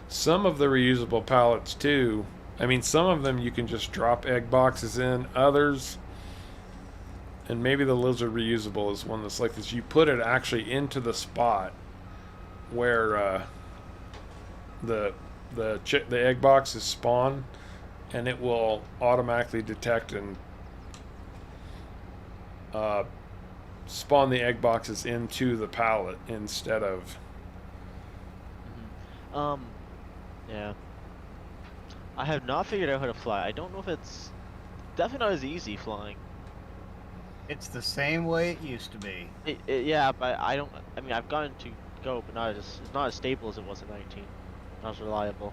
Some of the reusable pallets too, I mean, some of them you can just drop egg boxes in. Others, and maybe the lizard reusable is one that's like this, you put it actually into the spot where the egg boxes spawn, and it will automatically detect and spawn the egg boxes into the pallet instead of. Yeah. I have not figured out how to fly. I don't know if it's definitely not as easy flying. It's the same way it used to be. Yeah, but I don't. I mean, I've gotten to go, but it's not as stable as it was in 19. Not as reliable,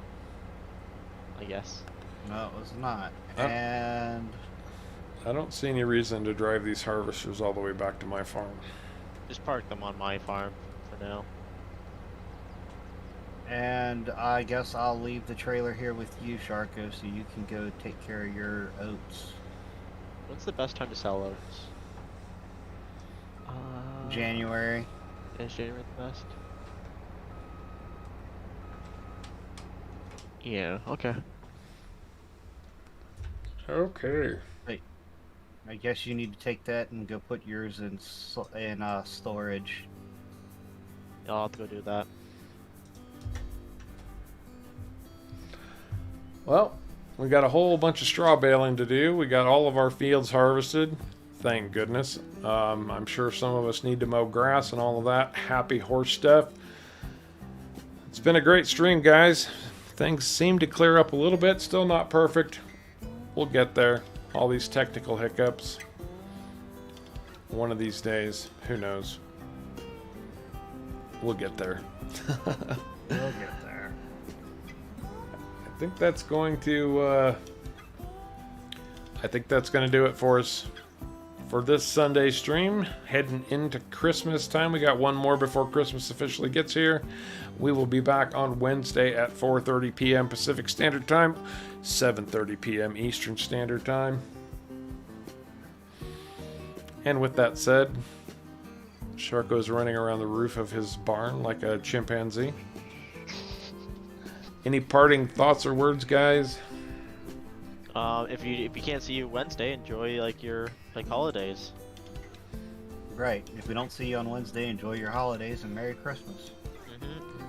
I guess. No, it was not. And I don't see any reason to drive these harvesters all the way back to my farm. Just park them on my farm for now. And I guess I'll leave the trailer here with you, Sharko, so you can go take care of your oats. When's the best time to sell oats? January. Is January the best? Yeah, okay. Okay. Wait. I guess you need to take that and go put yours in storage. Yeah, I'll have to go do that. Well, we got a whole bunch of straw baling to do. We got all of our fields harvested. Thank goodness. I'm sure some of us need to mow grass and all of that happy horse stuff. It's been a great stream, guys. Things seem to clear up a little bit. Still not perfect. We'll get there. All these technical hiccups. One of these days. Who knows? We'll get there. We'll get there. I think that's going to do it for us for this Sunday stream. Heading into Christmas time. We got one more before Christmas officially gets here. We will be back on Wednesday at 4:30 p.m. Pacific Standard Time, 7:30 p.m. Eastern Standard Time. And with that said, Sharko's running around the roof of his barn like a chimpanzee. Any parting thoughts or words, guys? If you can't see you Wednesday, enjoy like your holidays. Right. If we don't see you on Wednesday, enjoy your holidays and Merry Christmas.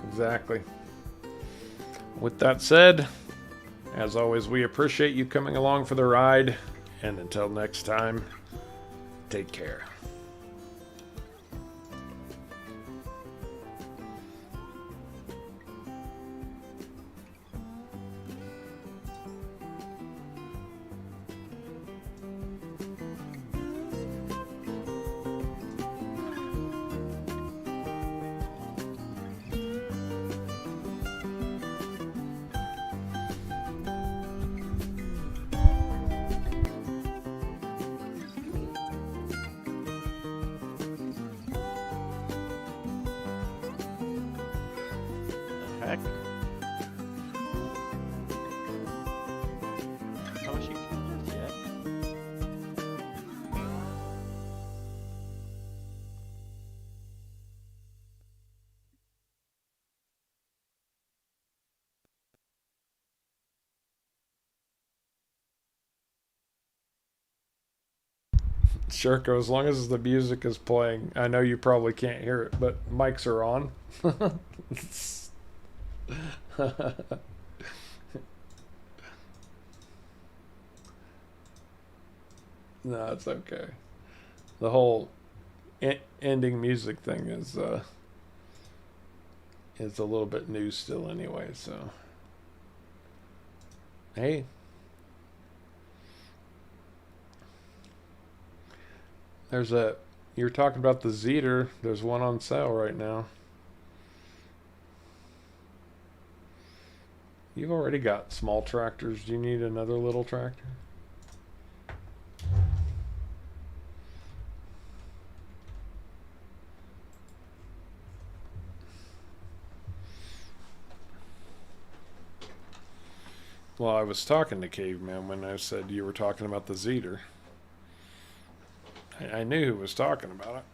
Exactly. With that said, as always, we appreciate you coming along for the ride. And until next time, take care. Heck. How much you get? Sharko, as long as the music is playing, I know you probably can't hear it, but mics are on. No, it's okay. The whole ending music thing is a little bit new still anyway, so hey. You're talking about the Zeter. There's one on sale right now. You've already got small tractors. Do you need another little tractor? Well, I was talking to Caveman when I said you were talking about the Zeter. I knew who was talking about it.